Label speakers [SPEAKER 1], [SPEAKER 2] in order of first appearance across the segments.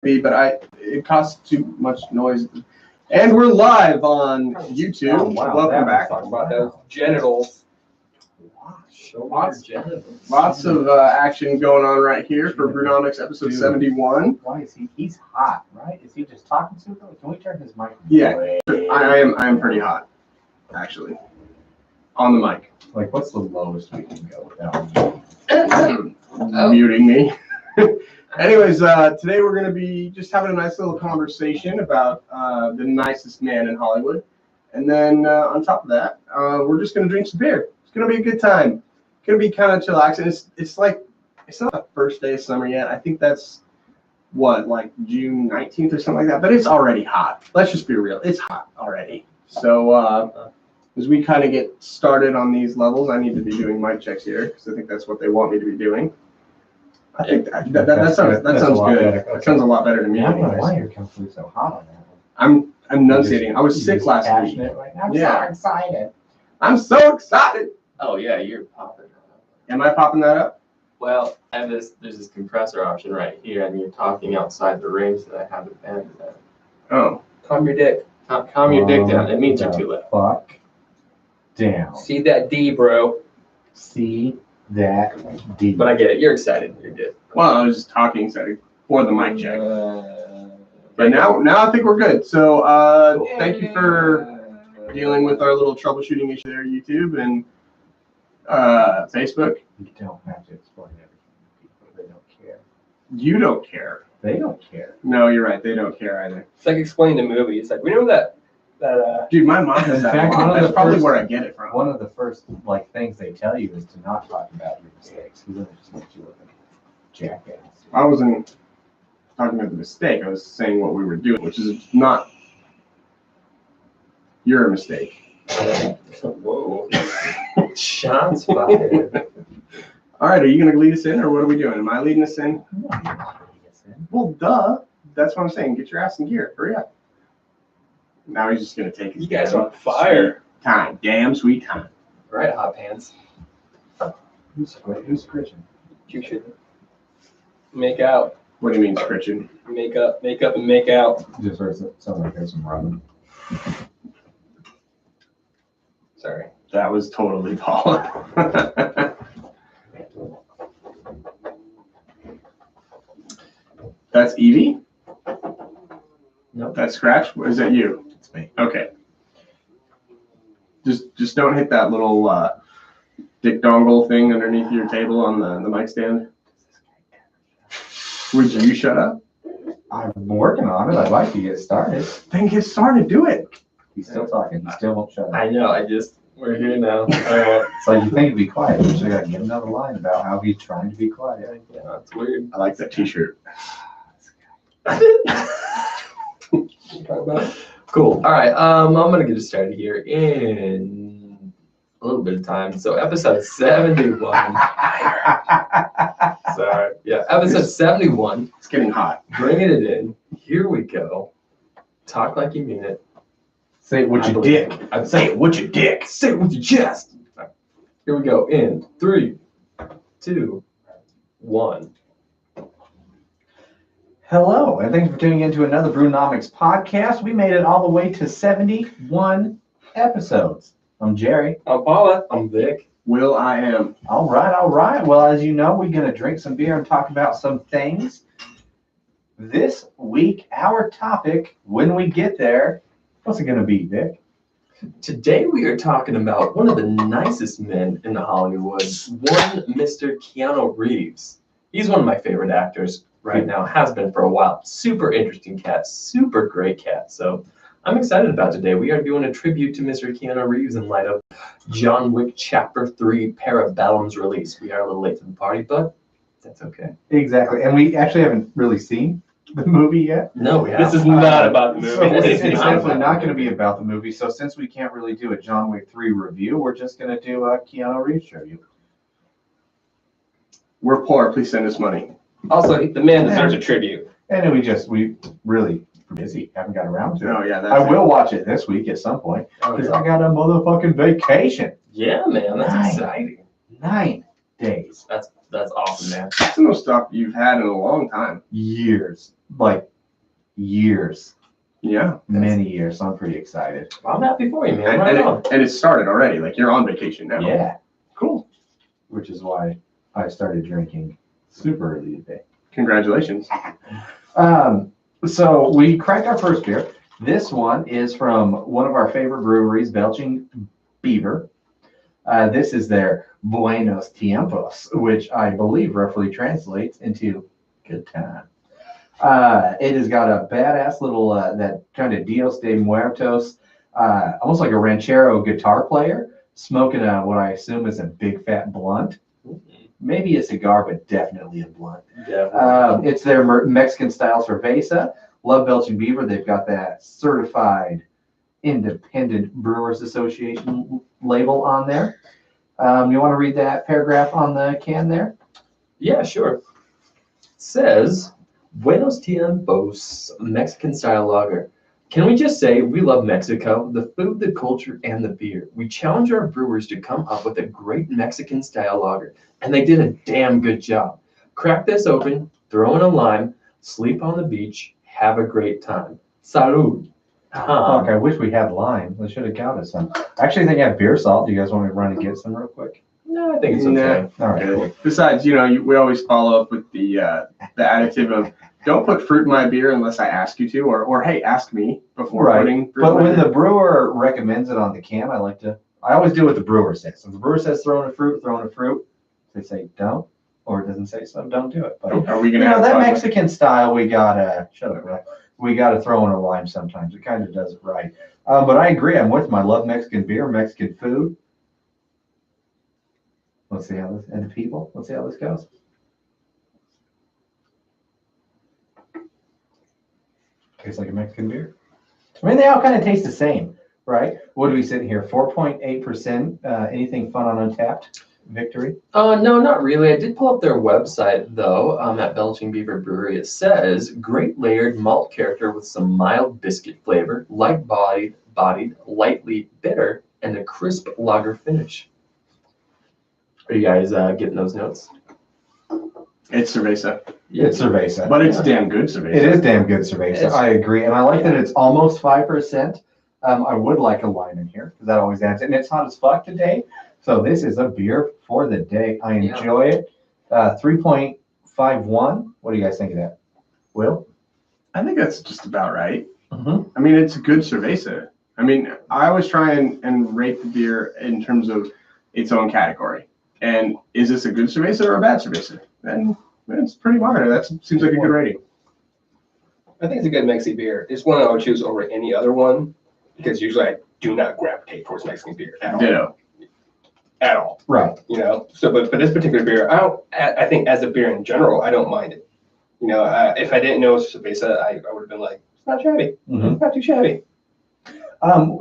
[SPEAKER 1] but it costs too much noise. And we're live on YouTube.
[SPEAKER 2] Oh, wow.
[SPEAKER 1] Welcome back.
[SPEAKER 3] Talk about those genitals.
[SPEAKER 1] Lots of action going on right here for Brewnomics episode 71.
[SPEAKER 2] Why is he? He's hot, right? Is he just talking to him? Can we turn his mic?
[SPEAKER 1] Yeah, I am pretty hot, actually, on the mic.
[SPEAKER 2] Like, what's the lowest we can go without
[SPEAKER 1] muting me? Anyways, today we're going to be just having a nice little conversation about the nicest man in Hollywood. And then on top of that, we're just going to drink some beer. It's going to be a good time. It's going to be kind of chillaxing. It's like, it's not the first day of summer yet. I think that's, like June 19th or something like that. But it's already hot. Let's just be real. It's hot already. So as we kind of get started on these levels, I need to be doing mic checks here because I think that's what they want me to be doing. I think that sounds good. That sounds a lot better to me.
[SPEAKER 2] I don't know why you're completely so hot on that one.
[SPEAKER 1] I'm enunciating. I was sick last week.
[SPEAKER 2] Right now. I'm so excited.
[SPEAKER 1] I'm so excited.
[SPEAKER 3] Oh yeah, you're popping.
[SPEAKER 1] Am I popping that up?
[SPEAKER 3] Well, I have there's this compressor option right here, and you're talking outside the range that I have it banded at.
[SPEAKER 1] Oh.
[SPEAKER 3] Calm your dick. Calm your dick down. It means you're too loud.
[SPEAKER 2] Fuck down.
[SPEAKER 3] See that D, bro.
[SPEAKER 2] See that D.
[SPEAKER 3] But I get it. You're excited. You're good.
[SPEAKER 1] Well, I was just talking excited for the mic check. But now I think we're good. So thank you for dealing with our little troubleshooting issue there, YouTube and Facebook.
[SPEAKER 2] You don't have to explain everything to people. They don't care.
[SPEAKER 1] You don't care.
[SPEAKER 2] They don't care.
[SPEAKER 1] No, you're right. They don't care either.
[SPEAKER 3] It's like explaining the movie. It's like, we know that
[SPEAKER 1] Dude, my mom has that.
[SPEAKER 2] fact,
[SPEAKER 1] That's probably where I get it from.
[SPEAKER 2] One of the first things they tell you is to not talk about your mistakes. Because then it just makes you look like a jackass.
[SPEAKER 1] I wasn't talking about the mistake. I was saying what we were doing, which is not your mistake.
[SPEAKER 3] Whoa. Shots fired.
[SPEAKER 1] All right, are you going to lead us in, or what are we doing? Am I leading us in? Well, duh. That's what I'm saying. Get your ass in gear. Hurry up. Now he's just going to take his
[SPEAKER 3] You guys are on fire.
[SPEAKER 1] time. Damn sweet time.
[SPEAKER 3] Right, hot pants.
[SPEAKER 2] Who's scritching?
[SPEAKER 3] You should make out.
[SPEAKER 1] What do you mean, scritching?
[SPEAKER 3] Make up, and make out.
[SPEAKER 2] Just heard sound like there's some rubbing.
[SPEAKER 3] Sorry.
[SPEAKER 1] That was totally Paul. That's Evie?
[SPEAKER 2] Nope.
[SPEAKER 1] That's Scratch? Or is that you?
[SPEAKER 2] It's me.
[SPEAKER 1] Okay. Just don't hit that little dick dongle thing underneath your table on the mic stand. Would you shut up?
[SPEAKER 2] I'm working on it. I'd like to get started.
[SPEAKER 1] Then get started. Do it.
[SPEAKER 2] He's still talking. He still won't shut up.
[SPEAKER 3] I know. We're here now. All right.
[SPEAKER 2] So you think he'd be quiet, but you got to get another line about how he's trying to be quiet.
[SPEAKER 3] Yeah, that's weird.
[SPEAKER 1] I like that t-shirt.
[SPEAKER 3] Cool. All right. I'm gonna get it started here in a little bit of time. So episode 71. Sorry. Yeah, episode 71.
[SPEAKER 1] It's getting hot.
[SPEAKER 3] Bringing it in. Here we go. Talk like you mean it.
[SPEAKER 2] Say it with your dick. Say it with your dick. Say it with your chest.
[SPEAKER 3] Here we go. In 3, 2, 1.
[SPEAKER 2] Hello, and thank you for tuning in to another Brewnomics podcast. We made it all the way to 71 episodes. I'm Jerry.
[SPEAKER 3] I'm Paula. I'm Vic.
[SPEAKER 1] Will I am.
[SPEAKER 2] All right. Well, as you know, we're going to drink some beer and talk about some things. This week, our topic, when we get there, what's it going to be, Vic?
[SPEAKER 3] Today we are talking about one of the nicest men in Hollywood, one Mr. Keanu Reeves. He's one of my favorite actors right now, has been for a while. Super interesting cat, super great cat. So I'm excited about today. We are doing a tribute to Mr. Keanu Reeves in light of John Wick Chapter 3 Parabellum's release. We are a little late to the party, but that's okay.
[SPEAKER 2] Exactly. And we actually haven't really seen the movie yet.
[SPEAKER 3] No, we
[SPEAKER 4] This
[SPEAKER 3] haven't.
[SPEAKER 4] is not about the movie.
[SPEAKER 2] So it's
[SPEAKER 3] It's
[SPEAKER 2] definitely not going to be about the movie. So since we can't really do a John Wick 3 review, we're just going to do a Keanu Reeves review.
[SPEAKER 1] We're poor. Please send us money.
[SPEAKER 4] Also, the man deserves a tribute.
[SPEAKER 2] And then we really busy. Haven't got around to it.
[SPEAKER 1] Oh, yeah. That's
[SPEAKER 2] I will watch it this week at some point because I got a motherfucking vacation.
[SPEAKER 3] Yeah, man, that's
[SPEAKER 2] Nice.
[SPEAKER 3] exciting.
[SPEAKER 2] 9 days.
[SPEAKER 3] That's awesome, man.
[SPEAKER 1] That's the most stuff you've had in a long time.
[SPEAKER 2] Years. Like years,
[SPEAKER 1] Yeah.
[SPEAKER 2] many years. So I'm pretty excited.
[SPEAKER 3] I'm happy for you, man.
[SPEAKER 1] And,
[SPEAKER 3] Right
[SPEAKER 1] and,
[SPEAKER 3] on.
[SPEAKER 1] it, and it started already. Like you're on vacation now.
[SPEAKER 2] Yeah,
[SPEAKER 1] Cool.
[SPEAKER 2] which is why I started drinking super early today.
[SPEAKER 1] Congratulations.
[SPEAKER 2] So we cracked our first beer. This one is from one of our favorite breweries, Belching Beaver. This is their Buenos Tiempos, which I believe roughly translates into good time. It has got a badass little, that kind of Dios de Muertos, almost like a ranchero guitar player, smoking what I assume is a big fat blunt. Maybe a cigar, but definitely a blunt.
[SPEAKER 3] Definitely.
[SPEAKER 2] It's their Mexican style cerveza. Love Belching Beaver. They've got that certified Independent Brewers Association label on there. You want to read that paragraph on the can there?
[SPEAKER 3] Yeah, sure. It says, Buenos Tiempos, Mexican style lager. Can we just say we love Mexico, the food, the culture, and the beer? We challenge our brewers to come up with a great Mexican style lager, and they did a damn good job. Crack this open, throw in a lime, sleep on the beach, have a great time. Salud.
[SPEAKER 2] Fuck, I wish we had lime. They should have got us some. Actually, they have beer salt. Do you guys want me to run and get some real quick?
[SPEAKER 3] No, I think it's
[SPEAKER 1] Nah.
[SPEAKER 3] okay.
[SPEAKER 2] All right,
[SPEAKER 1] Good.
[SPEAKER 2] cool.
[SPEAKER 1] Besides, we always follow up with the additive of don't put fruit in my beer unless I ask you to, or hey, ask me before
[SPEAKER 2] Right.
[SPEAKER 1] putting fruit
[SPEAKER 2] But
[SPEAKER 1] in my
[SPEAKER 2] when
[SPEAKER 1] beer.
[SPEAKER 2] the brewer recommends it on the can, I always do what the brewer says. If the brewer says throw in a fruit, they say don't, or it doesn't say so, don't do it. But
[SPEAKER 1] Are we gonna have
[SPEAKER 2] that
[SPEAKER 1] fun?
[SPEAKER 2] Mexican style, we gotta shut up, right? We gotta throw in a lime sometimes. It kind of does it right. But I agree. I'm with them. I love Mexican beer, Mexican food. Let's see how this and the people. Let's see how this goes. Tastes like a Mexican beer. I mean, they all kind of taste the same, right? What are we sitting here? 4.8%. Anything fun on Untapped? Victory?
[SPEAKER 3] No, not really. I did pull up their website though. At Belching Beaver Brewery, it says great layered malt character with some mild biscuit flavor, light bodied, lightly bitter, and a crisp lager finish. Are you guys getting those notes?
[SPEAKER 1] It's cerveza,
[SPEAKER 2] It's cerveza.
[SPEAKER 1] but it's damn good cerveza.
[SPEAKER 2] It is damn good cerveza.
[SPEAKER 3] It's-
[SPEAKER 2] I agree. And I like that it's almost 5%. I would like a lime in here because that always adds it. And it's hot as fuck today. So this is a beer for the day. I
[SPEAKER 3] Yeah.
[SPEAKER 2] enjoy it. 3.51. What do you guys think of that? Will?
[SPEAKER 1] I think that's just about right.
[SPEAKER 2] Mm-hmm.
[SPEAKER 1] I mean, it's a good cerveza. I mean, I always try and rate the beer in terms of its own category. And is this a good cerveza or a bad cerveza? And it's pretty minor. That seems like a good rating.
[SPEAKER 4] I think it's a good Mexi beer. It's one I would choose over any other one because usually I do not gravitate towards Mexican beer at all.
[SPEAKER 1] Ditto.
[SPEAKER 4] At all.
[SPEAKER 2] Right.
[SPEAKER 4] So, but this particular beer, I think as a beer in general, I don't mind it. If I didn't know it was cerveza, I would have been like, it's not shabby.
[SPEAKER 2] Mhm.
[SPEAKER 4] It's not too shabby.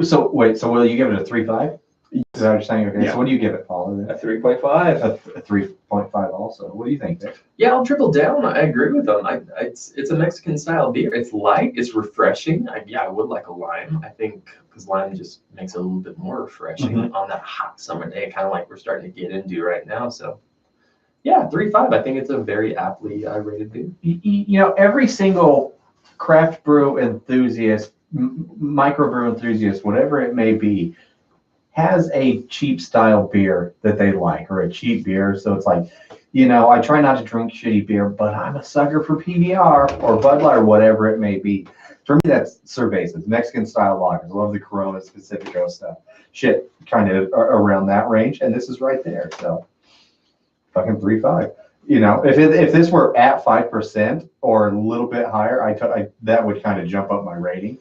[SPEAKER 2] So will you give it a 3.5? Is that what you're saying? Okay.
[SPEAKER 1] Yeah.
[SPEAKER 2] So what do you give it, Paul?
[SPEAKER 4] A 3.5.
[SPEAKER 2] A 3.5 also. What do you think, Vic?
[SPEAKER 3] Yeah, I'll triple down. I agree with them. It's a Mexican style beer. It's light. It's refreshing. I would like a lime. I think because lime just makes it a little bit more refreshing on that hot summer day, kind of like we're starting to get into right now. So, yeah, 3.5. I think it's a very aptly rated beer.
[SPEAKER 2] Every single craft brew enthusiast, microbrew enthusiast, whatever it may be, has a cheap style beer that they like, or a cheap beer. So it's like, I try not to drink shitty beer, but I'm a sucker for PBR or Bud Light or whatever it may be. For me, that's cervezas, Mexican style lagers. I love the Corona Pacifico stuff. Shit, kind of around that range, and this is right there. So, fucking 3.5. If this were at 5% or a little bit higher, that would kind of jump up my rating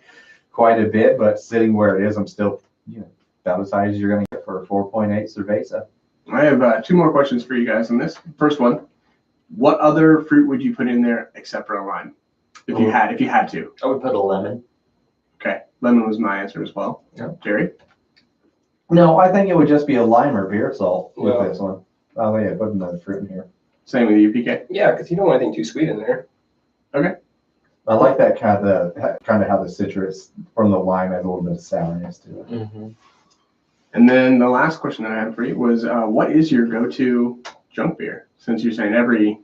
[SPEAKER 2] quite a bit. But sitting where it is, I'm still, about as high as you're going to get for a 4.8 cerveza.
[SPEAKER 1] I have 2 more questions for you guys on this. First one, what other fruit would you put in there except for a lime? If you had to.
[SPEAKER 3] I would put a lemon.
[SPEAKER 1] Okay. Lemon was my answer as well.
[SPEAKER 3] Yeah.
[SPEAKER 1] Jerry?
[SPEAKER 2] No, I think it would just be a lime or beer salt with
[SPEAKER 4] Well-
[SPEAKER 2] this one. Oh yeah, put another fruit in here.
[SPEAKER 1] Same with you, PK?
[SPEAKER 4] Yeah, because you don't want anything too sweet in there.
[SPEAKER 2] I like that kind of how the citrus from the lime has a little bit of sourness to it.
[SPEAKER 3] Mm-hmm.
[SPEAKER 1] And then the last question that I had for you was, what is your go-to junk beer? Since you're saying every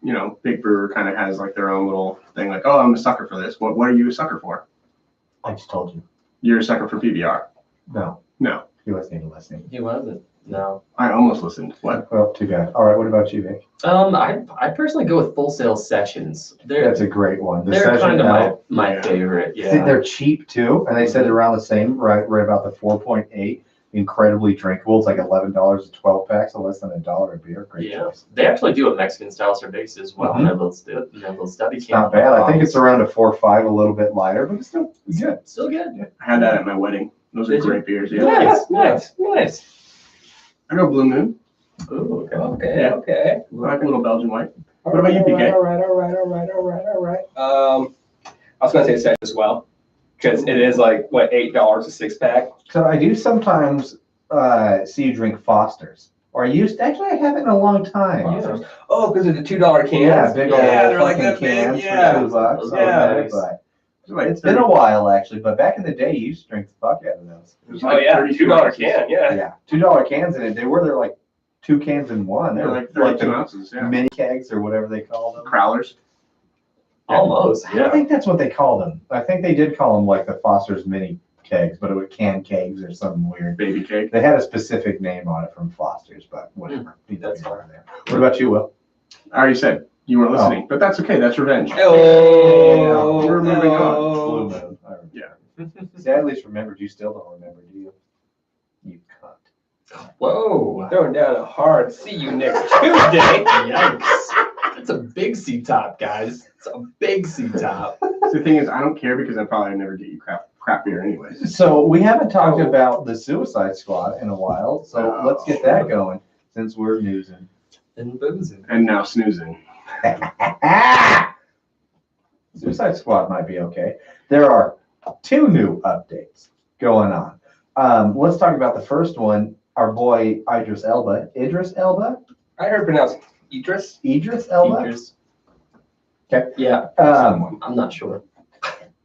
[SPEAKER 1] you know, big brewer kind of has like their own little thing, like, oh, I'm a sucker for this. What are you a sucker for?
[SPEAKER 2] I just told you.
[SPEAKER 1] You're a sucker for PBR.
[SPEAKER 2] No.
[SPEAKER 1] No.
[SPEAKER 2] He wasn't even listening.
[SPEAKER 3] He wasn't. No.
[SPEAKER 1] I almost listened. What?
[SPEAKER 2] Well, too bad. All right, what about you, Vic?
[SPEAKER 3] I personally go with Full Sail Sessions.
[SPEAKER 2] That's a great one. The
[SPEAKER 3] They're
[SPEAKER 2] Session
[SPEAKER 3] kind of
[SPEAKER 2] L.
[SPEAKER 3] my
[SPEAKER 1] Yeah.
[SPEAKER 3] favorite.
[SPEAKER 2] See,
[SPEAKER 3] Yeah.
[SPEAKER 2] they're cheap too, and they said they're around the same, right about the 4.8. Incredibly drinkable. It's like $11 a 12 pack, so less than $1 a beer. Great
[SPEAKER 3] Yeah.
[SPEAKER 2] choice.
[SPEAKER 3] They actually do a Mexican style cerveza as well.
[SPEAKER 2] Mhm.
[SPEAKER 3] And their little stubby
[SPEAKER 2] It's not bad. I think it's around a 4.5, a little bit lighter, but it's still good.
[SPEAKER 3] Still good.
[SPEAKER 1] I had that at my wedding. Those are
[SPEAKER 3] Did you?
[SPEAKER 1] great beers. Yeah.
[SPEAKER 4] Nice.
[SPEAKER 1] I go Blue Moon.
[SPEAKER 3] Ooh, okay.
[SPEAKER 4] Okay,
[SPEAKER 1] Yeah.
[SPEAKER 4] okay.
[SPEAKER 1] I like a little Belgian white. What about you, PK?
[SPEAKER 4] All right. I was gonna say Session as well, because it is like what, $8 a 6-pack.
[SPEAKER 2] So I do sometimes see you drink Foster's. Or I haven't in a long time.
[SPEAKER 4] Foster's. Oh, because of the $2 cans.
[SPEAKER 2] Yeah, big old
[SPEAKER 4] they're like
[SPEAKER 2] fucking
[SPEAKER 4] that big.
[SPEAKER 2] cans
[SPEAKER 4] Yeah.
[SPEAKER 2] for $2.
[SPEAKER 4] Yeah.
[SPEAKER 2] Okay, but
[SPEAKER 1] Like
[SPEAKER 2] it's been a while actually, but back in the day, you used to drink the fuck out of those.
[SPEAKER 1] It was
[SPEAKER 4] Oh
[SPEAKER 1] like
[SPEAKER 4] yeah,
[SPEAKER 1] 32
[SPEAKER 4] $2
[SPEAKER 1] ounces.
[SPEAKER 4] can. Yeah.
[SPEAKER 2] Yeah, $2 cans in it. They were like 2 cans in one.
[SPEAKER 1] They're like
[SPEAKER 2] They're
[SPEAKER 1] 32
[SPEAKER 2] the
[SPEAKER 1] ounces. Yeah.
[SPEAKER 2] mini kegs or whatever they call them.
[SPEAKER 1] Crowlers.
[SPEAKER 3] Almost.
[SPEAKER 2] I
[SPEAKER 3] Yeah.
[SPEAKER 2] think that's what they called them. I think they did call them like the Foster's mini kegs, but it was can kegs or something weird.
[SPEAKER 1] Baby cake.
[SPEAKER 2] They had a specific name on it from Foster's, but whatever.
[SPEAKER 3] That's fine.
[SPEAKER 2] What about you, Will?
[SPEAKER 1] I already said you weren't listening, but that's okay. That's revenge.
[SPEAKER 4] Oh,
[SPEAKER 1] We're moving on.
[SPEAKER 2] Blue Moon. I remember.
[SPEAKER 1] Yeah.
[SPEAKER 2] See, I at least remembered. You still don't remember, do you? You cunt.
[SPEAKER 3] Whoa.
[SPEAKER 4] Throwing down a hard. See you next Tuesday.
[SPEAKER 3] Yikes. That's a big C top, guys. It's a big C top.
[SPEAKER 1] The thing is, I don't care because I probably never get you crap beer anyways.
[SPEAKER 2] So we haven't talked
[SPEAKER 4] Oh.
[SPEAKER 2] about the Suicide Squad in a while, so let's get that going since we're newsing.
[SPEAKER 3] And boozing.
[SPEAKER 1] And now snoozing.
[SPEAKER 2] Suicide Squad might be okay. There are 2 new updates going on. Let's talk about the first one. Our boy Idris Elba.
[SPEAKER 4] I heard pronounced Idris.
[SPEAKER 2] Idris Elba.
[SPEAKER 3] Features.
[SPEAKER 2] Okay.
[SPEAKER 3] Yeah.
[SPEAKER 2] Um,
[SPEAKER 3] I'm not sure.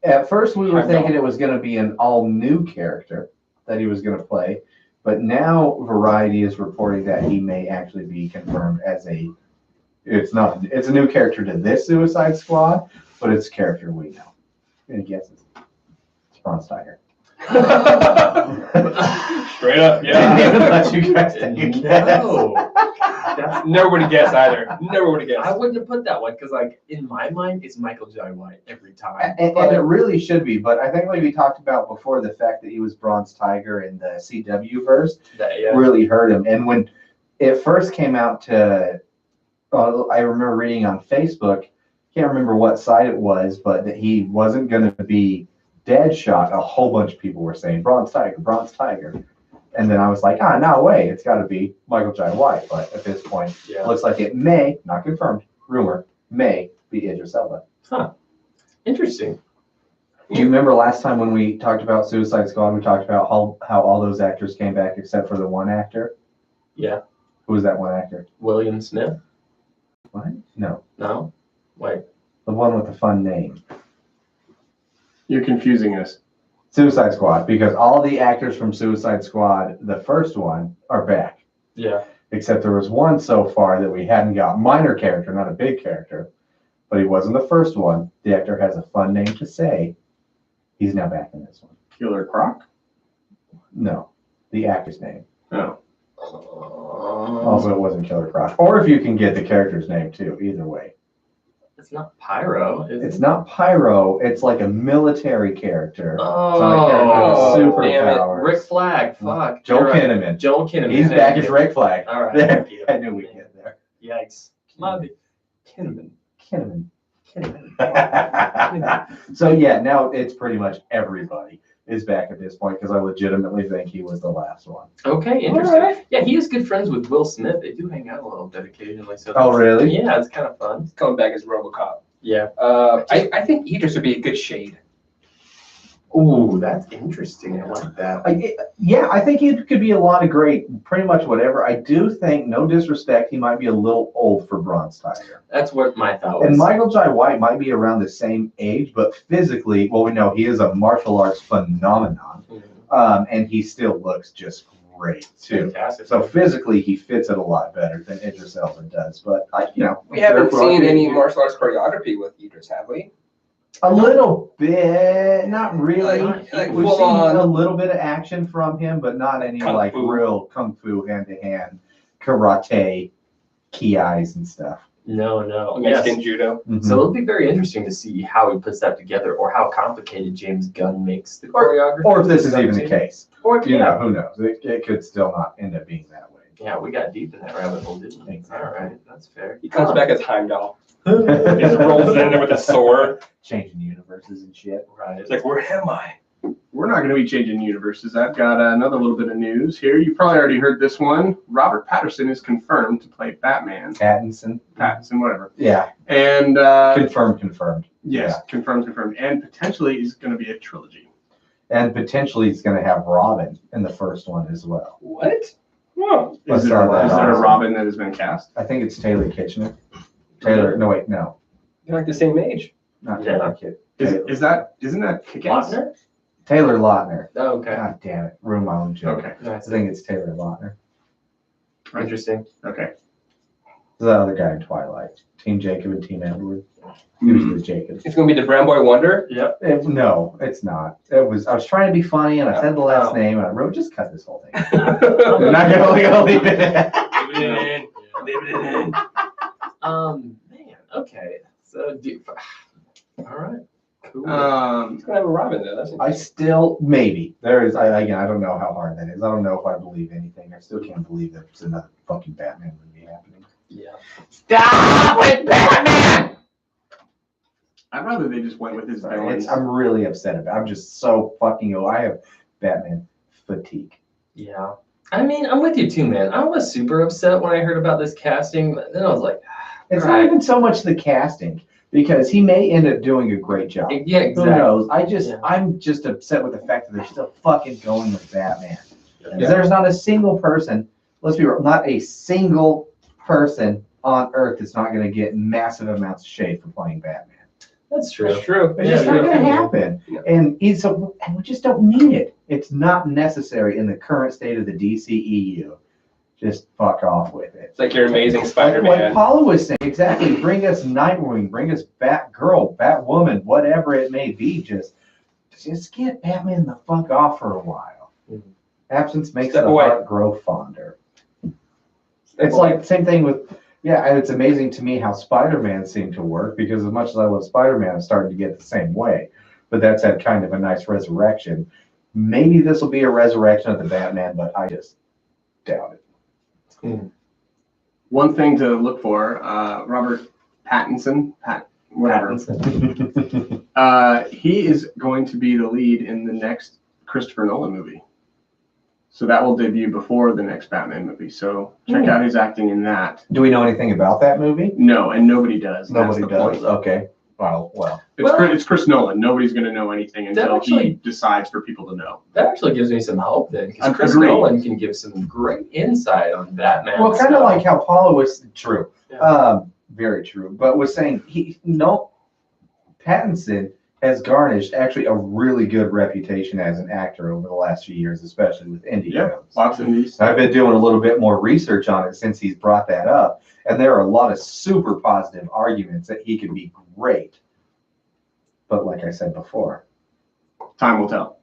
[SPEAKER 2] At first, we were
[SPEAKER 3] I know.
[SPEAKER 2] thinking it was going to be an all-new character that he was going to play, but now Variety is reporting that he may actually be confirmed as it's a new character to this Suicide Squad, but it's a character we know. Any guesses? It's Bronze Tiger.
[SPEAKER 4] Straight up,
[SPEAKER 2] Yeah.
[SPEAKER 4] yeah.
[SPEAKER 2] Let you guys take a guess.
[SPEAKER 3] No. That's,
[SPEAKER 4] Never would have guessed either. Never would have
[SPEAKER 3] I
[SPEAKER 4] guessed.
[SPEAKER 3] wouldn't have put that one because, like, in my mind, it's Michael J. White every time.
[SPEAKER 2] And it really should be, but I think like we talked about before, the fact that he was Bronze Tiger in the CW verse
[SPEAKER 3] Yeah.
[SPEAKER 2] really hurt him. And when it first came out I remember reading on Facebook, can't remember what site it was, but that he wasn't going to be Deadshot. A whole bunch of people were saying Bronze Tiger. And then I was like, no way, it's got to be Michael J. White. But at this point,
[SPEAKER 3] Yeah.
[SPEAKER 2] it looks like it may, not confirmed, rumor, may be Idris Elba.
[SPEAKER 3] Interesting.
[SPEAKER 2] Do you remember last time when we talked about Suicide Squad, we talked about how all those actors came back except for the one actor?
[SPEAKER 3] Yeah.
[SPEAKER 2] Who was that one actor?
[SPEAKER 3] William Smith?
[SPEAKER 2] What? No.
[SPEAKER 3] No? Wait.
[SPEAKER 2] The one with the fun name.
[SPEAKER 1] You're confusing us.
[SPEAKER 2] Suicide Squad, because all the actors from Suicide Squad, the first one, are back.
[SPEAKER 3] Yeah.
[SPEAKER 2] Except there was one so far that we hadn't got. Minor character, not a big character. But he wasn't the first one. The actor has a fun name to say. He's now back in this one.
[SPEAKER 1] Killer Croc?
[SPEAKER 2] No. The actor's name.
[SPEAKER 1] Oh.
[SPEAKER 2] Also, it wasn't Killer Croc. Or if you can get the character's name too, either way.
[SPEAKER 3] It's not Pyro, is
[SPEAKER 2] It's
[SPEAKER 3] it?
[SPEAKER 2] not Pyro. It's like a military character.
[SPEAKER 3] Oh,
[SPEAKER 2] super
[SPEAKER 4] damn it.
[SPEAKER 2] powers.
[SPEAKER 3] Rick Flag. Fuck.
[SPEAKER 2] Joel
[SPEAKER 3] You're right.
[SPEAKER 2] Kinnaman.
[SPEAKER 3] Joel Kinnaman.
[SPEAKER 2] He's
[SPEAKER 3] Thank
[SPEAKER 2] back
[SPEAKER 3] you.
[SPEAKER 2] as Rick Flag.
[SPEAKER 3] All right.
[SPEAKER 2] There.
[SPEAKER 3] Thank you.
[SPEAKER 2] I knew we'd get there.
[SPEAKER 3] Yikes. Come on. Kinnaman.
[SPEAKER 2] Kinnaman.
[SPEAKER 3] Kinnaman.
[SPEAKER 2] So yeah, now it's pretty much everybody is back at this point because I legitimately think he was the last one.
[SPEAKER 3] Okay, interesting.
[SPEAKER 4] Alright.
[SPEAKER 3] Yeah, he is good friends with Will Smith. They do hang out a little bit occasionally. So
[SPEAKER 2] Oh, really?
[SPEAKER 3] Yeah, it's kind of fun.
[SPEAKER 4] Coming back as RoboCop.
[SPEAKER 3] Yeah.
[SPEAKER 4] I think Idris would be a good shade.
[SPEAKER 3] Ooh, that's interesting. I like that.
[SPEAKER 2] I think it could be a lot of great, pretty much whatever. I do think, no disrespect, he might be a little old for Bronze Tiger.
[SPEAKER 3] That's what my thought was.
[SPEAKER 2] And Michael J. White might be around the same age, but physically, well, we know he is a martial arts phenomenon,
[SPEAKER 3] Mhm.
[SPEAKER 2] and he still looks just great too.
[SPEAKER 3] Fantastic.
[SPEAKER 2] So physically, he fits it a lot better than Idris Elba does. But
[SPEAKER 4] We haven't seen any martial arts choreography with Idris, have we?
[SPEAKER 2] a little bit, not really.
[SPEAKER 4] Like
[SPEAKER 2] We've
[SPEAKER 4] full
[SPEAKER 2] seen
[SPEAKER 4] on-
[SPEAKER 2] a little bit of action from him, but not any
[SPEAKER 4] Kung
[SPEAKER 2] like
[SPEAKER 4] fu.
[SPEAKER 2] real kung fu hand to hand karate, ki-eyes and stuff.
[SPEAKER 3] No.
[SPEAKER 4] Mexican
[SPEAKER 3] Yes.
[SPEAKER 4] judo.
[SPEAKER 2] Mhm.
[SPEAKER 3] So it'll be very interesting to see how he puts that together, or how complicated James Gunn makes the choreography.
[SPEAKER 2] or if this is even the case,
[SPEAKER 3] Or if,
[SPEAKER 2] you know, who knows? It could still not end up being that way.
[SPEAKER 3] Yeah, we got deep in that rabbit hole, didn't we?
[SPEAKER 2] Exactly.
[SPEAKER 3] All right, that's fair.
[SPEAKER 4] He comes back as Heimdall. Just rolls in there with a sword.
[SPEAKER 2] Changing universes and shit.
[SPEAKER 3] Right.
[SPEAKER 4] It's like, where am I?
[SPEAKER 1] We're not going to be changing universes. I've got another little bit of news here. You probably already heard this one. Robert Pattinson is confirmed to play Batman.
[SPEAKER 2] Pattinson.
[SPEAKER 1] Whatever.
[SPEAKER 2] Yeah.
[SPEAKER 1] And
[SPEAKER 2] Confirmed.
[SPEAKER 1] yes, confirmed. And potentially is going to be a trilogy.
[SPEAKER 2] And potentially it's going to have Robin in the first one as well.
[SPEAKER 4] What? Whoa.
[SPEAKER 1] Is there a Robin that has been cast?
[SPEAKER 2] I think it's Taylor Kitchener. No,
[SPEAKER 4] They're like the same age.
[SPEAKER 2] not
[SPEAKER 3] Yeah.
[SPEAKER 2] Taylor Kitchener.
[SPEAKER 1] Isn't that Kick-Ass?
[SPEAKER 3] Lautner?
[SPEAKER 2] Taylor Lautner.
[SPEAKER 3] Oh, okay.
[SPEAKER 2] God damn it. Ruined my own joke.
[SPEAKER 1] Okay.
[SPEAKER 2] I
[SPEAKER 3] Nice.
[SPEAKER 2] think it's Taylor Lautner.
[SPEAKER 3] Interesting.
[SPEAKER 1] Okay.
[SPEAKER 2] The other guy in Twilight. Team Jacob and Team Edward. He was the Jacob.
[SPEAKER 4] It's gonna be the Brown Boy Wonder.
[SPEAKER 3] Yep.
[SPEAKER 2] No, it's not. I was trying to be funny and I said the last name and I wrote, just cut this whole thing. I'm not gonna leave it.
[SPEAKER 3] Leave it in. Man. Okay. So, all right. Cool.
[SPEAKER 4] It's gonna have a Robin though. That's
[SPEAKER 2] I still, maybe. Again, I don't know how hard that is. I don't know if I believe anything. I still can't believe that there's another fucking Batman movie happening.
[SPEAKER 3] Yeah.
[SPEAKER 2] Stop with Batman!
[SPEAKER 1] I'd rather they just went with his villains.
[SPEAKER 2] I'm really upset about it. I'm just so fucking I have Batman fatigue.
[SPEAKER 3] Yeah. I mean, I'm with you too, man. I was super upset when I heard about this casting. But then I was like,
[SPEAKER 2] It's
[SPEAKER 3] Right.
[SPEAKER 2] not even so much the casting, because he may end up doing a great job.
[SPEAKER 3] yeah,
[SPEAKER 2] Who
[SPEAKER 3] exactly.
[SPEAKER 2] knows?
[SPEAKER 3] Yeah.
[SPEAKER 2] I'm just upset with the fact that they're still fucking going with Batman.
[SPEAKER 3] Yeah.
[SPEAKER 2] Because there's not a single person, let's be real, not a single person on Earth that's not going to get massive amounts of shade for playing Batman.
[SPEAKER 3] That's true.
[SPEAKER 4] That's true.
[SPEAKER 2] It's
[SPEAKER 3] Yeah,
[SPEAKER 2] just not
[SPEAKER 3] yeah.
[SPEAKER 2] going to happen.
[SPEAKER 4] Yeah.
[SPEAKER 2] And we just don't need it. It's not necessary in the current state of the DCEU. Just fuck off with it.
[SPEAKER 4] It's like your Amazing
[SPEAKER 2] Like
[SPEAKER 4] Spider-Man.
[SPEAKER 2] Paula was saying, exactly. Bring us Nightwing, bring us Batgirl, Batwoman, whatever it may be. Just get Batman the fuck off for a while.
[SPEAKER 3] Mhm.
[SPEAKER 2] Absence makes
[SPEAKER 4] Step
[SPEAKER 2] the
[SPEAKER 4] away.
[SPEAKER 2] heart grow fonder. It's like the same thing with, and it's amazing to me how Spider-Man seemed to work, because as much as I love Spider-Man, I'm starting to get the same way. But that's had kind of a nice resurrection. Maybe this will be a resurrection of the Batman, but I just doubt it.
[SPEAKER 1] One thing to look for, Robert Pattinson, whatever. He is going to be the lead in the next Christopher Nolan movie. So that will debut before the next Batman movie. So check out his acting in that.
[SPEAKER 2] Do we know anything about that movie?
[SPEAKER 1] No, and nobody does. That's
[SPEAKER 2] Nobody
[SPEAKER 1] the
[SPEAKER 2] does.
[SPEAKER 1] point, though.
[SPEAKER 2] Okay. Well.
[SPEAKER 1] It's Chris Nolan. Nobody's going to know anything until he
[SPEAKER 3] actually-
[SPEAKER 1] decides for people to know.
[SPEAKER 3] That actually gives me some hope then, because Chris
[SPEAKER 1] Agreed.
[SPEAKER 3] Nolan can give some great insight on Batman.
[SPEAKER 2] Well, kind of
[SPEAKER 3] stuff.
[SPEAKER 2] like how Paula was true.
[SPEAKER 3] Yeah.
[SPEAKER 2] Very true. But was saying Pattinson has garnished actually a really good reputation as an actor over the last few years, especially with indie
[SPEAKER 1] Yeah.
[SPEAKER 2] films.
[SPEAKER 1] Lots of these.
[SPEAKER 2] I've been doing a little bit more research on it since he's brought that up, and there are a lot of super positive arguments that he could be great. But like I said before,
[SPEAKER 1] Time will tell.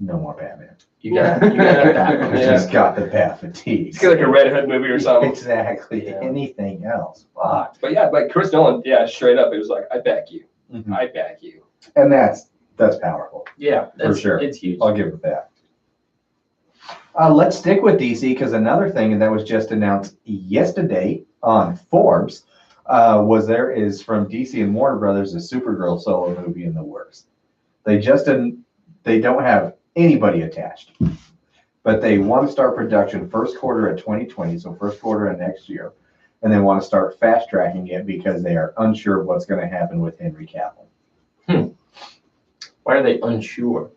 [SPEAKER 2] no more Batman.
[SPEAKER 3] you got that.
[SPEAKER 4] Yeah.
[SPEAKER 2] He's got the bat fatigue.
[SPEAKER 4] It's like a Red Hood movie or something.
[SPEAKER 2] Exactly.
[SPEAKER 3] Yeah.
[SPEAKER 2] Anything else? Fuck.
[SPEAKER 4] But yeah, like Chris Nolan, straight up, it was like, I back you.
[SPEAKER 2] Mhm.
[SPEAKER 4] I back you.
[SPEAKER 2] And that's powerful.
[SPEAKER 3] Yeah, that's,
[SPEAKER 2] sure.
[SPEAKER 3] It's huge.
[SPEAKER 2] I'll give it that. Let's stick with DC, because another thing that was just announced yesterday on Forbes was there is from DC and Warner Brothers a Supergirl solo movie in the works. They don't have anybody attached, but they want to start production first quarter of 2020, so first quarter of next year, and they want to start fast tracking it because they are unsure of what's going to happen with Henry Cavill.
[SPEAKER 3] Why are they unsure?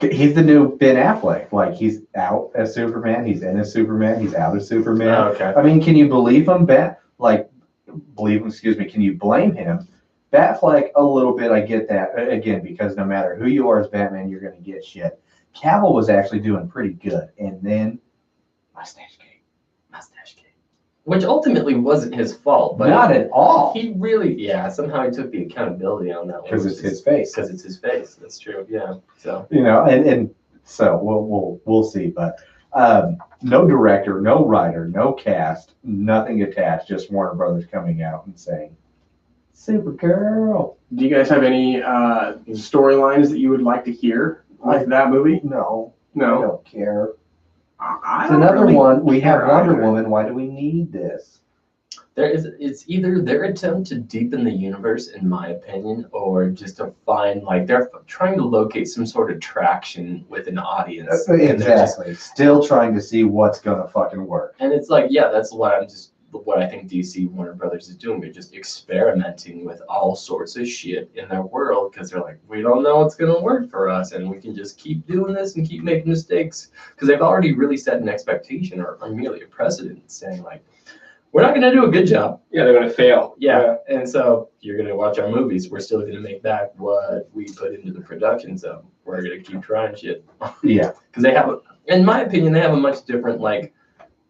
[SPEAKER 2] He's the new Ben Affleck. Like, he's out as Superman, he's in as Superman, he's out as Superman.
[SPEAKER 3] Oh, okay.
[SPEAKER 2] I mean, can you believe him? Can you blame him? Batfleck, a little bit, I get that. Again, because no matter who you are as Batman, you're going to get shit. Cavill was actually doing pretty good, and then mustache cake.
[SPEAKER 3] Which ultimately wasn't his fault, but
[SPEAKER 2] Not at all,
[SPEAKER 3] he really, somehow he took the accountability on that one.
[SPEAKER 2] because it's his face.
[SPEAKER 3] Because it's his face. That's true. Yeah. So
[SPEAKER 2] And so we'll see. But no director, no writer, no cast, nothing attached. Just Warner Brothers coming out and saying, "Supergirl."
[SPEAKER 1] Do you guys have any storylines that you would like to hear with that movie?
[SPEAKER 2] No, I
[SPEAKER 1] No.
[SPEAKER 2] don't care.
[SPEAKER 1] I
[SPEAKER 2] It's
[SPEAKER 1] don't
[SPEAKER 2] another
[SPEAKER 1] really
[SPEAKER 2] one. We have
[SPEAKER 1] care
[SPEAKER 2] Wonder
[SPEAKER 1] either.
[SPEAKER 2] Woman. Why do we need this?
[SPEAKER 3] it's either their attempt to deepen the universe, in my opinion, or just to find like they're trying to locate some sort of traction with an audience. And they're just-
[SPEAKER 2] Exactly. Still trying to see what's gonna fucking work.
[SPEAKER 3] And it's like, that's what I think DC Warner Brothers is doing. They're just experimenting with all sorts of shit in their world because they're like, we don't know what's gonna work for us, and we can just keep doing this and keep making mistakes because they've already really set an expectation or merely a precedent saying like, we're not gonna do a good job.
[SPEAKER 4] Yeah, they're gonna fail.
[SPEAKER 3] Yeah, and so you're gonna watch our movies. We're still gonna make back what we put into the production, so we're gonna keep trying shit.
[SPEAKER 2] Yeah.
[SPEAKER 3] Because they have, in my opinion, they have a much different like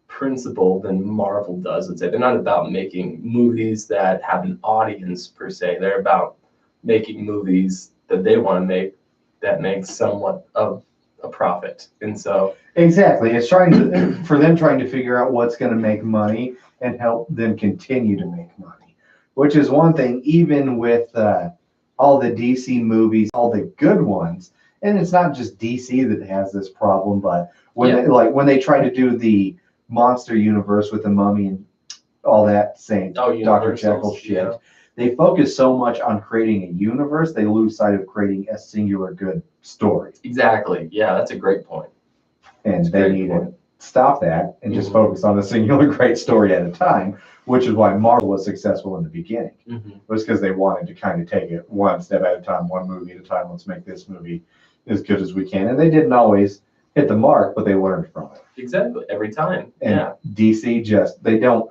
[SPEAKER 3] principle than Marvel does. Let's say they're not about making movies that have an audience per se. They're about making movies that they want to make that make somewhat of a profit. And so
[SPEAKER 2] Exactly. It's trying to figure out what's going to make money and help them continue to make money, which is one thing, even with all the DC movies, all the good ones. And it's not just DC that has this problem, but when they try to do the monster universe with the Mummy and all that same Dr.
[SPEAKER 3] Universals,
[SPEAKER 2] Jekyll shit,
[SPEAKER 3] yeah.
[SPEAKER 2] they focus so much on creating a universe, they lose sight of creating a singular good story.
[SPEAKER 3] Exactly. Yeah, that's a great point.
[SPEAKER 2] And
[SPEAKER 3] That's a
[SPEAKER 2] they
[SPEAKER 3] great
[SPEAKER 2] need to
[SPEAKER 3] point.
[SPEAKER 2] stop that and just
[SPEAKER 3] Mhm.
[SPEAKER 2] focus on a singular great story at a time, which is why Marvel was successful in the beginning.
[SPEAKER 3] Mm-hmm.
[SPEAKER 2] It was because they wanted to kind of take it one step at a time, one movie at a time. Let's make this movie as good as we can. And they didn't always hit the mark, but they learned from it.
[SPEAKER 3] Exactly. Every time.
[SPEAKER 2] And
[SPEAKER 3] Yeah.
[SPEAKER 2] DC they don't.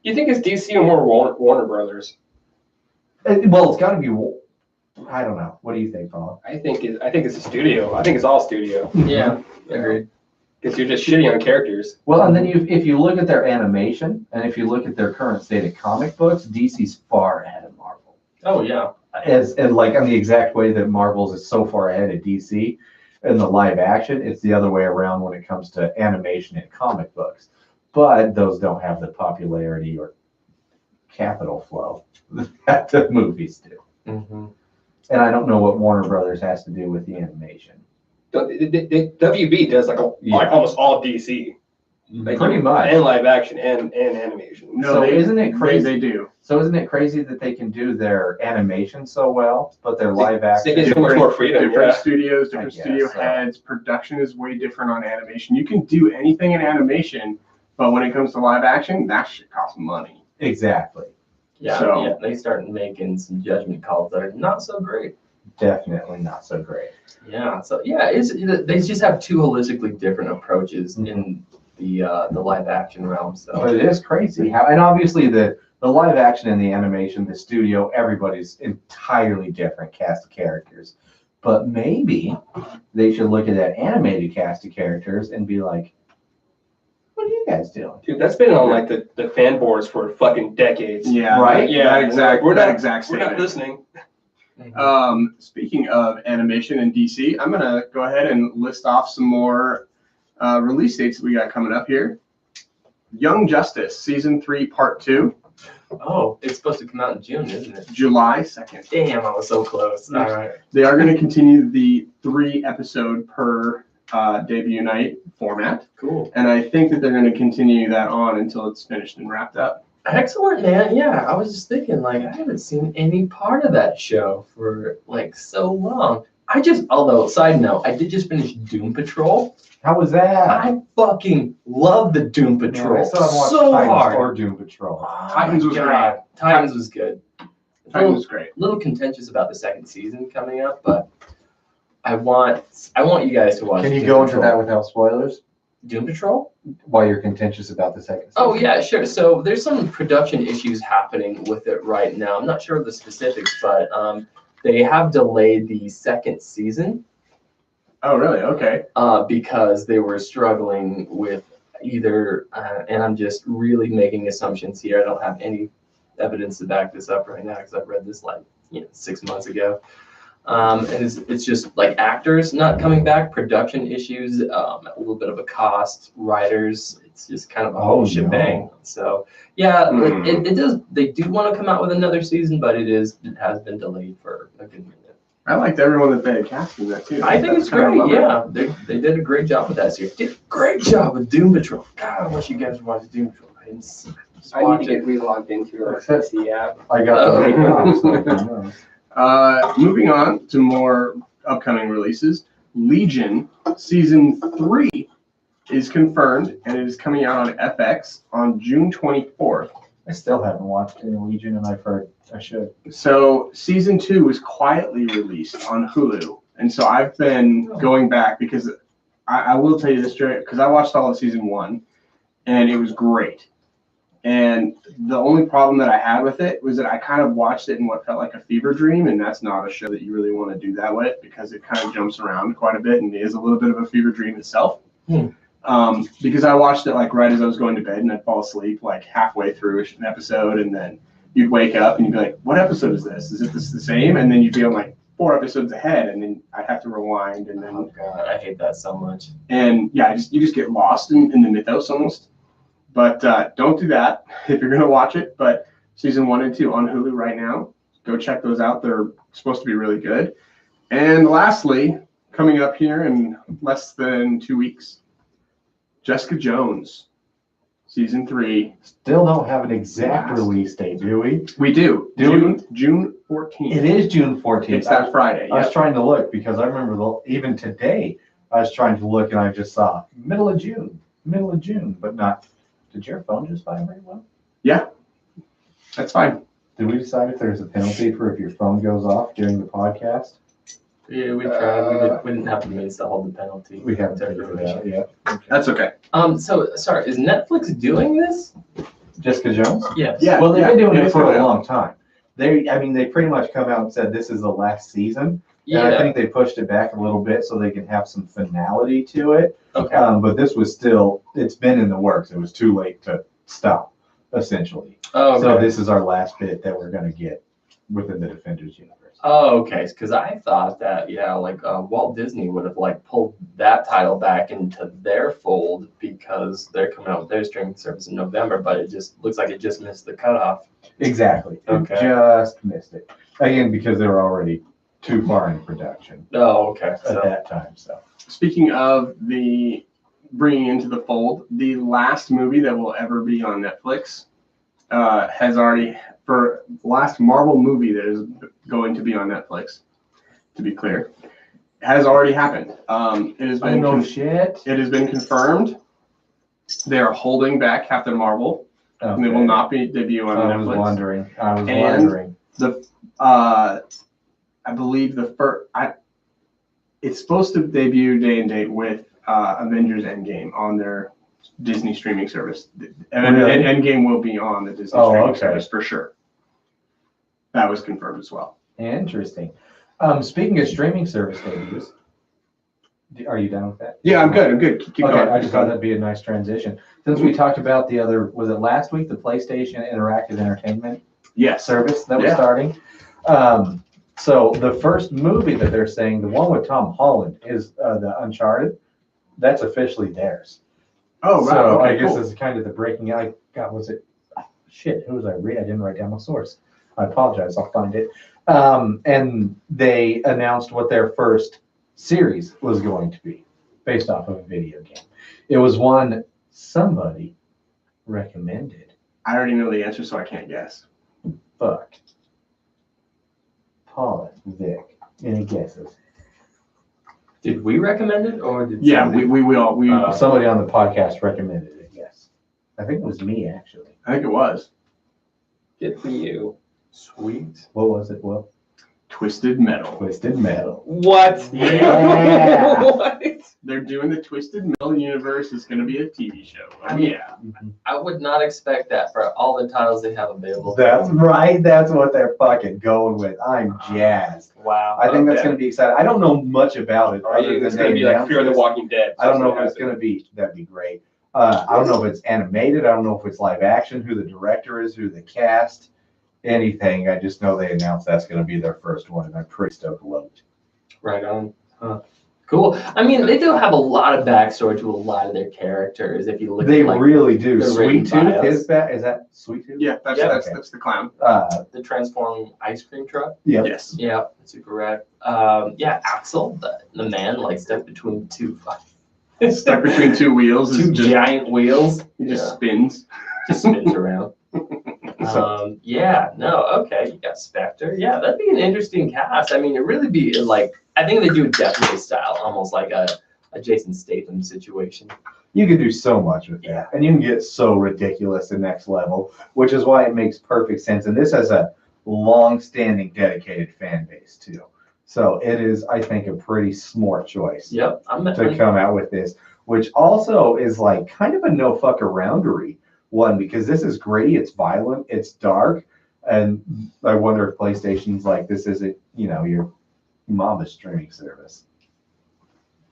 [SPEAKER 4] You think it's DC or more Warner Brothers?
[SPEAKER 2] Well, it's got to be. I don't know. What do you think, Paul?
[SPEAKER 4] I think it's a studio. I think it's all studio.
[SPEAKER 3] Yeah. Agreed.
[SPEAKER 4] Because you're just shitty on characters.
[SPEAKER 2] Well, and then if you look at their animation and if you look at their current state of comic books, DC's far ahead of Marvel.
[SPEAKER 3] Oh yeah.
[SPEAKER 2] And like on the exact way that Marvel's is so far ahead of DC in the live action, it's the other way around when it comes to animation and comic books. But those don't have the popularity or capital flow that the movies do.
[SPEAKER 3] Mm-hmm.
[SPEAKER 2] And I don't know what Warner Brothers has to do with the animation.
[SPEAKER 4] WB does like almost all DC. Like,
[SPEAKER 2] Pretty much.
[SPEAKER 4] And live action and animation.
[SPEAKER 1] No,
[SPEAKER 2] So isn't it crazy?
[SPEAKER 1] They do.
[SPEAKER 2] So isn't it crazy that they can do their animation so well, but their live action?
[SPEAKER 4] They get so much more freedom.
[SPEAKER 1] Different
[SPEAKER 4] Yeah.
[SPEAKER 1] studios, different
[SPEAKER 2] I guess
[SPEAKER 1] studio
[SPEAKER 2] so.
[SPEAKER 1] heads. Production is way different on animation. You can do anything in animation, but when it comes to live action, that shit costs money.
[SPEAKER 2] Exactly.
[SPEAKER 3] Yeah.
[SPEAKER 1] So-
[SPEAKER 3] Yeah. They start making some judgment calls that are not so great.
[SPEAKER 2] Definitely not so great.
[SPEAKER 3] Yeah. So yeah, they just have two holistically different approaches in the live action realm. So
[SPEAKER 2] But it is crazy how, and obviously the live action and the animation, the studio, everybody's entirely different cast of characters. But maybe they should look at that animated cast of characters and be like, what are you guys doing?
[SPEAKER 4] Dude, that's been on like the fan boards for fucking decades.
[SPEAKER 1] Yeah.
[SPEAKER 2] Right?
[SPEAKER 4] Yeah,
[SPEAKER 1] That exact.
[SPEAKER 4] we're
[SPEAKER 1] that
[SPEAKER 4] not-
[SPEAKER 1] exact
[SPEAKER 4] We're not
[SPEAKER 1] statement.
[SPEAKER 4] listening.
[SPEAKER 1] Speaking of animation and DC, I'm gonna go ahead and list off some more release dates that we got coming up here. Young Justice Season 3 Part 2,
[SPEAKER 3] oh, it's supposed to come out in June, isn't it?
[SPEAKER 1] July 2nd.
[SPEAKER 3] Damn, I was so close. All right.
[SPEAKER 1] They are going to continue the 3 episode per debut night format,
[SPEAKER 3] Cool.
[SPEAKER 1] and I think that they're going to continue that on until it's finished and wrapped up.
[SPEAKER 3] Excellent, man. Yeah, I was just thinking, like, I haven't seen any part of that show for like so long. Although, side note, I did just finish Doom Patrol.
[SPEAKER 2] How was that?
[SPEAKER 3] I fucking love the Doom Patrol
[SPEAKER 2] I still haven't watched
[SPEAKER 3] so
[SPEAKER 2] Titans
[SPEAKER 3] hard.
[SPEAKER 2] or Doom Patrol.
[SPEAKER 3] Oh
[SPEAKER 1] Titans
[SPEAKER 3] my
[SPEAKER 1] was
[SPEAKER 3] God. Titans was good.
[SPEAKER 1] That was great.
[SPEAKER 3] A little contentious about the second season coming up, but I want you guys to watch.
[SPEAKER 2] Can you
[SPEAKER 3] Doom
[SPEAKER 2] go into
[SPEAKER 3] Patrol.
[SPEAKER 2] that without spoilers?
[SPEAKER 3] Doom Patrol?
[SPEAKER 2] While you're contentious about the second season?
[SPEAKER 3] Oh yeah, sure. So there's some production issues happening with it right now. I'm not sure of the specifics, but they have delayed the second season
[SPEAKER 1] Oh, really? Okay.
[SPEAKER 3] because they were struggling with either, and I'm just really making assumptions here. I don't have any evidence to back this up right now because I've read this 6 months ago. And it's just like actors not coming back, production issues, a little bit of a cost, writers. It's just kind of a whole shebang. So yeah, it does. They do want to come out with another season, but it has been delayed for a good minute.
[SPEAKER 1] I liked everyone that they had cast in that too.
[SPEAKER 3] I think it's great. Yeah, they did a great job with that series. Did a great job with Doom Patrol. God, I wish you guys watched Doom Patrol.
[SPEAKER 4] I need to get re-logged into our the app.
[SPEAKER 2] I got
[SPEAKER 1] Moving on to more upcoming releases. Legion Season 3 is confirmed, and it is coming out on FX on June 24th.
[SPEAKER 2] I still haven't watched any Legion, and I've heard I should.
[SPEAKER 1] So Season 2 was quietly released on Hulu, and so I've been going back because I will tell you this straight, because I watched all of Season 1, and it was great. And the only problem that I had with it was that I kind of watched it in what felt like a fever dream, and that's not a show that you really want to do that with because it kind of jumps around quite a bit and is a little bit of a fever dream itself. Because I watched it like right as I was going to bed, and I'd fall asleep like halfway through an episode, and then you'd wake up and you'd be like, "What episode is this? Is it the same?" And then you'd be on like 4 episodes ahead, and then I'd have to rewind, and then
[SPEAKER 3] Oh God, I hate that so much.
[SPEAKER 1] and yeah, you just get lost in the mythos almost. But don't do that if you're going to watch it. But Season 1 and 2 on Hulu right now. Go check those out. They're supposed to be really good. And lastly, coming up here in less than 2 weeks, Jessica Jones, Season 3.
[SPEAKER 2] Still don't have an exact release date, do we?
[SPEAKER 1] We do. June 14th.
[SPEAKER 2] It is June 14th.
[SPEAKER 1] It's that Friday.
[SPEAKER 2] I was trying to look because I remember even today I was trying to look and I just saw middle of June, but not. Did your phone just vibrate well?
[SPEAKER 1] Yeah, that's fine.
[SPEAKER 2] Did we decide if there's a penalty for if your phone goes off during the podcast?
[SPEAKER 3] Yeah, we tried. We didn't have the means to hold the penalty.
[SPEAKER 2] We haven't figured it out yet. Okay.
[SPEAKER 1] That's okay.
[SPEAKER 3] So sorry, is Netflix doing this?
[SPEAKER 2] Jessica Jones?
[SPEAKER 3] Yes.
[SPEAKER 1] Yeah.
[SPEAKER 2] Well, they've been doing it for
[SPEAKER 1] yeah.
[SPEAKER 2] a long time. They pretty much come out and said this is the last season.
[SPEAKER 3] Yeah.
[SPEAKER 2] And I think they pushed it back a little bit so they can have some finality to it.
[SPEAKER 3] Okay.
[SPEAKER 2] But this was it's been in the works. It was too late to stop, essentially.
[SPEAKER 3] Oh, okay.
[SPEAKER 2] So this is our last bit that we're going to get within the Defenders universe.
[SPEAKER 3] Oh, okay. Because I thought that, Walt Disney would have pulled that title back into their fold because they're coming out with their streaming service in November, but it just looks like it just missed the cutoff.
[SPEAKER 2] Exactly.
[SPEAKER 3] Okay.
[SPEAKER 2] It just missed it. Again, because they were already too far in production
[SPEAKER 3] Oh, okay.
[SPEAKER 2] at
[SPEAKER 3] So,
[SPEAKER 2] that time. So
[SPEAKER 1] Speaking of the bringing into the fold, the last movie that will ever be on Netflix has already, for the last Marvel movie that is going to be on Netflix, to be clear, has already happened. It has been
[SPEAKER 2] shit.
[SPEAKER 1] It has been confirmed. They are holding back Captain Marvel, and they will not be debut on
[SPEAKER 2] I
[SPEAKER 1] Netflix.
[SPEAKER 2] was wondering.
[SPEAKER 1] I believe it's supposed to debut day and date with Avengers Endgame on their Disney streaming service. And
[SPEAKER 2] Really?
[SPEAKER 1] Endgame will be on the Disney streaming service for sure. That was confirmed as well.
[SPEAKER 2] Interesting. Speaking of streaming service debuts, are you done with that?
[SPEAKER 1] Yeah, I'm good. Keep
[SPEAKER 2] Okay,
[SPEAKER 1] going.
[SPEAKER 2] I just thought that'd be a nice transition. Since we talked about was it last week, the PlayStation Interactive Entertainment
[SPEAKER 1] Yes.
[SPEAKER 2] service that was
[SPEAKER 1] Yeah.
[SPEAKER 2] starting? So the first movie that they're saying, the one with Tom Holland, is the Uncharted. That's officially theirs.
[SPEAKER 1] Oh, right.
[SPEAKER 2] So
[SPEAKER 1] Okay,
[SPEAKER 2] I guess
[SPEAKER 1] cool.
[SPEAKER 2] it's kind of the breaking. Was it? Shit, who was I reading? I didn't write down my source. I apologize. I'll find it. And they announced what their first series was going to be, based off of a video game. It was one somebody recommended.
[SPEAKER 1] I already know the answer, so I can't guess.
[SPEAKER 2] Fuck. Paula, Vic, any guesses?
[SPEAKER 3] did we recommend it or did
[SPEAKER 1] Yeah,
[SPEAKER 3] somebody-
[SPEAKER 1] we all
[SPEAKER 2] Somebody on the podcast recommended it. Yes, I think it was me actually.
[SPEAKER 1] I think it was
[SPEAKER 3] Good for you. Sweet.
[SPEAKER 2] What was it? Well,
[SPEAKER 1] Twisted Metal.
[SPEAKER 2] Twisted Metal.
[SPEAKER 3] What?
[SPEAKER 2] Yeah.
[SPEAKER 3] What?
[SPEAKER 1] they're doing the Twisted Metal universe. Is going to be a TV show. Oh, yeah.
[SPEAKER 3] I would not expect that for all the titles they have available.
[SPEAKER 2] That's right. That's what they're fucking going with. I'm jazzed.
[SPEAKER 3] Wow.
[SPEAKER 2] I think that's going to be exciting. I don't know much about it. Other
[SPEAKER 4] It's
[SPEAKER 2] than
[SPEAKER 4] going to
[SPEAKER 2] they
[SPEAKER 4] be like
[SPEAKER 2] announced
[SPEAKER 4] Fear the
[SPEAKER 2] this.
[SPEAKER 4] Walking Dead.
[SPEAKER 2] I don't know if it's going to be. That'd be great. I don't know if it's animated. I don't know if it's live action. Who the director is. Who the cast. Anything. I just know they announced that's going to be their first one, and I'm pretty stoked about it.
[SPEAKER 3] Right on. Cool. I mean, they do have a lot of backstory to a lot of their characters. If you look
[SPEAKER 2] They
[SPEAKER 3] at like
[SPEAKER 2] really do.
[SPEAKER 3] the
[SPEAKER 2] Sweet
[SPEAKER 3] written
[SPEAKER 2] Tooth.
[SPEAKER 3] bios.
[SPEAKER 2] Is that Sweet Tooth?
[SPEAKER 1] Yeah, that's
[SPEAKER 3] Yeah.
[SPEAKER 1] that's the clown.
[SPEAKER 3] the transform ice cream truck.
[SPEAKER 2] Yeah.
[SPEAKER 1] Yes.
[SPEAKER 3] Yeah, super rad. Yeah, Axel, the man like stuck between two
[SPEAKER 1] Stuck between two wheels.
[SPEAKER 3] two
[SPEAKER 1] Is just,
[SPEAKER 3] giant wheels.
[SPEAKER 1] he just
[SPEAKER 3] Yeah.
[SPEAKER 1] spins.
[SPEAKER 3] Just spins around. Yeah, no, okay, you got Spectre. Yeah, that'd be an interesting cast. I mean, it really be like, I think they do definitely style, almost like a Jason Statham situation.
[SPEAKER 2] You can do so much with that, and you can get so ridiculous and next level, which is why it makes perfect sense. And this has a long-standing, dedicated fan base too. So it is, I think, a pretty smart choice
[SPEAKER 3] Yep,
[SPEAKER 2] to come out with this, which also is like kind of a no fuck aroundery one, because this is gritty, it's violent, it's dark, and I wonder if PlayStation's like, this isn't, your mama's streaming service.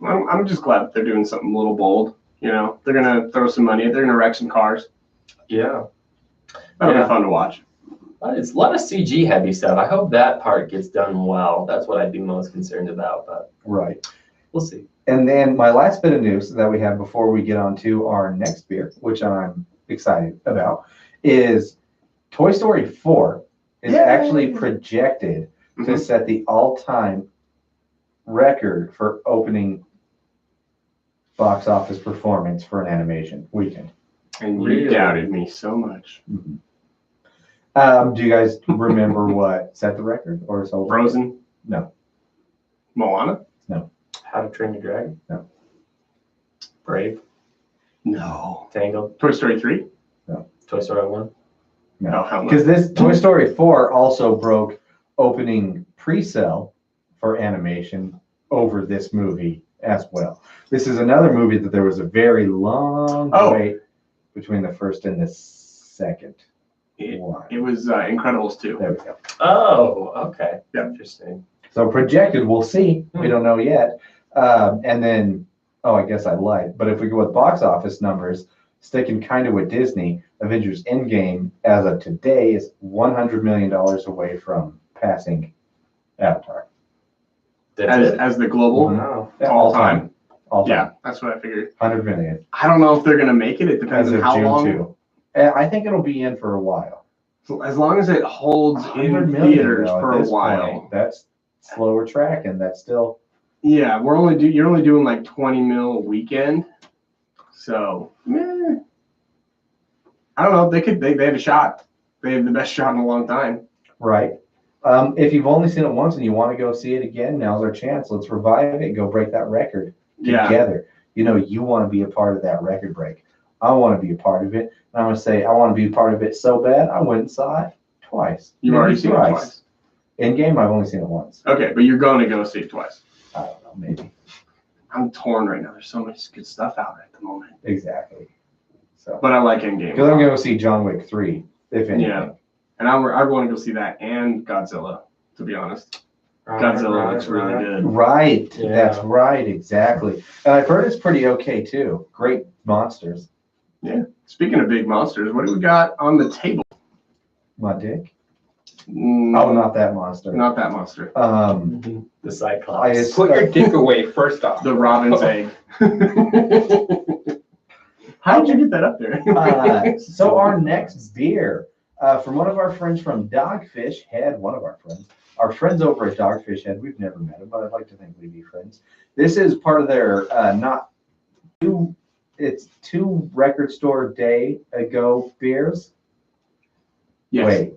[SPEAKER 1] I'm just glad that they're doing something a little bold. They're gonna throw some money. They're gonna wreck some cars.
[SPEAKER 3] yeah.
[SPEAKER 1] That'll
[SPEAKER 3] Yeah.
[SPEAKER 1] be fun to watch.
[SPEAKER 3] It's a lot of CG heavy stuff. I hope that part gets done well. That's what I'd be most concerned about, but
[SPEAKER 2] Right.
[SPEAKER 3] we'll see.
[SPEAKER 2] And then my last bit of news that we have before we get on to our next beer, which I'm excited about, is Toy Story 4 is
[SPEAKER 1] Yay!
[SPEAKER 2] actually projected to
[SPEAKER 1] Mhm.
[SPEAKER 2] set the all-time record for opening box office performance for an animation weekend.
[SPEAKER 1] And you
[SPEAKER 3] Really?
[SPEAKER 1] doubted me so much.
[SPEAKER 2] Do you guys remember what set the record or sold?
[SPEAKER 1] Frozen?
[SPEAKER 2] No.
[SPEAKER 1] Moana?
[SPEAKER 3] How to Train Your Dragon?
[SPEAKER 2] No.
[SPEAKER 3] Brave?
[SPEAKER 1] No.
[SPEAKER 3] Tangled?
[SPEAKER 1] Toy Story 3?
[SPEAKER 3] Toy Story 1?
[SPEAKER 1] No, hell no.
[SPEAKER 2] Because this Toy Story 4 also broke opening pre-sale for animation over this movie as well. This is another movie that there was a very long
[SPEAKER 1] Oh.
[SPEAKER 2] wait between the first and the second one.
[SPEAKER 1] It was Incredibles 2.
[SPEAKER 2] There we go.
[SPEAKER 3] Oh, okay.
[SPEAKER 1] Yeah.
[SPEAKER 3] Interesting.
[SPEAKER 2] So projected, we'll see. We don't know yet. And then, I guess I lied. But if we go with box office numbers, sticking kind of with Disney, Avengers Endgame, as of today, is $100 million away from passing Avatar.
[SPEAKER 3] That's it.
[SPEAKER 1] As the global
[SPEAKER 3] Wow.
[SPEAKER 1] all time.
[SPEAKER 2] All time.
[SPEAKER 1] Yeah, that's what I figured.
[SPEAKER 2] 100 million.
[SPEAKER 1] I don't know if they're gonna make it. It depends
[SPEAKER 2] As
[SPEAKER 1] on
[SPEAKER 2] of
[SPEAKER 1] how
[SPEAKER 2] June
[SPEAKER 1] long.
[SPEAKER 2] 2. I think it'll be in for a while.
[SPEAKER 1] So as long as it holds
[SPEAKER 2] 100
[SPEAKER 1] in
[SPEAKER 2] million,
[SPEAKER 1] theaters
[SPEAKER 2] though,
[SPEAKER 1] for
[SPEAKER 2] at
[SPEAKER 1] a
[SPEAKER 2] this
[SPEAKER 1] while.
[SPEAKER 2] point. That's slower track, and that's still.
[SPEAKER 1] Yeah, you're only doing like 20 mil a weekend. So, I don't know. They have a shot. They have the best shot in a long time.
[SPEAKER 2] Right. If you've only seen it once and you want to go see it again, now's our chance. Let's revive it. Go break that record
[SPEAKER 1] Yeah.
[SPEAKER 2] together. You want to be a part of that record break. I want to be a part of it. And I'm going to say, I want to be a part of it so bad, I went and saw it twice.
[SPEAKER 1] You've
[SPEAKER 2] Maybe
[SPEAKER 1] already seen it twice.
[SPEAKER 2] In game, I've only seen it once.
[SPEAKER 1] Okay, but you're going to go see it twice.
[SPEAKER 2] I don't know, maybe.
[SPEAKER 1] I'm torn right now. There's so much good stuff out at the moment.
[SPEAKER 2] Exactly. So,
[SPEAKER 1] But I like Endgame.
[SPEAKER 2] because I'm going to see John Wick 3, if anything.
[SPEAKER 1] Yeah. And I want to go see that and Godzilla, to be honest. Godzilla looks really good.
[SPEAKER 2] Right.
[SPEAKER 3] Yeah.
[SPEAKER 2] That's right. Exactly. And I've heard it's pretty okay, too. Great monsters.
[SPEAKER 1] Speaking of big monsters, what do we got on the table?
[SPEAKER 2] My dick.
[SPEAKER 1] Mm,
[SPEAKER 2] Oh, not that monster.
[SPEAKER 1] not that monster.
[SPEAKER 3] The Cyclops.
[SPEAKER 2] I just-
[SPEAKER 4] Put your dick away first off.
[SPEAKER 1] The Robin's egg. How did you get that up there?
[SPEAKER 2] So our next beer from one of our friends from Dogfish Head, our friends over at Dogfish Head, we've never met them, but I'd like to think we'd be friends. This is part of their two record store day ago beers.
[SPEAKER 1] Yes.
[SPEAKER 2] Wait.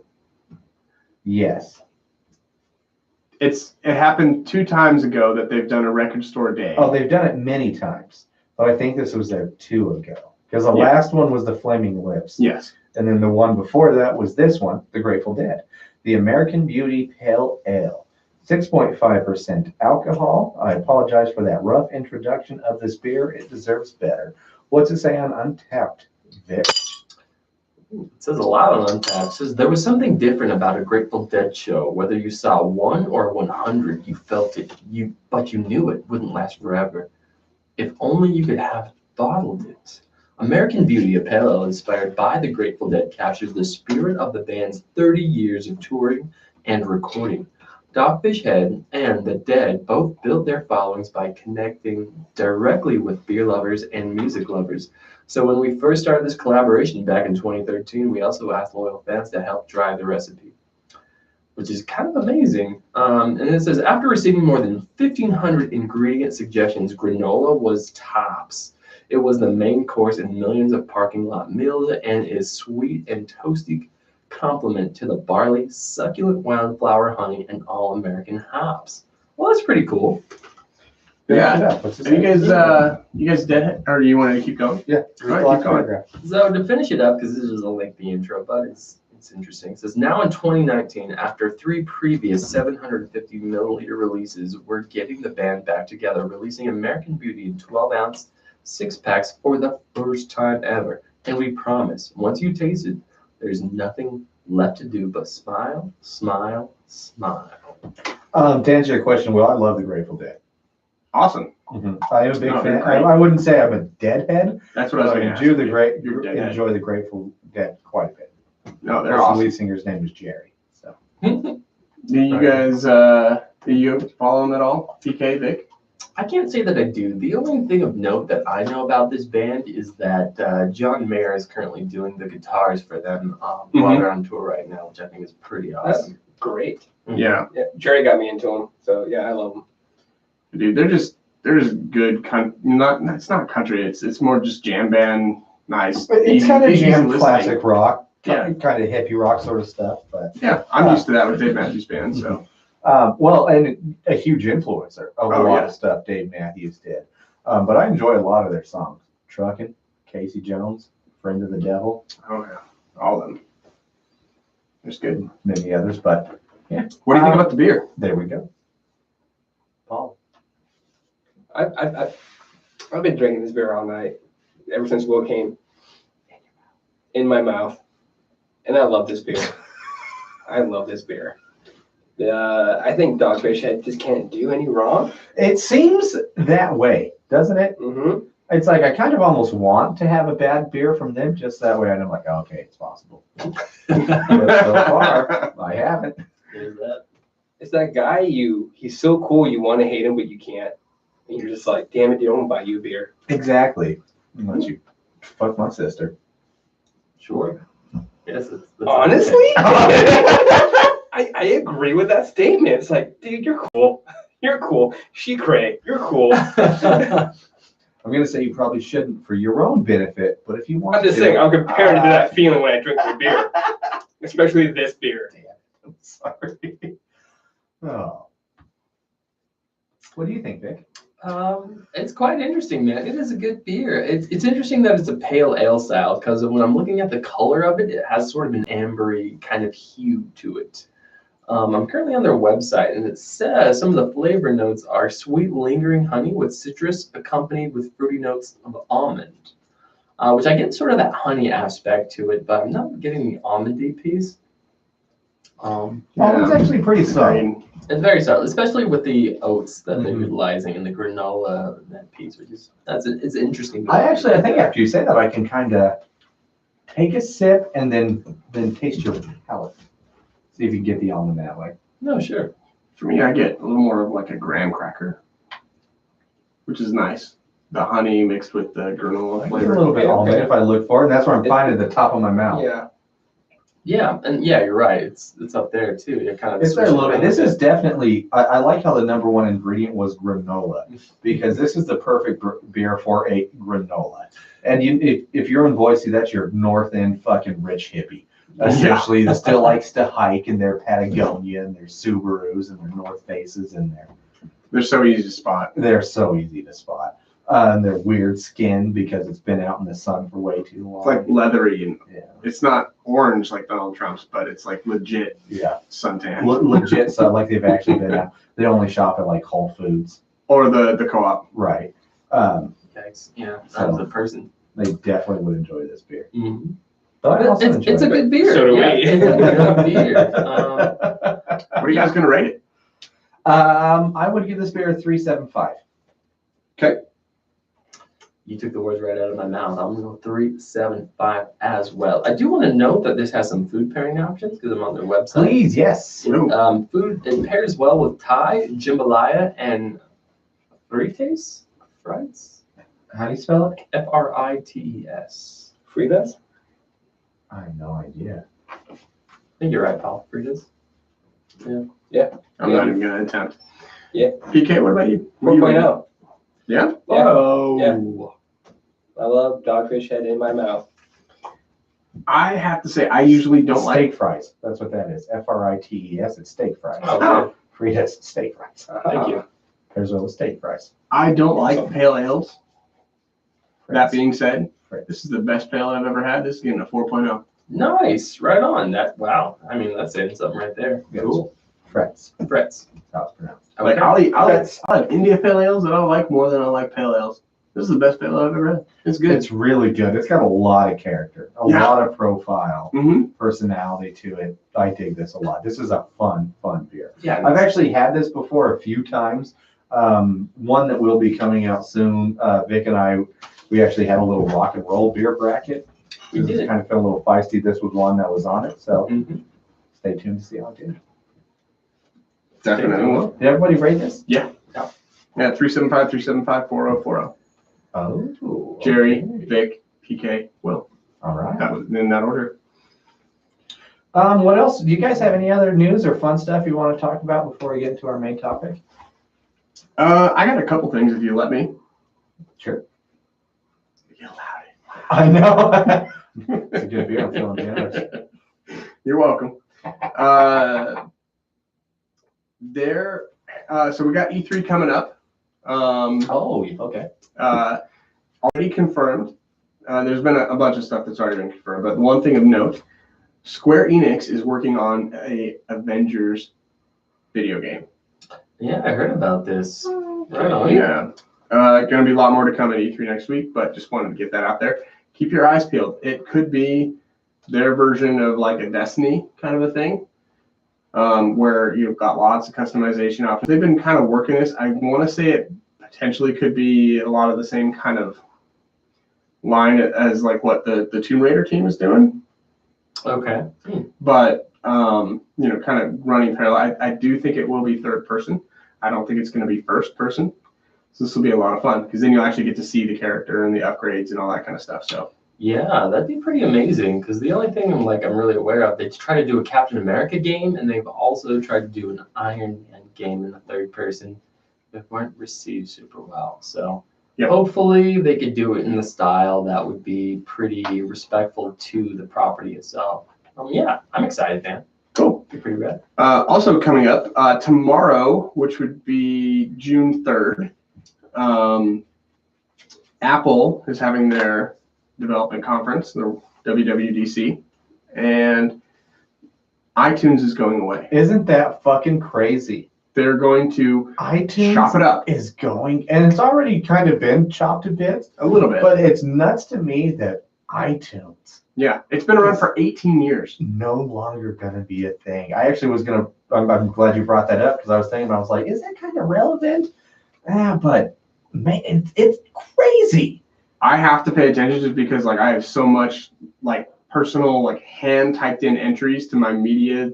[SPEAKER 2] Yes.
[SPEAKER 1] It happened 2 times ago that they've done a record store day.
[SPEAKER 2] Oh, they've done it many times, but I think this was their 2 ago. Because the
[SPEAKER 1] Yeah.
[SPEAKER 2] last one was the Flaming Lips.
[SPEAKER 1] Yes.
[SPEAKER 2] And then the one before that was this one, the Grateful Dead, the American Beauty Pale Ale. 6.5% alcohol. I apologize for that rough introduction of this beer. It deserves better. What's it say on Untapped, Vic?
[SPEAKER 3] It says a lot on Untapped. It says there was something different about a Grateful Dead show. Whether you saw 1 or 100, you felt it. But you knew it wouldn't last forever. If only you could have bottled it. American Beauty, a pale ale inspired by the Grateful Dead, captures the spirit of the band's 30 years of touring and recording. Dogfish Head and the Dead both built their followings by connecting directly with beer lovers and music lovers. So when we first started this collaboration back in 2013, we also asked loyal fans to help drive the recipe, which is kind of amazing. And it says, after receiving more than 1,500 ingredient suggestions, granola was tops. It was the main course in millions of parking lot meals and is sweet and toasty complement to the barley, succulent wildflower honey, and all-American hops. Well, that's pretty cool.
[SPEAKER 1] Yeah. Are you guys dead? Or you want to keep going?
[SPEAKER 2] Yeah.
[SPEAKER 1] All right, keep going.
[SPEAKER 3] So to finish it up, because this is a lengthy intro, but it's interesting. It says, now in 2019, after 3 previous 750 milliliter releases, we're getting the band back together, releasing American Beauty in 12-ounce 6-packs for the first time ever. And we promise, once you taste it, there's nothing left to do but smile, smile, smile.
[SPEAKER 2] To answer your question, Will, I love the Grateful Dead.
[SPEAKER 1] Awesome.
[SPEAKER 2] I am a big fan. I wouldn't say I'm a deadhead.
[SPEAKER 1] That's what I was going to ask.
[SPEAKER 2] Enjoy the Grateful Dead quite a bit.
[SPEAKER 1] No, they're
[SPEAKER 2] awesome.
[SPEAKER 1] awesome.
[SPEAKER 2] The lead singer's name is Jerry. So.
[SPEAKER 1] Do you guys, do you follow them at all? PK, Vic?
[SPEAKER 3] I can't say that I do. The only thing of note that I know about this band is that John Mayer is currently doing the guitars for them while they're on tour right now, which I think is pretty awesome.
[SPEAKER 4] That's great.
[SPEAKER 1] Yeah.
[SPEAKER 4] Jerry got me into them, so yeah, I love them.
[SPEAKER 1] Dude, they're just good. It's not country. It's more just jam band. Nice.
[SPEAKER 2] It's kind of
[SPEAKER 1] easy
[SPEAKER 2] jam
[SPEAKER 1] listening.
[SPEAKER 2] classic rock.
[SPEAKER 1] Yeah.
[SPEAKER 2] Kind of hippie rock sort of stuff, but
[SPEAKER 1] yeah, I'm used to that with Dave Matthews Band. So.
[SPEAKER 2] Well, and a huge influencer of a lot
[SPEAKER 1] yeah.
[SPEAKER 2] of stuff Dave Matthews did. But I enjoy a lot of their songs. Truckin', Casey Jones, Friend of the Devil.
[SPEAKER 1] Oh yeah, all of them. There's good.
[SPEAKER 2] Many others, but yeah.
[SPEAKER 1] What do you think about the beer?
[SPEAKER 2] There we go. Paul.
[SPEAKER 4] I've been drinking this beer all night ever since Will came. In my mouth, and I love this beer. I love this beer. I think Dogfish Head just can't do any wrong.
[SPEAKER 2] It seems that way, doesn't it?
[SPEAKER 4] Mm-hmm.
[SPEAKER 2] It's like I kind of almost want to have a bad beer from them, just that way I'm like, oh, okay, it's possible. But so far, I haven't.
[SPEAKER 3] There's that.
[SPEAKER 4] It's that guy he's so cool you want to hate him, but you can't. And you're just like, damn it, dude, I'm gonna buy you a beer.
[SPEAKER 2] Exactly. Unless you fuck my sister.
[SPEAKER 3] Sure. Yes. That's
[SPEAKER 4] Honestly? I agree with that statement. It's like, dude, you're cool. You're cool. She cray. You're cool.
[SPEAKER 2] I'm going to say you probably shouldn't for your own benefit, but if you want to.
[SPEAKER 4] I'm just saying, I'm comparing it to that feeling when I drink your beer. Especially this beer.
[SPEAKER 2] Damn, I'm sorry. Oh. What do you think, Vic?
[SPEAKER 3] It's quite interesting, man. It is a good beer. It's interesting that it's a pale ale style because when I'm looking at the color of it, it has sort of an ambery kind of hue to it. I'm currently on their website, and it says some of the flavor notes are sweet, lingering honey with citrus accompanied with fruity notes of almond, which I get sort of that honey aspect to it, but I'm not getting the almondy piece.
[SPEAKER 2] Almond's actually pretty subtle.
[SPEAKER 3] It's very subtle, especially with the oats that they're utilizing and the granola that piece, which is it's interesting.
[SPEAKER 2] I think after you say that, I can kind of take a sip and then taste your palate. See if you can get the almond that way.
[SPEAKER 3] No, sure.
[SPEAKER 1] For me, I get a little more of like a graham cracker, which is nice. The honey mixed with the granola
[SPEAKER 2] I get
[SPEAKER 1] flavor.
[SPEAKER 2] a little bit almond if I look for it, and that's where I'm finding at the top of my mouth.
[SPEAKER 1] Yeah.
[SPEAKER 3] Yeah, and yeah, you're right. It's up there too. You're kind of.
[SPEAKER 2] It's there a little bit. This is definitely. I like how the number one ingredient was granola, because this is the perfect beer for a granola. And if you're in Boise, that's your north end fucking rich hippie. Essentially, that still likes to hike in their Patagonia and their Subarus and their North Faces and their.
[SPEAKER 1] They're so easy to spot.
[SPEAKER 2] They're so easy to spot. And their weird skin because it's been out in the sun for way too long.
[SPEAKER 1] It's like leathery and
[SPEAKER 2] yeah.
[SPEAKER 1] it's not orange like Donald Trump's, but it's like legit
[SPEAKER 2] Yeah.
[SPEAKER 1] suntan.
[SPEAKER 2] Legit stuff like they've actually been out. They only shop at like Whole Foods.
[SPEAKER 1] Or the co-op.
[SPEAKER 2] Right.
[SPEAKER 3] Yikes. Yeah,
[SPEAKER 2] So-
[SPEAKER 3] that's the person.
[SPEAKER 2] They definitely would enjoy this beer.
[SPEAKER 3] Mm-hmm.
[SPEAKER 2] But I also
[SPEAKER 3] It's a
[SPEAKER 2] enjoy
[SPEAKER 3] good beer.
[SPEAKER 4] So do we.
[SPEAKER 3] Yeah, it's a good beer.
[SPEAKER 2] it.
[SPEAKER 1] What are you guys gonna rate it?
[SPEAKER 2] I would give this beer a 3.75.
[SPEAKER 3] You took the words right out of my mouth. I'm going to go 3.75 as well. I do want to note that this has some food pairing options because I'm on their website.
[SPEAKER 2] Please, yes.
[SPEAKER 1] Ooh.
[SPEAKER 3] Food, it pairs well with Thai, jambalaya, and frites? Frites?
[SPEAKER 2] How do you spell it?
[SPEAKER 3] Frites.
[SPEAKER 4] Fritas?
[SPEAKER 2] I have no idea.
[SPEAKER 3] I think you're right, Paul. Fritas.
[SPEAKER 1] I'm not even gonna attempt.
[SPEAKER 4] Yeah.
[SPEAKER 1] PK, what about you? What do you rate it?
[SPEAKER 4] 4.0.
[SPEAKER 1] Yeah?
[SPEAKER 4] Yeah.
[SPEAKER 1] Oh.
[SPEAKER 4] Yeah. I love Dogfish Head in my mouth.
[SPEAKER 1] I have to say, I usually don't
[SPEAKER 2] steak
[SPEAKER 1] like.
[SPEAKER 2] fries. That's what that is. Frites. It's steak fries.
[SPEAKER 4] Oh,
[SPEAKER 2] Fritas, steak fries.
[SPEAKER 4] Thank you.
[SPEAKER 2] Pairs well with steak fries.
[SPEAKER 1] I don't like pale ales. That being said,
[SPEAKER 2] Frites.
[SPEAKER 1] this is the best pale I've ever had. This is getting a 4.0.
[SPEAKER 3] Nice. Right on. Wow. I mean, that's saying something right there.
[SPEAKER 2] Yes.
[SPEAKER 3] Cool.
[SPEAKER 2] Frites.
[SPEAKER 3] Frets.
[SPEAKER 2] That's how it's pronounced.
[SPEAKER 1] Like
[SPEAKER 3] Okay.
[SPEAKER 1] I'll have India pale ales that I like more than I like pale ales. This is the best pale I've ever had. It's good.
[SPEAKER 2] It's really good. It's got a lot of character, a
[SPEAKER 1] Yeah.
[SPEAKER 2] lot of profile,
[SPEAKER 1] Mm-hmm.
[SPEAKER 2] personality to it. I dig this a lot. This is a fun beer.
[SPEAKER 3] Yeah.
[SPEAKER 2] I've actually had this before a few times. One that will be coming out soon. Vic and I, we actually had a little rock and roll beer bracket.
[SPEAKER 3] We
[SPEAKER 2] This
[SPEAKER 3] did.
[SPEAKER 2] kind of felt a little feisty. This was one that was on it. So
[SPEAKER 3] Mhm.
[SPEAKER 2] stay tuned to see how it did.
[SPEAKER 1] Definitely will.
[SPEAKER 2] Did everybody rate this?
[SPEAKER 1] Yeah, 375, 375, 4040.
[SPEAKER 2] Oh.
[SPEAKER 1] Jerry,
[SPEAKER 2] okay.
[SPEAKER 1] Vic, PK, Will.
[SPEAKER 2] All right.
[SPEAKER 1] That was in that order.
[SPEAKER 2] What else? Do you guys have any other news or fun stuff you want to talk about before we get into our main topic?
[SPEAKER 1] I got a couple things if you let me.
[SPEAKER 2] Sure.
[SPEAKER 1] Get loud.
[SPEAKER 2] I know. It's a good beer. I'm feeling generous.
[SPEAKER 1] You're welcome. So we got E3 coming up.
[SPEAKER 2] Oh, okay.
[SPEAKER 1] Already confirmed. There's been a bunch of stuff that's already been confirmed, but one thing of note, Square Enix is working on a Avengers video game.
[SPEAKER 3] Yeah, I heard about this. Right on.
[SPEAKER 1] Yeah. Going to be a lot more to come at E3 next week, but just wanted to get that out there. Keep your eyes peeled. It could be their version of like a Destiny kind of a thing, where you've got lots of customization options. They've been kind of working this. I want to say it potentially could be a lot of the same kind of line as like what the Tomb Raider team is doing,
[SPEAKER 3] Okay.
[SPEAKER 1] but kind of running parallel. I do think it will be third person. I don't think it's going to be first person. So this will be a lot of fun because then you'll actually get to see the character and the upgrades and all that kind of stuff. So
[SPEAKER 3] Yeah, that'd be pretty amazing because the only thing I'm really aware of, they try to do a Captain America game and they've also tried to do an Iron Man game in the third person that weren't received super well. So
[SPEAKER 1] Yep.
[SPEAKER 3] hopefully they could do it in the style that would be pretty respectful to the property itself. Yeah, I'm excited, man.
[SPEAKER 1] cool.
[SPEAKER 3] Be pretty rad.
[SPEAKER 1] Also coming up tomorrow, which would be June 3rd, Apple is having their development conference, the WWDC, and iTunes is going away.
[SPEAKER 2] Isn't that fucking crazy?
[SPEAKER 1] They're going to
[SPEAKER 2] iTunes
[SPEAKER 1] chop it up
[SPEAKER 2] is going, and it's already kind of been chopped to bits,
[SPEAKER 1] a little bit.
[SPEAKER 2] but it's nuts to me that iTunes
[SPEAKER 1] Yeah, it's been around for 18 years.
[SPEAKER 2] no longer gonna be a thing. I actually was gonna. I'm glad you brought that up because I was thinking, I was like, is that kind of relevant? But man, it's crazy.
[SPEAKER 1] I have to pay attention just because like I have so much like personal like hand typed in entries to my media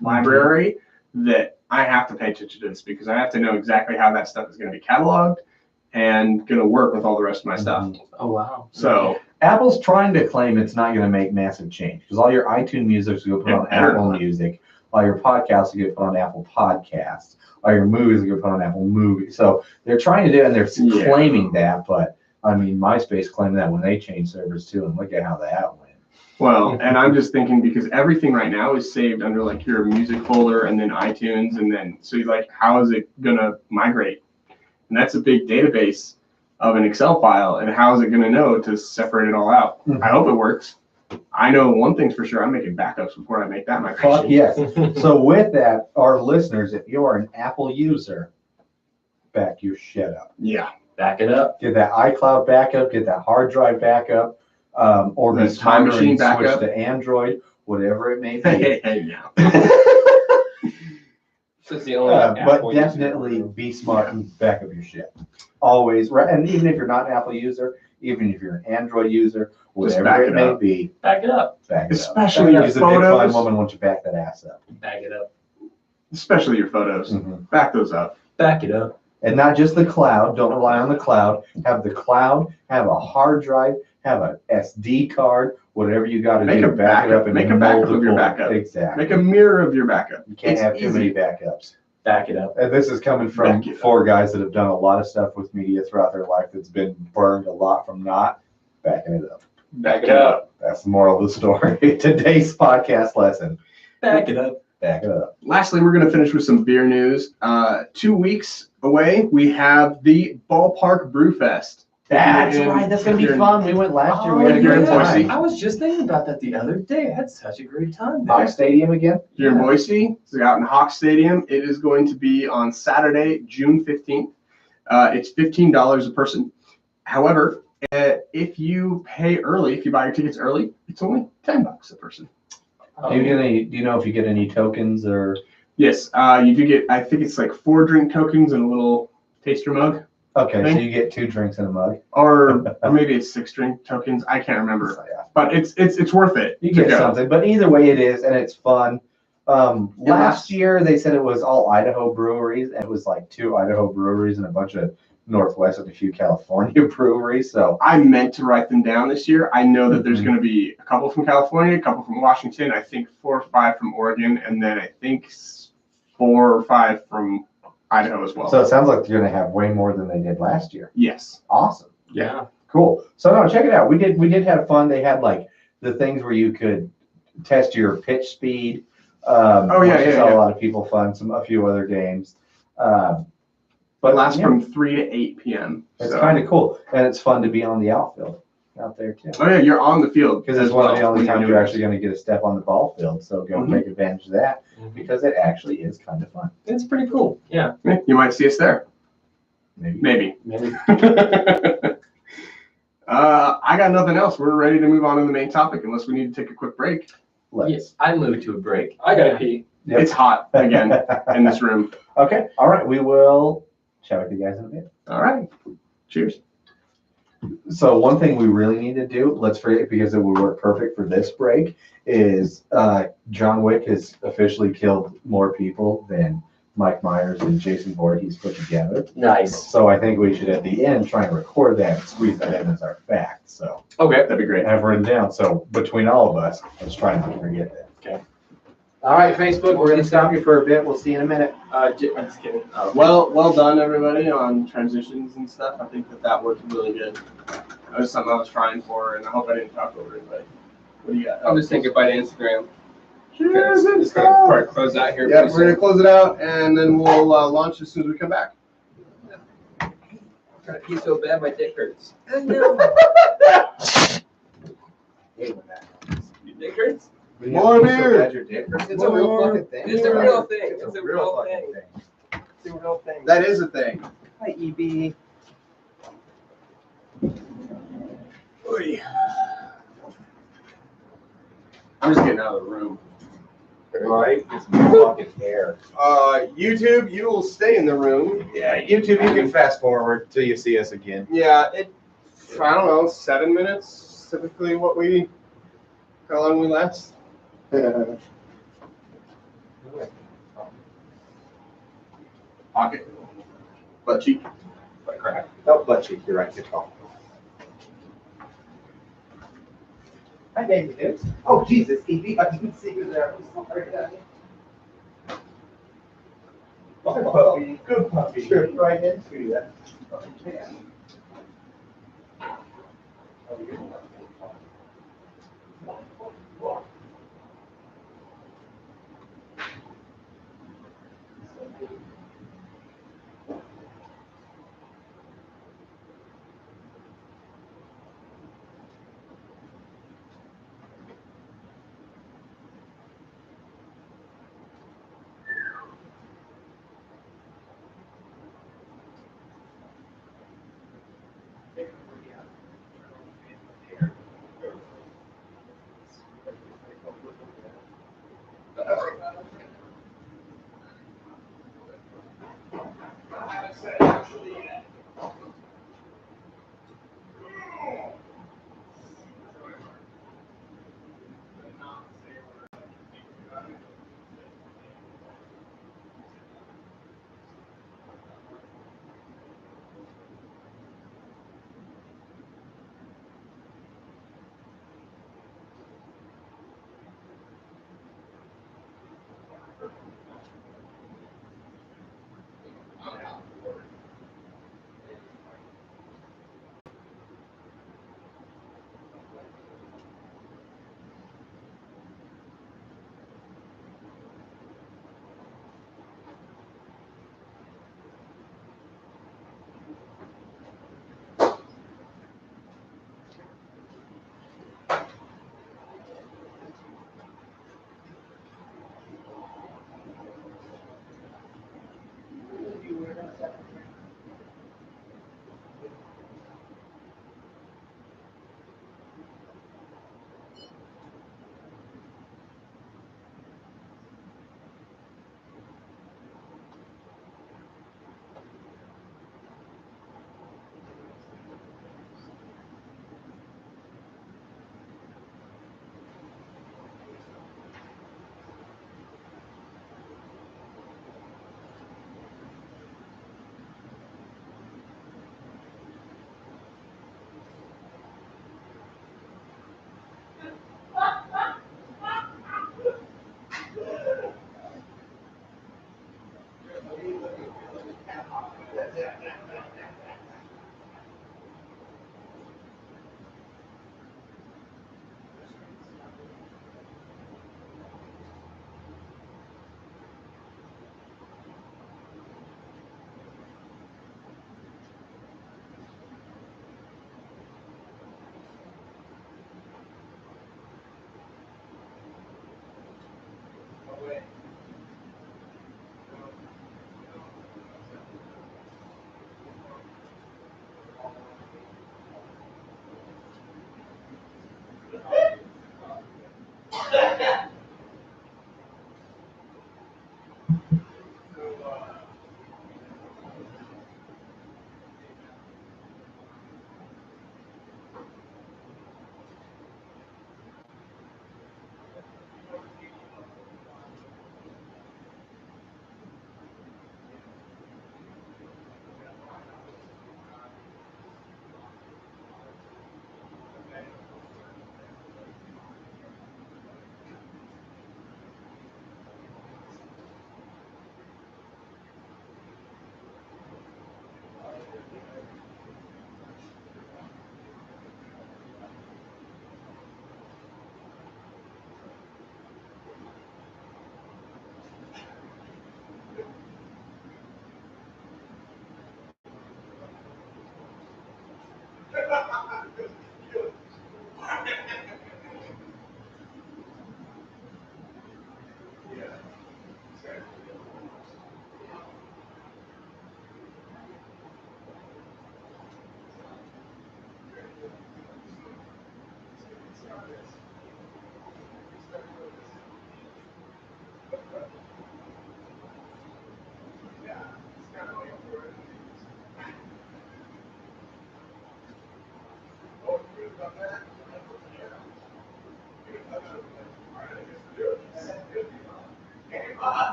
[SPEAKER 1] library that I have to pay attention to this because I have to know exactly how that stuff is going to be cataloged and going to work with all the rest of my stuff.
[SPEAKER 3] Oh, wow.
[SPEAKER 1] So
[SPEAKER 2] Apple's trying to claim it's not going to make massive change because all your iTunes music is going to put
[SPEAKER 1] It
[SPEAKER 2] on
[SPEAKER 1] better
[SPEAKER 2] Apple
[SPEAKER 1] not.
[SPEAKER 2] Music, all your podcasts are going to put on Apple Podcasts, all your movies are going to put on Apple Movies. So they're trying to do it, and they're
[SPEAKER 1] Yeah.
[SPEAKER 2] claiming that. But I mean, MySpace claimed that when they changed servers too, and look at how that went.
[SPEAKER 1] well, and I'm just thinking because everything right now is saved under like your music folder and then iTunes and then so you're like how is it gonna migrate? And that's a big database of an Excel file, and how is it going to know to separate it all out?
[SPEAKER 2] Mhm.
[SPEAKER 1] I hope it works. I know one thing's for sure. I'm making backups before I make that migration.
[SPEAKER 2] Fuck yes. So with that, our listeners, if you are an Apple user, back your shit up.
[SPEAKER 1] Yeah.
[SPEAKER 3] Back it up.
[SPEAKER 2] Get that iCloud backup, get that hard drive backup, or
[SPEAKER 1] The
[SPEAKER 2] be
[SPEAKER 1] Time
[SPEAKER 2] smarter
[SPEAKER 1] Machine
[SPEAKER 2] and switch
[SPEAKER 1] backup.
[SPEAKER 2] to Android, whatever it may be.
[SPEAKER 1] Hey, now.
[SPEAKER 4] This is the only
[SPEAKER 2] But
[SPEAKER 4] Apple user.
[SPEAKER 2] definitely be smart and back up your shit. Always, right? And even if you're not an Apple user, even if you're an Android user,
[SPEAKER 1] back
[SPEAKER 2] whatever it
[SPEAKER 1] it
[SPEAKER 2] may
[SPEAKER 1] up.
[SPEAKER 2] be,
[SPEAKER 3] Back it up.
[SPEAKER 2] back it
[SPEAKER 1] Especially
[SPEAKER 2] up.
[SPEAKER 1] your
[SPEAKER 2] She's a big fine
[SPEAKER 1] photos.
[SPEAKER 2] woman once you back that ass up.
[SPEAKER 3] Back it up.
[SPEAKER 1] Especially your photos.
[SPEAKER 2] Mhm.
[SPEAKER 1] Back those up.
[SPEAKER 3] Back it up.
[SPEAKER 2] And not just the cloud. Don't rely on the cloud. Have the cloud, have a hard drive, have a SD card, whatever you got to
[SPEAKER 1] Make
[SPEAKER 2] do.
[SPEAKER 1] a
[SPEAKER 2] Back it
[SPEAKER 1] backup.
[SPEAKER 2] up and
[SPEAKER 1] Make a backup of your
[SPEAKER 2] multiple-
[SPEAKER 1] backup.
[SPEAKER 2] Exactly.
[SPEAKER 1] Make a mirror of your backup.
[SPEAKER 2] You can't
[SPEAKER 1] It's
[SPEAKER 2] have too many
[SPEAKER 1] easy.
[SPEAKER 2] backups.
[SPEAKER 3] Back it up.
[SPEAKER 2] And this is coming from
[SPEAKER 1] Back it up.
[SPEAKER 2] 4 guys that have done a lot of stuff with media throughout their life that's been burned a lot from not backing it up.
[SPEAKER 1] Back it up.
[SPEAKER 2] That's the moral of the story. Today's podcast lesson.
[SPEAKER 3] Back it up.
[SPEAKER 2] Back it up.
[SPEAKER 1] Lastly, we're going to finish with some beer news. 2 weeks away, we have the Ballpark Brew Fest.
[SPEAKER 2] That's
[SPEAKER 1] And
[SPEAKER 2] right. That's going to
[SPEAKER 1] if
[SPEAKER 2] be
[SPEAKER 1] you're-
[SPEAKER 2] fun. We went last year. We
[SPEAKER 1] Oh,
[SPEAKER 2] had a
[SPEAKER 1] you're in
[SPEAKER 2] great
[SPEAKER 1] Boise.
[SPEAKER 2] time.
[SPEAKER 3] I was just thinking about that the other day. I had such a great time
[SPEAKER 2] Hawk
[SPEAKER 3] there.
[SPEAKER 2] Stadium again?
[SPEAKER 1] If you're in Boise, it's out in Hawk Stadium. It is going to be on Saturday, June 15th. It's $15 a person. However, if you pay early, if you buy your tickets early, it's only $10 a person.
[SPEAKER 2] Do you know if you get any tokens or?
[SPEAKER 1] Yes, you do get, I think it's like 4 drink tokens and a little taster mug.
[SPEAKER 2] Okay, so
[SPEAKER 1] Thank-
[SPEAKER 2] you get 2 drinks in a mug.
[SPEAKER 1] Or maybe it's 6 drink tokens. I can't remember.
[SPEAKER 2] So, yeah.
[SPEAKER 1] But it's worth it.
[SPEAKER 2] You
[SPEAKER 1] to
[SPEAKER 2] get
[SPEAKER 1] go.
[SPEAKER 2] something, but either way it is, and it's fun. Last year they said it was all Idaho breweries, and it was like 2 Idaho breweries and a bunch of Northwest and a few California breweries. So
[SPEAKER 1] I meant to write them down this year. I know that there's
[SPEAKER 2] Mhm.
[SPEAKER 1] going to be a couple from California, a couple from Washington, I think 4 or 5 from Oregon, and then I think 4 or 5 from Idaho as well.
[SPEAKER 2] So it sounds like they're gonna have way more than they did last year.
[SPEAKER 1] Yes.
[SPEAKER 2] Awesome.
[SPEAKER 3] Yeah.
[SPEAKER 2] Cool. So no, check it out. We did have fun. They had like the things where you could test your pitch speed.
[SPEAKER 1] Oh, yeah,
[SPEAKER 2] which
[SPEAKER 1] yeah,
[SPEAKER 2] saw
[SPEAKER 1] yeah.
[SPEAKER 2] a lot of people fun. A few other games.
[SPEAKER 1] But
[SPEAKER 2] But
[SPEAKER 1] lasts
[SPEAKER 2] yeah,
[SPEAKER 1] from 3 to 8 p.m.
[SPEAKER 2] it's
[SPEAKER 1] So-
[SPEAKER 2] kind of cool, and it's fun to be on the outfield out there too.
[SPEAKER 1] Oh yeah, you're on the field
[SPEAKER 2] Because it's
[SPEAKER 1] as
[SPEAKER 2] one of
[SPEAKER 1] well
[SPEAKER 2] the only
[SPEAKER 1] when you're
[SPEAKER 2] times
[SPEAKER 1] doing
[SPEAKER 2] you're
[SPEAKER 1] this.
[SPEAKER 2] actually going to get a step on the ball field. So go
[SPEAKER 1] Mhm.
[SPEAKER 2] take advantage of that because it actually is kind of fun.
[SPEAKER 3] It's pretty cool. Yeah.
[SPEAKER 1] Yeah, you might see us there.
[SPEAKER 2] Maybe.
[SPEAKER 1] Maybe.
[SPEAKER 3] Maybe.
[SPEAKER 1] I got nothing else. We're ready to move on to the main topic unless we need to take a quick break.
[SPEAKER 2] Let's.
[SPEAKER 3] Yes. I moved to a break.
[SPEAKER 4] I gotta pee.
[SPEAKER 2] Yep.
[SPEAKER 1] It's hot again in this room.
[SPEAKER 2] Okay. All right. We will chat with you guys in a bit.
[SPEAKER 1] All right. Cheers.
[SPEAKER 2] So one thing we really need to do, let's forget because it would work perfect for this break, is John Wick has officially killed more people than Mike Myers and Jason Voorhees put together.
[SPEAKER 3] Nice.
[SPEAKER 2] So I think we should at the end try and record that and squeeze that in as our fact. So
[SPEAKER 3] Okay.
[SPEAKER 1] That'd be great.
[SPEAKER 2] have written down. So between all of us, let's try not to forget that.
[SPEAKER 3] Okay.
[SPEAKER 2] All right, Facebook, we're going to stop you for a bit. We'll see you in a minute.
[SPEAKER 3] I'm just kidding. Oh,
[SPEAKER 1] Well done, everybody, on transitions and stuff. I think that worked really good. That was something I was trying for, and I hope I didn't talk over anybody. What do you got?
[SPEAKER 4] I'm just thinking by Instagram.
[SPEAKER 1] Cheers and
[SPEAKER 4] It's gonna
[SPEAKER 1] stuff.
[SPEAKER 4] probably close out here.
[SPEAKER 1] Yeah,
[SPEAKER 4] pretty
[SPEAKER 1] we're gonna
[SPEAKER 4] soon.
[SPEAKER 1] close it out, and then we'll launch as soon as we come back.
[SPEAKER 4] I'm trying to pee so bad my dick hurts. Your dick hurts?
[SPEAKER 1] More beer.
[SPEAKER 4] It's a real fucking thing. It's a real thing. It's a real thing. It's a real thing.
[SPEAKER 1] That is a thing.
[SPEAKER 4] Hi, EB.
[SPEAKER 1] Oy. I'm just getting out of the room.
[SPEAKER 2] Right? It's fucking hair.
[SPEAKER 1] YouTube, you will stay in the room.
[SPEAKER 2] Yeah, YouTube, you can fast forward till you see us again.
[SPEAKER 1] Yeah, I don't know, 7 minutes, typically how long we last. Pocket. Butt cheek.
[SPEAKER 2] Butt crack. Oh, butt cheek, you're right, good call. Hi, David Dukes. Oh, Jesus, Evie, I didn't see you there. I'm sorry, Daddy. Good puppy, good puppy. Sure, right into that. Yeah.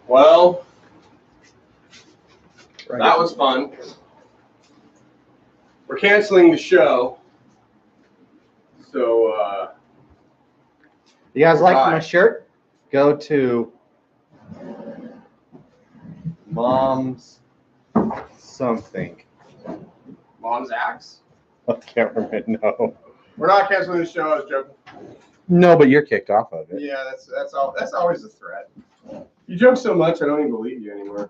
[SPEAKER 1] Well, that was fun. We're canceling the show. So,
[SPEAKER 2] You guys like
[SPEAKER 1] Bye.
[SPEAKER 2] my shirt? Go to Mom's something.
[SPEAKER 1] Mom's Axe.
[SPEAKER 2] I can't remember. No.
[SPEAKER 1] We're not canceling the show. I was joking.
[SPEAKER 2] No, but you're kicked off of it.
[SPEAKER 1] Yeah, that's always a threat. You joke so much, I don't even believe you anymore.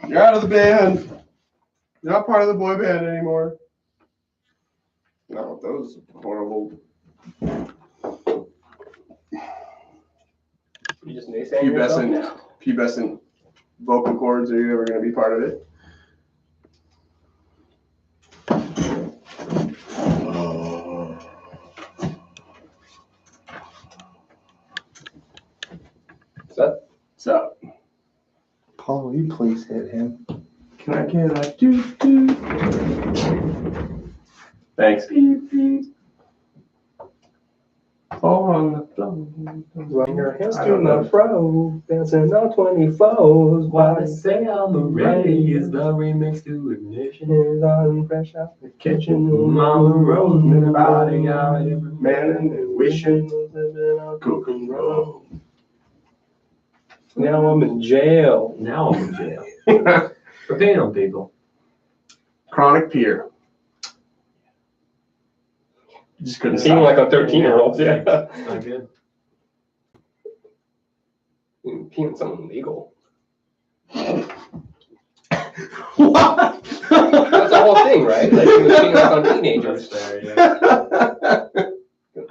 [SPEAKER 1] You're out of the band. You're not part of the boy band anymore. Not with those horrible
[SPEAKER 4] You just naysaying yourself now.
[SPEAKER 1] pubescent vocal cords. Are you ever going to be part of it? What's up?
[SPEAKER 2] Paul, will you please hit him?
[SPEAKER 1] Can I get a doo-doo? Thanks. Beep, beep. Fall on the floor.
[SPEAKER 4] Run your hands
[SPEAKER 1] I
[SPEAKER 4] to
[SPEAKER 1] don't know.
[SPEAKER 4] the fro, dancing on 24s.
[SPEAKER 3] While they say I'm ready is the remix to Ignition.
[SPEAKER 4] Is on fresh out the kitchen.
[SPEAKER 1] Mama rolling the body out every man and wishing cook and roll.
[SPEAKER 4] Now I'm in jail.
[SPEAKER 3] Now I'm in jail. For paying on people.
[SPEAKER 1] Chronic peer. Just couldn't
[SPEAKER 4] Seem
[SPEAKER 1] stop.
[SPEAKER 4] like a 13-year-old, yeah.
[SPEAKER 3] It's not good.
[SPEAKER 4] Peeing something legal.
[SPEAKER 1] What?
[SPEAKER 4] That's the whole thing, right? Like he was peeing like on teenagers.
[SPEAKER 3] There, yeah.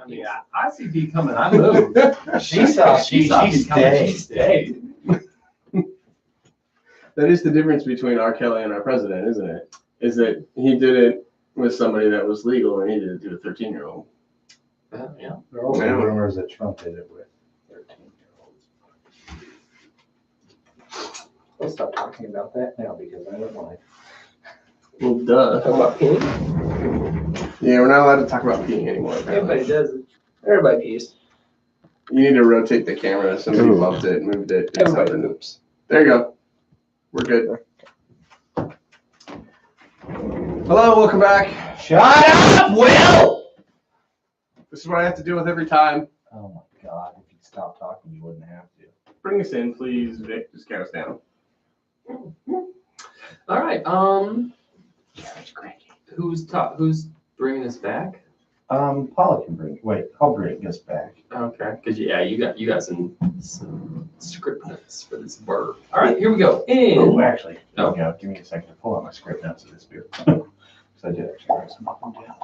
[SPEAKER 3] I mean, I see D coming. I moved.
[SPEAKER 2] She saw
[SPEAKER 3] She
[SPEAKER 2] stayed.
[SPEAKER 3] stayed.
[SPEAKER 1] That is the difference between R. Kelly and our president, isn't it? Is that he did it with somebody that was legal, and he did it to a 13-year-old.
[SPEAKER 3] Yeah.
[SPEAKER 2] There are also
[SPEAKER 1] Yeah.
[SPEAKER 2] rumors that Trump did it with 13-year-olds. Let's stop talking about that now because I don't like.
[SPEAKER 1] Well, duh.
[SPEAKER 4] Talking about peeing?
[SPEAKER 1] Yeah, we're not allowed to talk about peeing anymore.
[SPEAKER 4] Everybody
[SPEAKER 1] Apparently.
[SPEAKER 4] does it. Everybody pees.
[SPEAKER 1] You need to rotate the camera. Somebody
[SPEAKER 2] Ooh.
[SPEAKER 1] bumped it, moved it, did
[SPEAKER 4] Everybody
[SPEAKER 1] something.
[SPEAKER 4] poops.
[SPEAKER 1] There you go. We're good. Hello, welcome back.
[SPEAKER 2] Shut up, Will!
[SPEAKER 1] This is what I have to deal with every time.
[SPEAKER 2] Oh my God! If you'd stop talking, you wouldn't have to.
[SPEAKER 1] Bring us in, please, Vic. Just count us down.
[SPEAKER 3] All right. Who's bringing us back?
[SPEAKER 2] Paula can bring. Wait, I'll bring us back.
[SPEAKER 3] Okay. Because yeah, you got some script notes for this bird. All right, here we go.
[SPEAKER 2] Oh, actually,
[SPEAKER 3] Oh.
[SPEAKER 2] yeah, give me a second to pull out my script notes of this beer. Because I did actually write some of them down.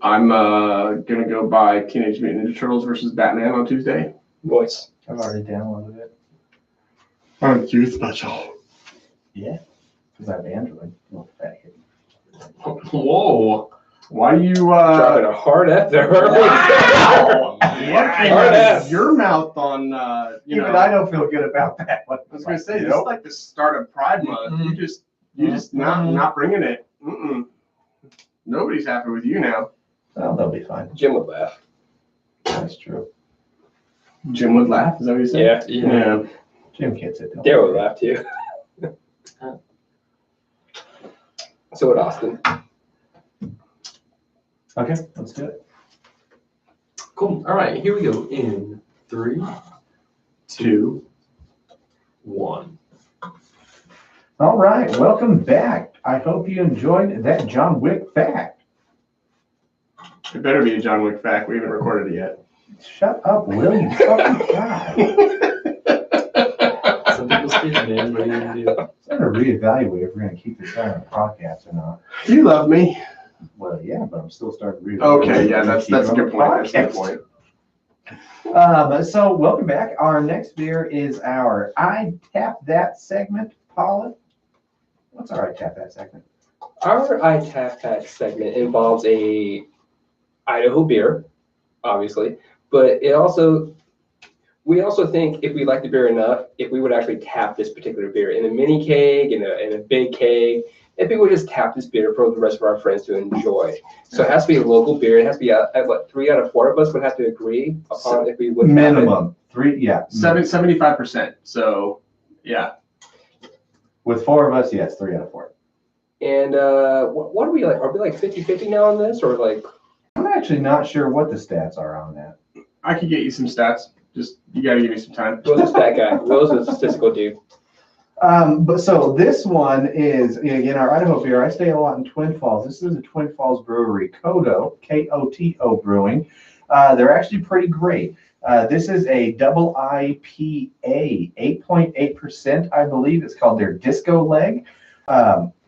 [SPEAKER 1] I'm gonna go buy Teenage Mutant Ninja Turtles versus Batman on Tuesday.
[SPEAKER 4] Voice.
[SPEAKER 2] I've already downloaded it.
[SPEAKER 1] On you special.
[SPEAKER 2] Yeah, because I have Android. Little fat kid.
[SPEAKER 3] Whoa.
[SPEAKER 1] Why do you
[SPEAKER 4] Dropping a hard F there.
[SPEAKER 3] Wow.
[SPEAKER 4] Hard F.
[SPEAKER 1] your mouth on you
[SPEAKER 2] Even
[SPEAKER 1] know?
[SPEAKER 2] I don't feel good about that one.
[SPEAKER 1] I was gonna say this is like the start of Pride Month. You just not bringing it. Mm-mm. Nobody's happy with you now.
[SPEAKER 2] Well, they'll be fine.
[SPEAKER 4] Jim would laugh.
[SPEAKER 2] That's true.
[SPEAKER 1] Jim would laugh. Is that what you said?
[SPEAKER 4] Yeah.
[SPEAKER 2] Jim gets it. don't
[SPEAKER 4] Daryl would
[SPEAKER 2] worry.
[SPEAKER 4] laugh too. So would Austin.
[SPEAKER 2] Okay, let's do it.
[SPEAKER 3] Cool. All right, here we go. In 3, 2, 1.
[SPEAKER 2] All right, welcome back. I hope you enjoyed that John Wick fact.
[SPEAKER 1] It better be a John Wick fact. We haven't recorded it yet.
[SPEAKER 2] Shut up, Will. You fucking guy.
[SPEAKER 3] Some people's kids, man. What are you gonna do?
[SPEAKER 2] I'm going to reevaluate if we're going to keep this guy on the podcast or not.
[SPEAKER 1] You love me.
[SPEAKER 2] Well, yeah, but I'm still starting to reevaluate.
[SPEAKER 1] Okay, yeah, that's
[SPEAKER 2] Keep
[SPEAKER 1] a
[SPEAKER 2] it on
[SPEAKER 1] good
[SPEAKER 2] the
[SPEAKER 1] point. That's a good
[SPEAKER 2] podcast.
[SPEAKER 1] point.
[SPEAKER 2] So welcome back. Our next beer is our I Tap That segment. Paula, what's our I Tap That segment?
[SPEAKER 4] Our I Tap That segment involves a Idaho beer, obviously, but we also think if we like the beer enough, if we would actually tap this particular beer in a mini keg, in a big keg, if we would just tap this beer for the rest of our friends to enjoy. So it has to be a local beer. It has to be what 3 out of 4 of us would have to agree upon if we would tap it.
[SPEAKER 2] Minimum 3, yeah.
[SPEAKER 1] 75%. So, yeah.
[SPEAKER 2] With 4 of us, yes, 3 out of 4.
[SPEAKER 4] And what are we like? Are we like 50-50 now on this, or like?
[SPEAKER 2] I'm actually not sure what the stats are on that.
[SPEAKER 1] I could get you some stats. Just, you got to give me some time.
[SPEAKER 4] Will's a stat guy. Will's a statistical dude.
[SPEAKER 2] But so this one is, again, our Idaho beer. I stay a lot in Twin Falls. This is a Twin Falls brewery, Koto, Koto Brewing. They're actually pretty great. This is a double IPA, 8.8%, I believe. It's called their Disco Leg.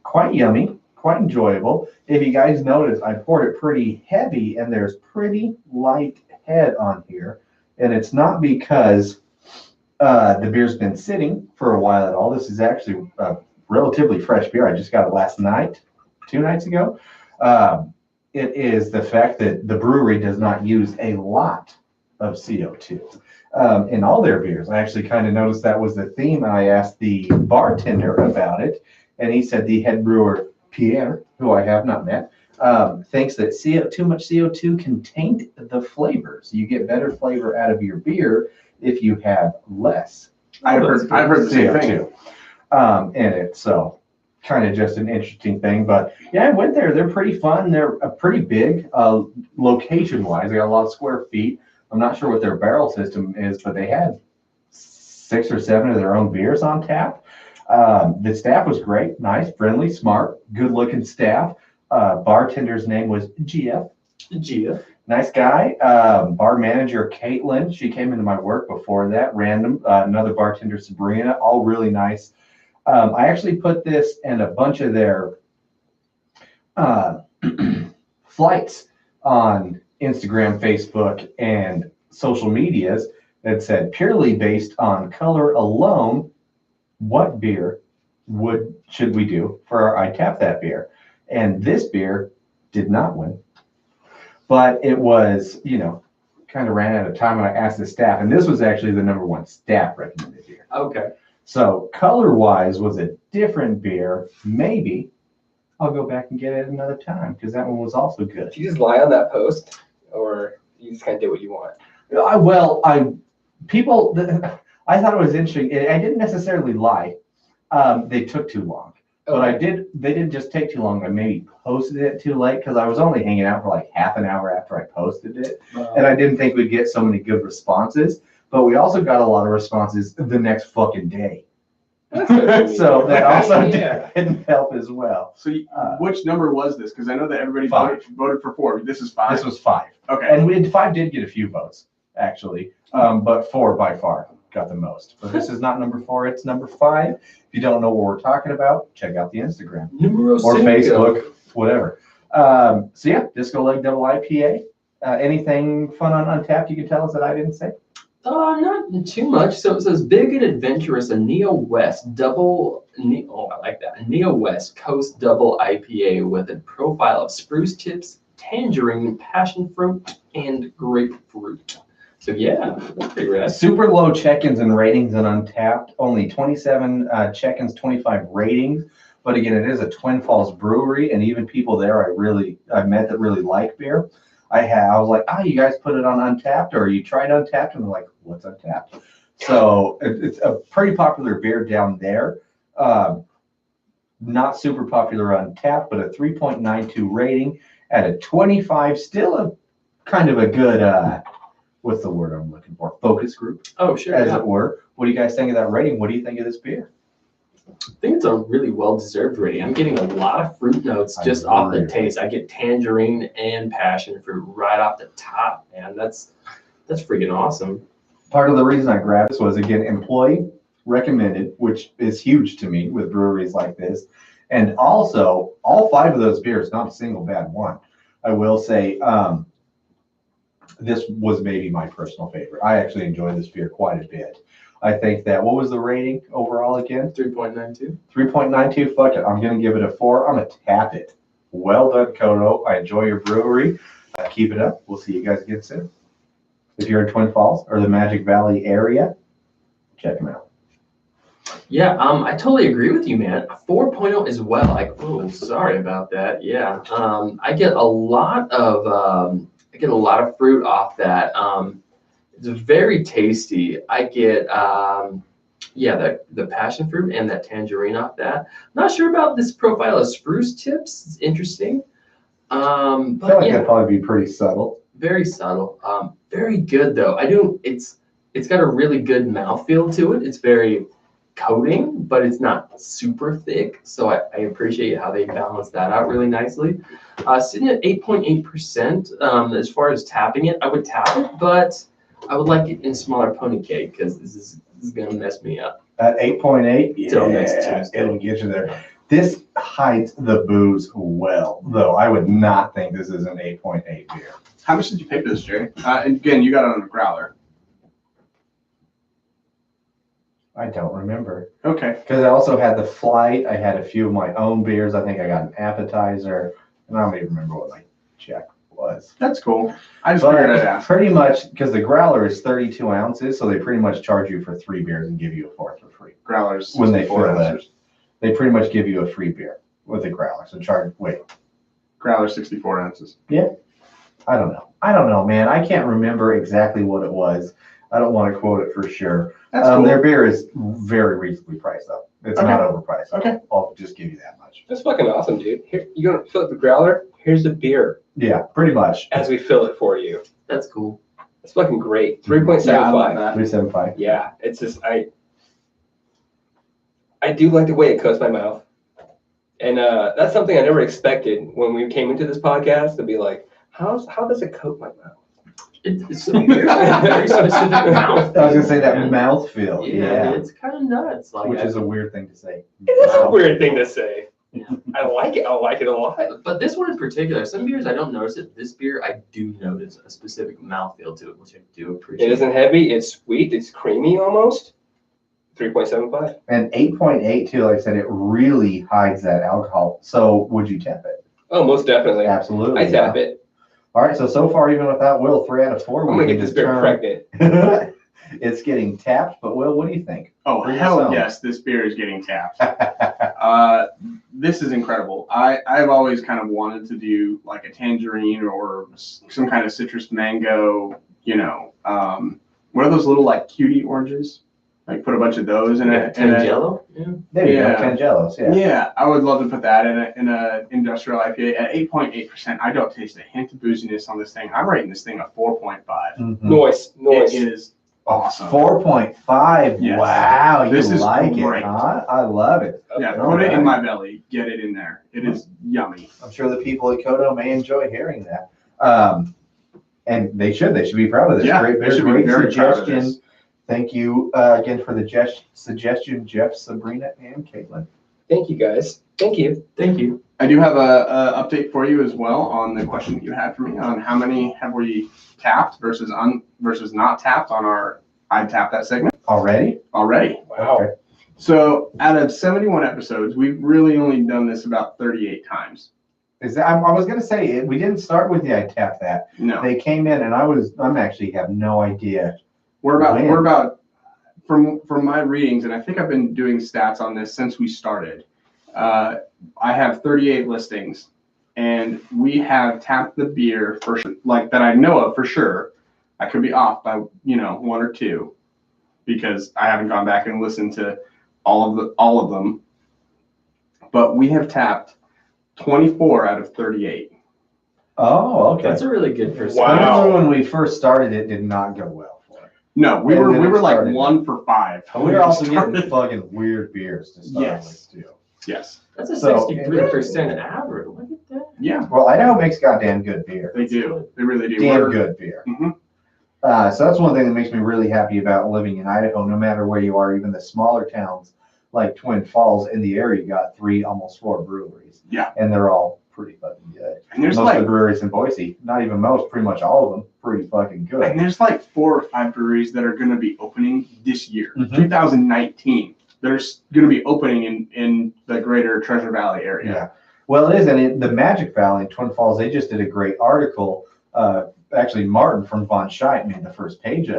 [SPEAKER 2] Quite yummy, quite enjoyable. If you guys notice, I poured it pretty heavy, and there's pretty light head on here. And it's not because the beer's been sitting for a while at all. This is actually a relatively fresh beer. I just got it last night, 2 nights ago. It is the fact that the brewery does not use a lot of CO2 in all their beers. I actually kind of noticed that was the theme. I asked the bartender about it, and he said the head brewer, Pierre, who I have not met, thinks that too much CO2 can taint the flavors. You get better flavor out of your beer if you have less.
[SPEAKER 1] I've heard the same thing.
[SPEAKER 2] In it. So kind of just an interesting thing. But yeah, I went there. They're pretty fun. They're pretty big location-wise. They got a lot of square feet. I'm not sure what their barrel system is, but they had 6 or 7 of their own beers on tap. The staff was great, nice, friendly, smart, good-looking staff. Bartender's name was Gia.
[SPEAKER 3] Gia.
[SPEAKER 2] Nice guy. Bar manager Caitlin. She came into my work before that. Random. Another bartender Sabrina. All really nice. I actually put this and a bunch of their flights on Instagram, Facebook, and social medias that said purely based on color alone, what beer should we do for our I Tap That beer? And this beer did not win, but it was, kind of ran out of time when I asked the staff, and this was actually the number one staff recommended beer.
[SPEAKER 3] Okay.
[SPEAKER 2] So color-wise was a different beer. Maybe I'll go back and get it another time because that one was also good.
[SPEAKER 4] Did you just lie on that post, or you just kind of did what you want?
[SPEAKER 2] I thought it was interesting. I didn't necessarily lie. They took too long. But they didn't just take too long. I maybe posted it too late because I was only hanging out for like half an hour after I posted it. And I didn't think we'd get so many good responses. But we also got a lot of responses the next fucking day. So that also didn't help as well.
[SPEAKER 1] So which number was this? Because I know that everybody voted for 4. This is 5.
[SPEAKER 2] This was 5.
[SPEAKER 1] Okay.
[SPEAKER 2] And 5 did get a few votes, actually. But 4 by far got the most. But this is not number 4, it's number 5. If you don't know what we're talking about, check out the Instagram or Facebook, whatever. So yeah, Disco Leg Double IPA. Anything fun on Untapped you can tell us that I didn't say?
[SPEAKER 3] Not too much. So it says big and adventurous, a Neo West Coast Double IPA with a profile of spruce tips, tangerine, passion fruit, and grapefruit. So yeah, that's pretty rad.
[SPEAKER 2] Super low check-ins and ratings on Untapped. Only 27 check-ins, 25 ratings. But again, it is a Twin Falls brewery, and even people there I met that really like beer. I was like, you guys put it on Untapped, or you tried Untapped? And they're like, what's Untapped? So it's a pretty popular beer down there. Not super popular on Untapped, but a 3.92 rating at a 25. Still a kind of a good, what's the word I'm looking for? Focus group.
[SPEAKER 3] Oh, sure.
[SPEAKER 2] As it were. What do you guys think of that rating? What do you think of this beer?
[SPEAKER 3] I think it's a really well-deserved rating. I'm getting a lot of fruit notes just off the taste. I get tangerine and passion fruit right off the top, man. That's freaking awesome.
[SPEAKER 2] Part of the reason I grabbed this was, again, employee recommended, which is huge to me with breweries like this. And also, all 5 of those beers, not a single bad one. I will say this was maybe my personal favorite. I actually enjoyed this beer quite a bit. I think that, what was the rating overall again?
[SPEAKER 3] 3.92.
[SPEAKER 2] 3.92, fuck it. I'm going to give it a 4. I'm going to tap it. Well done, Kodo. I enjoy your brewery. Keep it up. We'll see you guys again soon. If you're in Twin Falls or the Magic Valley area, check them out.
[SPEAKER 3] Yeah, I totally agree with you, man. 4.0 as well. Sorry about that. Yeah, I get a lot of fruit off that. It's very tasty. I get the passion fruit and that tangerine off that. Not sure about this profile of spruce tips. It's interesting.
[SPEAKER 2] I feel like that'd probably be pretty subtle.
[SPEAKER 3] Very subtle. Very good though. It's got a really good mouthfeel to it. It's very coating, but it's not super thick. So I appreciate how they balance that out really nicely. Sitting at 8.8%. As far as tapping it, I would tap it, but I would like it in smaller pony cake because this is gonna mess me up.
[SPEAKER 2] At 8.8,
[SPEAKER 3] Till next Tuesday.
[SPEAKER 2] It'll get you there. This hides the booze well, though. I would not think this is an 8.8 beer.
[SPEAKER 1] How much did you pay for this, Jerry? And again, you got it on a growler.
[SPEAKER 2] I don't remember.
[SPEAKER 1] Okay.
[SPEAKER 2] Because I also had the flight. I had a few of my own beers. I think I got an appetizer. And I don't even remember what my check was.
[SPEAKER 1] That's cool. I just figured I'd ask.
[SPEAKER 2] Pretty much, because the growler is 32 ounces, so they pretty much charge you for 3 beers and give you a 4th for free.
[SPEAKER 1] Growlers.
[SPEAKER 2] When they fill that, they pretty much give you a free beer with the growler. So
[SPEAKER 1] Growler 64 ounces.
[SPEAKER 2] Yeah. I don't know, man. I can't remember exactly what it was. I don't want to quote it for sure.
[SPEAKER 1] That's cool.
[SPEAKER 2] Their beer is very reasonably priced, though. It's not overpriced.
[SPEAKER 1] Okay.
[SPEAKER 2] I'll just give you that much.
[SPEAKER 4] That's fucking awesome, dude. Here, you gonna fill up the growler? Here's the beer.
[SPEAKER 2] Yeah, pretty much.
[SPEAKER 4] As we fill it for you.
[SPEAKER 3] That's cool.
[SPEAKER 4] It's fucking great.
[SPEAKER 1] Yeah, I love
[SPEAKER 4] 3.75.
[SPEAKER 1] that.
[SPEAKER 2] 3.75.
[SPEAKER 4] Yeah, it's just I do like the way it coats my mouth, and that's something I never expected when we came into this podcast to be like, How does it coat my mouth?
[SPEAKER 3] It's a very specific mouth.
[SPEAKER 2] I was gonna say that
[SPEAKER 3] man.
[SPEAKER 2] mouthfeel.
[SPEAKER 3] Yeah, it's kind of nuts. Like,
[SPEAKER 2] Which is a weird thing to say.
[SPEAKER 4] It is a weird thing to say.
[SPEAKER 3] Yeah.
[SPEAKER 4] I like it. I like it a lot.
[SPEAKER 3] But this one in particular, some beers I don't notice it. This beer I do notice a specific mouthfeel to it, which I do appreciate.
[SPEAKER 4] It isn't heavy. It's sweet. It's creamy almost. 3.75.
[SPEAKER 2] And 8.8 too, like I said, it really hides that alcohol. So would you tap it?
[SPEAKER 4] Oh, most definitely.
[SPEAKER 2] Absolutely.
[SPEAKER 4] I tap it.
[SPEAKER 2] All right, so far, even without Will, 3 out of 4.
[SPEAKER 4] I'm
[SPEAKER 2] we
[SPEAKER 4] gonna
[SPEAKER 2] can
[SPEAKER 4] get this beer
[SPEAKER 2] determine-
[SPEAKER 4] pregnant.
[SPEAKER 2] It's getting tapped, but Will, what do you think?
[SPEAKER 1] Oh,
[SPEAKER 2] Bring
[SPEAKER 1] hell
[SPEAKER 2] us on.
[SPEAKER 1] yes, this beer is getting tapped. This is incredible. I've always kind of wanted to do like a tangerine or some kind of citrus mango, what are those little like cutie oranges? Like put a bunch of those in it.
[SPEAKER 3] Tangelo? Yeah.
[SPEAKER 2] There you
[SPEAKER 1] Yeah.
[SPEAKER 2] go, Tangelos, yeah.
[SPEAKER 1] Yeah, I would love to put that in a industrial IPA at 8.8%. I don't taste a hint of booziness on this thing. I'm rating this thing a 4.5.
[SPEAKER 2] Mhm.
[SPEAKER 4] Noise.
[SPEAKER 1] It is awesome.
[SPEAKER 2] 4.5.
[SPEAKER 1] Yes.
[SPEAKER 2] Wow, you
[SPEAKER 1] This is
[SPEAKER 2] like
[SPEAKER 1] great.
[SPEAKER 2] it, huh? I love it.
[SPEAKER 1] Yeah,
[SPEAKER 2] All
[SPEAKER 1] put it in
[SPEAKER 2] right.
[SPEAKER 1] my belly. Get it in there. It is yummy.
[SPEAKER 2] I'm sure the people at Kodo may enjoy hearing that. And they should be proud of this.
[SPEAKER 1] Yeah,
[SPEAKER 2] Great,
[SPEAKER 1] they should be
[SPEAKER 2] great
[SPEAKER 1] very proud of
[SPEAKER 2] suggestion.
[SPEAKER 1] this.
[SPEAKER 2] Thank you again for the suggestion, Jeff, Sabrina, and Caitlin.
[SPEAKER 4] Thank you, guys. Thank you.
[SPEAKER 3] Thank you.
[SPEAKER 1] I do have a update for you as well on the question that you had for me on how many have we tapped versus not tapped on our I Tap That segment
[SPEAKER 2] Already?
[SPEAKER 1] already.
[SPEAKER 4] Wow.
[SPEAKER 2] Okay.
[SPEAKER 1] So out of 71 episodes, we've really only done this about 38 times.
[SPEAKER 2] I was going to say, we didn't start with the I Tap That.
[SPEAKER 1] No,
[SPEAKER 2] They came in, and I'm actually have no idea.
[SPEAKER 1] we're
[SPEAKER 2] When?
[SPEAKER 1] about from my readings, and I think I've been doing stats on this since we started. I have 38 listings, and we have tapped the beer for like that I know of for sure. I could be off by 1 or 2 because I haven't gone back and listened to all of them. But we have tapped 24 out of 38.
[SPEAKER 2] Oh, okay.
[SPEAKER 3] That's a really good percentage.
[SPEAKER 4] Wow.
[SPEAKER 2] I remember when we first started, it did not go well for us.
[SPEAKER 1] No, we
[SPEAKER 2] And then
[SPEAKER 1] were
[SPEAKER 2] it
[SPEAKER 1] like
[SPEAKER 2] started.
[SPEAKER 1] 1 for 5.
[SPEAKER 2] We were also getting fucking weird beers to start
[SPEAKER 1] Yes.
[SPEAKER 2] with, too.
[SPEAKER 1] Yes.
[SPEAKER 3] That's a
[SPEAKER 2] So-
[SPEAKER 3] 63% average. Look at that.
[SPEAKER 1] Yeah,
[SPEAKER 2] Well, Idaho makes goddamn good beer.
[SPEAKER 1] they do. They really do.
[SPEAKER 2] Damn
[SPEAKER 1] We're-
[SPEAKER 2] good beer.
[SPEAKER 1] Mhm.
[SPEAKER 2] So that's one thing that makes me really happy about living in Idaho, no matter where you are, even the smaller towns like Twin Falls in the area, you got 3, almost 4 breweries.
[SPEAKER 1] Yeah.
[SPEAKER 2] And they're all pretty fucking good.
[SPEAKER 1] And there's
[SPEAKER 2] Most of
[SPEAKER 1] like
[SPEAKER 2] the breweries in Boise, not even most, pretty much all of them, pretty fucking good.
[SPEAKER 1] And there's like 4 or 5 breweries that are going to be opening this year,
[SPEAKER 2] Mhm.
[SPEAKER 1] 2019. That are going to be opening in the greater Treasure Valley area.
[SPEAKER 2] Yeah. Well, it is. And in the Magic Valley in Twin Falls, they just did a great article. Actually, Martin from Von Scheidt made the first page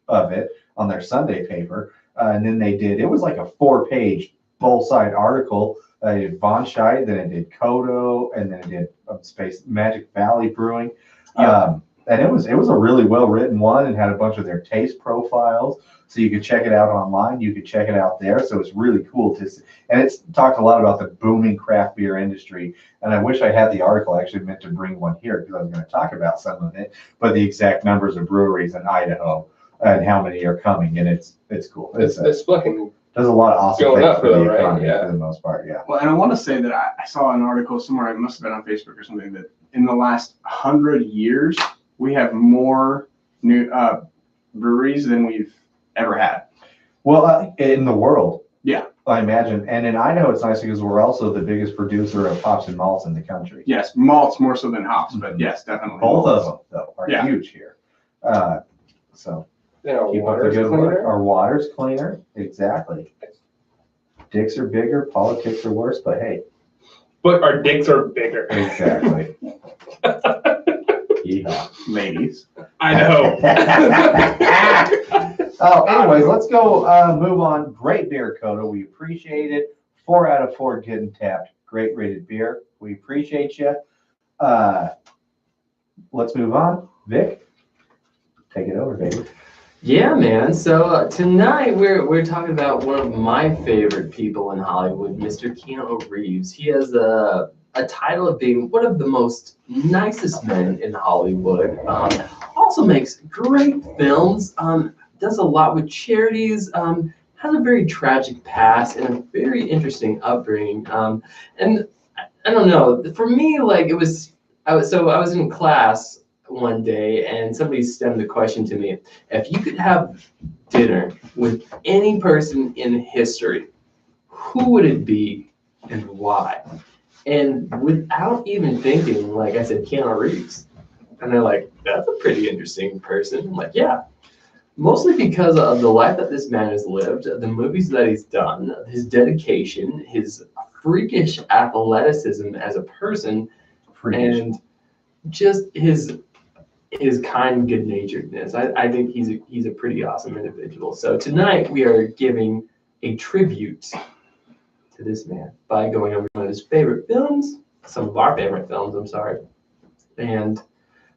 [SPEAKER 2] of it on their Sunday paper. And then it was like a 4-page bull-side article. It did Von Scheidt, then it did Kodo, and then it did Space Magic Valley Brewing.
[SPEAKER 1] Yeah.
[SPEAKER 2] And it was a really well-written one and had a bunch of their taste profiles. So you could check it out online. You could check it out there. So it's really cool to see. And it's talked a lot about the booming craft beer industry. And I wish I had the article. I actually meant to bring one here because I was going to talk about some of it. But the exact numbers of breweries in Idaho and how many are coming. And it's cool.
[SPEAKER 4] It's fucking.
[SPEAKER 2] Does a lot of awesome
[SPEAKER 4] Going
[SPEAKER 2] things
[SPEAKER 4] up,
[SPEAKER 2] for the
[SPEAKER 4] though, right?
[SPEAKER 2] economy
[SPEAKER 4] Yeah.
[SPEAKER 2] for the most part. Yeah.
[SPEAKER 1] Well, and I want to say that I saw an article somewhere, it must have been on Facebook or something, that in the last 100 years, we have more new breweries than we've ever had.
[SPEAKER 2] Well, in the world.
[SPEAKER 1] Yeah.
[SPEAKER 2] I imagine. And in Idaho, it's nice because we're also the biggest producer of hops and malts in the country.
[SPEAKER 1] Yes, malts more so than hops, but yes, definitely.
[SPEAKER 2] Both
[SPEAKER 1] malts.
[SPEAKER 2] of them, though, are
[SPEAKER 1] Yeah.
[SPEAKER 2] huge here. So
[SPEAKER 4] You know,
[SPEAKER 2] keep up the
[SPEAKER 4] water's
[SPEAKER 2] good work.
[SPEAKER 4] cleaner.
[SPEAKER 2] Our water's cleaner. Exactly. Dicks are bigger, politics are worse, but hey,
[SPEAKER 4] But our dicks are bigger.
[SPEAKER 2] exactly. Yeehaw.
[SPEAKER 1] Ladies.
[SPEAKER 4] I know.
[SPEAKER 2] Oh, anyways, let's go move on. Great beer, Kodo. We appreciate it. 4 out of 4 getting tapped. Great rated beer. We appreciate you. Let's move on. Vic, take it over, baby.
[SPEAKER 3] Yeah, man. So tonight we're talking about one of my favorite people in Hollywood, Mr. Keanu Reeves. He has a title of being one of the most nicest men in Hollywood. Also makes great films. Does a lot with charities. Has a very tragic past and a very interesting upbringing. And I don't know. For me, like it was I was in class one day and somebody stemmed the question to me: if you could have dinner with any person in history, who would it be and why? And without even thinking, like I said, Keanu Reeves. And they're like, that's a pretty interesting person. I'm like, yeah. Mostly because of the life that this man has lived, the movies that he's done, his dedication, his freakish athleticism as a person, and just his kind good-naturedness. I think he's a pretty awesome individual. So tonight we are giving a tribute to this man by going over one of his favorite films, some of our favorite films, I'm sorry, and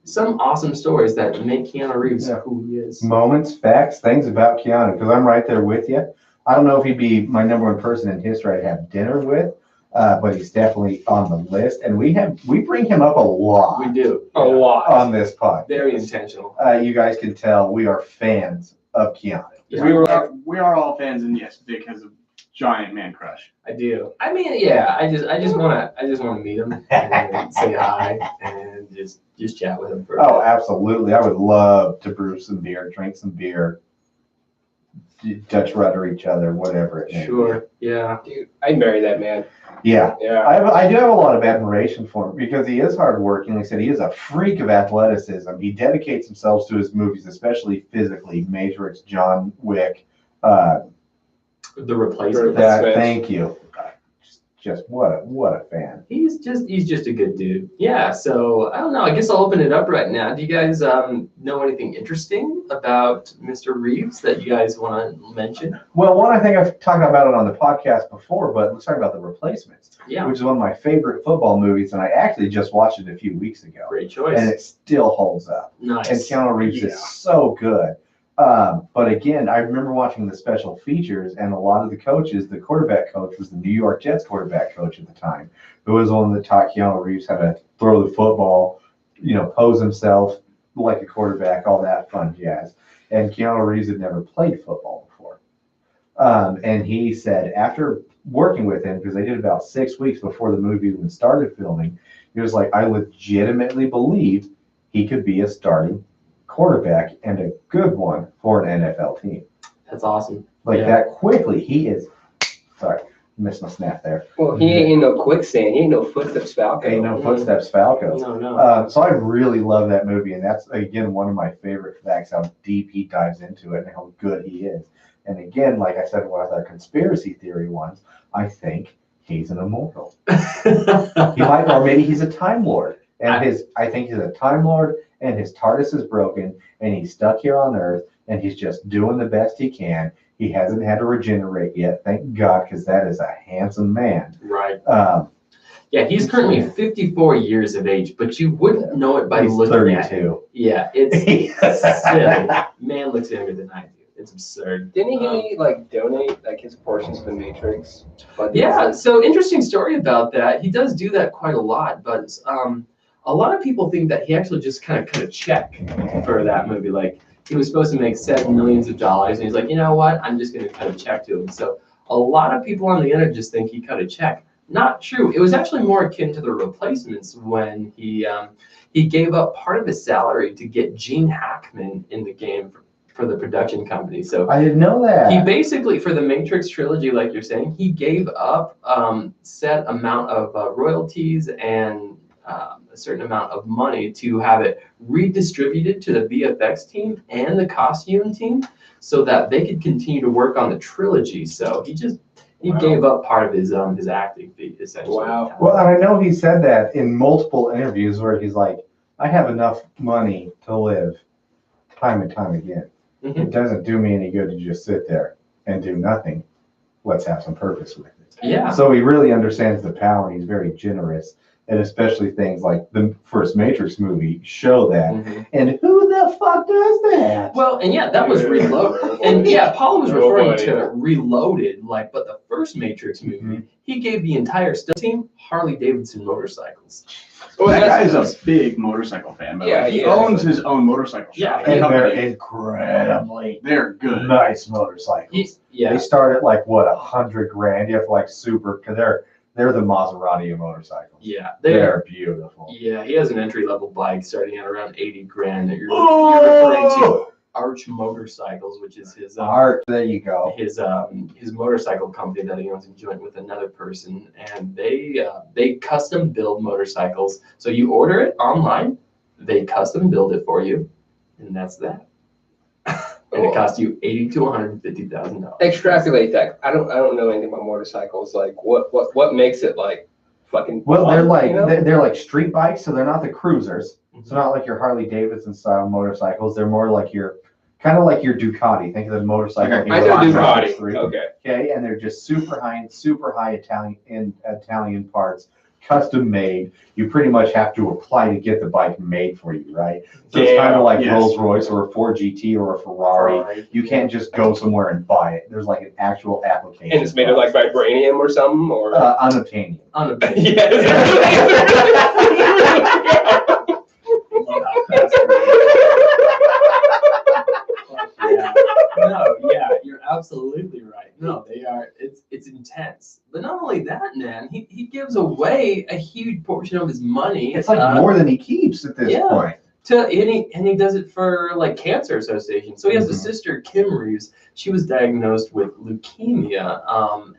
[SPEAKER 3] some awesome stories that make Keanu Reeves who he is.
[SPEAKER 2] Moments, facts, things about Keanu, because I'm right there with you. I don't know if he'd be my number one person in history I'd have dinner with, but he's definitely on the list. And we bring him up a lot.
[SPEAKER 3] We do.
[SPEAKER 4] A lot.
[SPEAKER 2] On this podcast.
[SPEAKER 3] Very intentional.
[SPEAKER 2] You guys can tell we are fans of Keanu.
[SPEAKER 3] Yeah.
[SPEAKER 1] We are all fans, and yes, Vic has a giant man crush.
[SPEAKER 3] I do. I mean, yeah. I just wanna meet him and say hi and just chat with him for a
[SPEAKER 2] Oh,
[SPEAKER 3] bit.
[SPEAKER 2] absolutely. I would love to brew some beer, drink some beer, Dutch rudder each other, whatever it may be.
[SPEAKER 3] Sure. Yeah.
[SPEAKER 4] Dude, I'd marry that man.
[SPEAKER 2] Yeah.
[SPEAKER 4] Yeah.
[SPEAKER 2] I do have a lot of admiration for him because he is hardworking. Like I said, he is a freak of athleticism. He dedicates himself to his movies, especially physically. Matrix, John Wick.
[SPEAKER 3] The replacement.
[SPEAKER 2] Thank you. Just what a fan.
[SPEAKER 3] He's just a good dude. Yeah, so I don't know. I guess I'll open it up right now. Do you guys know anything interesting about Mr. Reeves that you guys want to mention?
[SPEAKER 2] Well, one, I think I've talked about it on the podcast before, but let's talk about The Replacements,
[SPEAKER 3] Yeah,
[SPEAKER 2] which is one of my favorite football movies, and I actually just watched it a few weeks ago,
[SPEAKER 3] great choice.
[SPEAKER 2] and it still holds up.
[SPEAKER 3] Nice.
[SPEAKER 2] And Keanu Reeves
[SPEAKER 4] Yeah.
[SPEAKER 2] is so good. But again, I remember watching the special features, and a lot of the coaches, the quarterback coach was the New York Jets quarterback coach at the time, who was the one that taught Keanu Reeves how to throw the football, pose himself like a quarterback, all that fun jazz. And Keanu Reeves had never played football before. And he said after working with him, because they did about 6 weeks before the movie even started filming, he was like, I legitimately believe he could be a starting quarterback and a good one for an NFL team.
[SPEAKER 3] That's awesome.
[SPEAKER 2] Like
[SPEAKER 3] Yeah.
[SPEAKER 2] that quickly. He is, sorry, missed my snap there.
[SPEAKER 4] Well, he ain't in no quicksand. He ain't no footsteps Falco.
[SPEAKER 2] Ain't no footsteps Falco.
[SPEAKER 3] No.
[SPEAKER 2] So I really love that movie, and that's again one of my favorite facts, how deep he dives into it and how good he is. And again, like I said, one of the conspiracy theory ones, I think he's an immortal. He might, or maybe he's a Time Lord. And I think he's a Time Lord, and his TARDIS is broken, and he's stuck here on Earth, and he's just doing the best he can. He hasn't had to regenerate yet, thank God, because that is a handsome man.
[SPEAKER 3] Right. Yeah, he's currently 54 years of age, but you wouldn't know it by
[SPEAKER 2] He's
[SPEAKER 3] looking at him.
[SPEAKER 2] 32.
[SPEAKER 3] Yeah, it's silly. Man looks younger than I do. It's absurd.
[SPEAKER 4] Didn't he donate his portions to the Matrix?
[SPEAKER 3] Yeah, so interesting story about that. He does do that quite a lot, but a lot of people think that he actually just kind of cut a check for that movie. Like, he was supposed to make $7 million, and he's like, you know what? I'm just going to cut a check to him. So a lot of people on the internet just think he cut a check. Not true. It was actually more akin to The Replacements when he gave up part of his salary to get Gene Hackman in the game for the production company. So
[SPEAKER 2] I didn't know that.
[SPEAKER 3] he basically, for the Matrix trilogy, like you're saying, he gave up set amount of royalties and a certain amount of money to have it redistributed to the VFX team and the costume team so that they could continue to work on the trilogy. So he gave up part of his acting fee, essentially.
[SPEAKER 4] Wow.
[SPEAKER 2] Well, and I know he said that in multiple interviews where he's like, I have enough money to live time and time again.
[SPEAKER 3] Mhm.
[SPEAKER 2] It doesn't do me any good to just sit there and do nothing. Let's have some purpose with it.
[SPEAKER 3] Yeah.
[SPEAKER 2] So he really understands the power. He's very generous. And especially things like the first Matrix movie show that.
[SPEAKER 3] Mhm.
[SPEAKER 2] And who the fuck does that?
[SPEAKER 3] Well, and yeah, that was Reloaded. And yeah, Paul was referring to Reloaded, but the first Matrix movie, he gave the entire stunt team Harley Davidson motorcycles.
[SPEAKER 1] Well, that guy's a big motorcycle fan, but
[SPEAKER 4] Yeah,
[SPEAKER 1] he
[SPEAKER 4] yeah.
[SPEAKER 1] owns his own motorcycle
[SPEAKER 3] Yeah,
[SPEAKER 1] shop.
[SPEAKER 2] And they're
[SPEAKER 1] company.
[SPEAKER 2] incredibly
[SPEAKER 1] They're good.
[SPEAKER 2] nice motorcycles. They
[SPEAKER 3] Yeah.
[SPEAKER 2] start at like what, $100,000. You have to like super, because They're the Maserati of motorcycles.
[SPEAKER 3] Yeah,
[SPEAKER 2] They're beautiful.
[SPEAKER 3] Yeah, he has an entry-level bike starting at around 80 grand. You're referring to Arch Motorcycles, which is his
[SPEAKER 2] Art, there you go.
[SPEAKER 3] his motorcycle company that he owns in joint with another person, and they custom build motorcycles. So you order it online, they custom build it for you, and that's that. And it costs you $80,000 to $150,000.
[SPEAKER 4] Extrapolate that. I don't know anything about motorcycles. Like what makes it like fucking?
[SPEAKER 2] Well, they're
[SPEAKER 4] fun,
[SPEAKER 2] like
[SPEAKER 4] you know?
[SPEAKER 2] they're like street bikes, so they're not the cruisers. So not like your Harley Davidson style motorcycles. They're more like your kind of like your Ducati. Think of the motorcycle.
[SPEAKER 1] Okay,
[SPEAKER 4] I know Ducati.
[SPEAKER 2] Okay.
[SPEAKER 4] Okay.
[SPEAKER 2] And they're just super high Italian parts, custom made. You pretty much have to apply to get the bike made for you, right? So it's kind of like
[SPEAKER 1] yes.
[SPEAKER 2] Rolls Royce or a Ford GT or a Ferrari. You can't just go somewhere and buy it. There's like an actual application.
[SPEAKER 4] And it's made of like vibranium or something, or
[SPEAKER 2] unobtainium.
[SPEAKER 3] Yeah, you're absolutely right. No, they are. It's intense. But not only that, man, he gives away a huge portion of his money.
[SPEAKER 2] It's like more than he keeps at this point.
[SPEAKER 3] And he does it for like Cancer Association. So he has a sister, Kim Reeves. She was diagnosed with leukemia,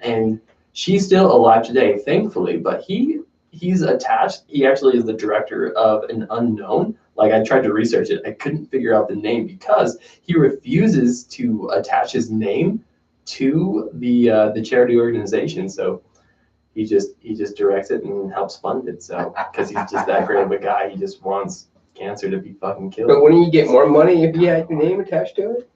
[SPEAKER 3] and she's still alive today, thankfully. But he's attached. He actually is the director of an unknown. Like I tried to research it, I couldn't figure out the name because he refuses to attach his name to the charity organization. So he just directs it and helps fund it. So because he's just that great of a guy, he just wants cancer to be fucking killed.
[SPEAKER 4] But wouldn't you get more money if you had your name attached to it?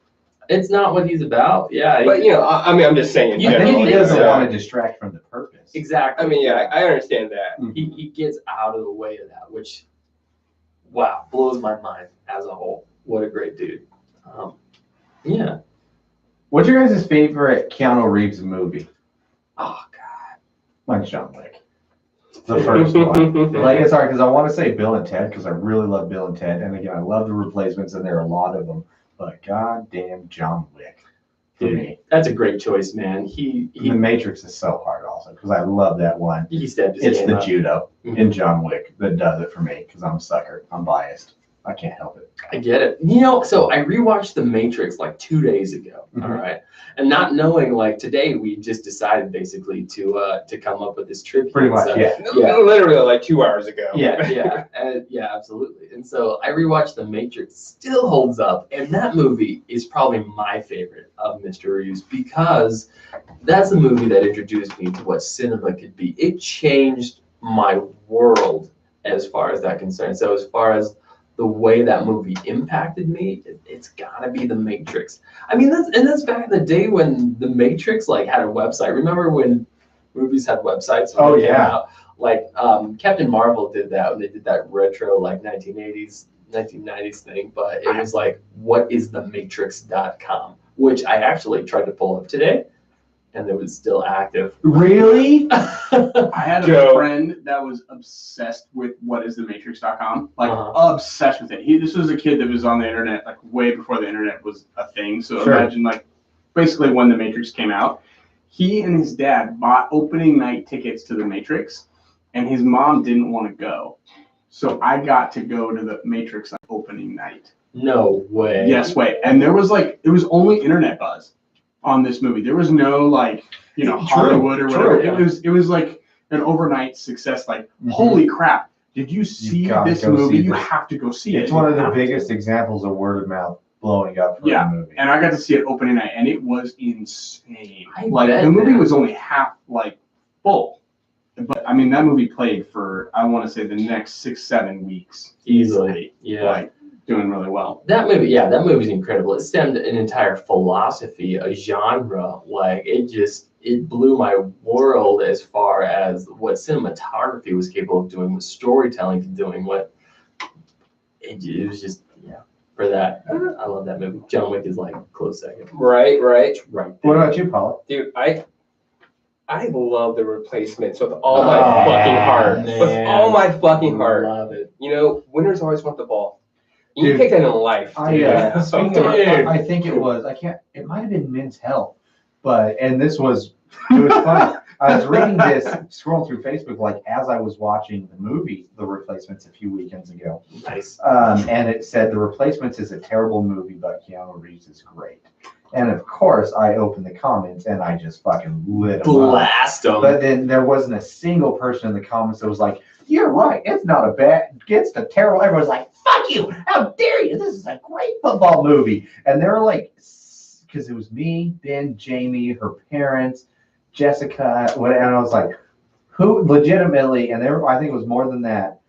[SPEAKER 3] It's not what he's about. Yeah.
[SPEAKER 4] But you know, I mean, I'm just saying.
[SPEAKER 2] I think he doesn't want to distract from the purpose.
[SPEAKER 3] Exactly.
[SPEAKER 4] I mean, yeah, I understand that.
[SPEAKER 3] He gets out of the way of that, which, wow, blows my mind as a whole. What a great dude. Yeah.
[SPEAKER 2] What's your guys' favorite Keanu Reeves movie?
[SPEAKER 3] Oh, God.
[SPEAKER 2] Mine's John Wick. The first one. Like, it's hard because I want to say Bill and Ted because I really love Bill and Ted. And again, I love the replacements and there are a lot of them. But goddamn John Wick. For me.
[SPEAKER 3] That's a great choice, man.
[SPEAKER 2] The Matrix is so hard also because I love that one.
[SPEAKER 3] He stepped his
[SPEAKER 2] It's
[SPEAKER 3] game
[SPEAKER 2] the
[SPEAKER 3] up.
[SPEAKER 2] judo in John Wick that does it for me because I'm a sucker. I'm biased. I can't help it.
[SPEAKER 3] I get it. You know, so I rewatched The Matrix like 2 days ago.
[SPEAKER 2] Mhm.
[SPEAKER 3] All right. And not knowing, like today, we just decided basically to come up with this trivia.
[SPEAKER 2] Pretty much,
[SPEAKER 3] So,
[SPEAKER 2] yeah.
[SPEAKER 4] Literally like 2 hours ago.
[SPEAKER 3] Yeah, yeah, absolutely. And so I rewatched The Matrix, still holds up, and that movie is probably my favorite of Mr. Reeves because that's the movie that introduced me to what cinema could be. It changed my world as far as that concerned. So as far as the way that movie impacted me, it's gotta be The Matrix. I mean, that's back in the day when The Matrix like had a website. Remember when movies had websites? When they came out? Like Captain Marvel did that when they did that retro like 1980s, 1990s thing. But it was like, whatisthematrix.com, which I actually tried to pull up today, and it was still active.
[SPEAKER 2] Really?
[SPEAKER 1] I had a friend that was obsessed with whatisthematrix.com, like obsessed with it. This was a kid that was on the internet like way before the internet was a thing. So imagine like basically when the Matrix came out, he and his dad bought opening night tickets to the Matrix, and his mom didn't want to go. So I got to go to the Matrix opening night.
[SPEAKER 3] No way.
[SPEAKER 1] Yes, way. And there was like, it was only internet buzz on this movie. There was no like, Hollywood or whatever. It was like an overnight success. Like, holy crap! Did you see this movie? You have to go see it.
[SPEAKER 2] It's one of the biggest examples of word of mouth blowing up for a movie.
[SPEAKER 1] And I got to see it opening night, and it was insane.
[SPEAKER 3] The
[SPEAKER 1] movie was only half full, but I mean that movie played for I want to say the next 6-7 weeks
[SPEAKER 3] easily. Yeah.
[SPEAKER 1] Doing really well.
[SPEAKER 3] That movie's incredible. It stemmed an entire philosophy, a genre. Like it blew my world as far as what cinematography was capable of doing, what storytelling could doing, what it was just for that. I love that movie. John Wick is like close second.
[SPEAKER 4] Right.
[SPEAKER 3] There.
[SPEAKER 2] What about you, Paula?
[SPEAKER 4] Dude, I love The Replacements with all my fucking heart. With all my fucking heart.
[SPEAKER 3] Love it.
[SPEAKER 4] You know, winners always want the ball. You
[SPEAKER 2] Dude,
[SPEAKER 4] take that in life.
[SPEAKER 2] I think it was. It might have been Men's Health, it was funny. I was reading this, scrolling through Facebook, like as I was watching the movie, The Replacements, a few weekends ago.
[SPEAKER 3] Nice.
[SPEAKER 2] And it said The Replacements is a terrible movie, but Keanu Reeves is great. And of course, I opened the comments and I just fucking lit them up.
[SPEAKER 3] Blast them.
[SPEAKER 2] But then there wasn't a single person in the comments that was like, "You're right, it's not a bad, it's a terrible." Everyone's like, "Fuck you! How dare you! This is a great football movie." And they were like, because it was me, Ben, Jamie, her parents, Jessica, and I was like, who legitimately, and there, I think it was more than that,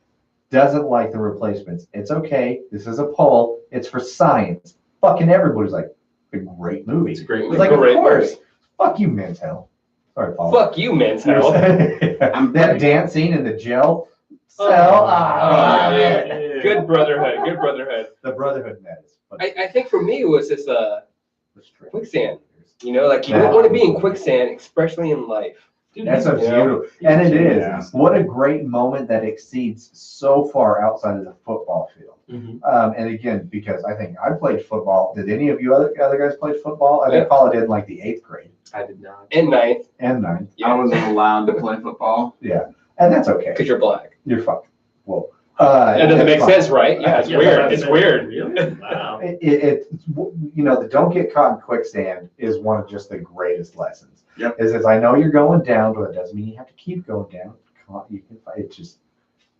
[SPEAKER 2] doesn't like The Replacements? It's okay. This is a poll. It's for science. Fucking everybody's like, a great movie.
[SPEAKER 3] It's a great
[SPEAKER 2] It's
[SPEAKER 3] movie.
[SPEAKER 2] like, of
[SPEAKER 4] Great
[SPEAKER 2] course.
[SPEAKER 4] movie.
[SPEAKER 2] Fuck you, Men's Health. Sorry, Paul.
[SPEAKER 4] Fuck you, Men's Health.
[SPEAKER 2] That dance scene in the jail. So,
[SPEAKER 4] yeah. Good brotherhood. Good brotherhood.
[SPEAKER 2] The Brotherhood matters. But
[SPEAKER 4] I think for me it was just
[SPEAKER 2] restrict.
[SPEAKER 4] quicksand. You know, like you don't want to be in quicksand, especially in life.
[SPEAKER 3] Dude,
[SPEAKER 2] That's a
[SPEAKER 4] You know?
[SPEAKER 2] beautiful, and it is.
[SPEAKER 1] Yeah.
[SPEAKER 2] What a great moment that exceeds so far outside of the football field.
[SPEAKER 3] Mhm.
[SPEAKER 2] And again, because I think I played football. Did any of you other guys play football? I
[SPEAKER 4] Yeah.
[SPEAKER 2] think Paula did in like the 8th grade
[SPEAKER 3] I did not.
[SPEAKER 4] And ninth,
[SPEAKER 2] and 9th.
[SPEAKER 1] I wasn't allowed to play football.
[SPEAKER 2] And that's okay.
[SPEAKER 4] because you're black.
[SPEAKER 2] You're fine. Well,
[SPEAKER 4] That doesn't
[SPEAKER 2] it's
[SPEAKER 4] make
[SPEAKER 2] fine.
[SPEAKER 4] sense, right? Yeah, it's
[SPEAKER 3] Yeah,
[SPEAKER 4] weird.
[SPEAKER 3] that's
[SPEAKER 4] It's
[SPEAKER 3] it.
[SPEAKER 4] weird.
[SPEAKER 3] Really? Wow.
[SPEAKER 2] The don't get caught in quicksand is one of just the greatest lessons.
[SPEAKER 1] Yep.
[SPEAKER 2] Is I know you're going down, but it doesn't mean you have to keep going down. You can fight. It's just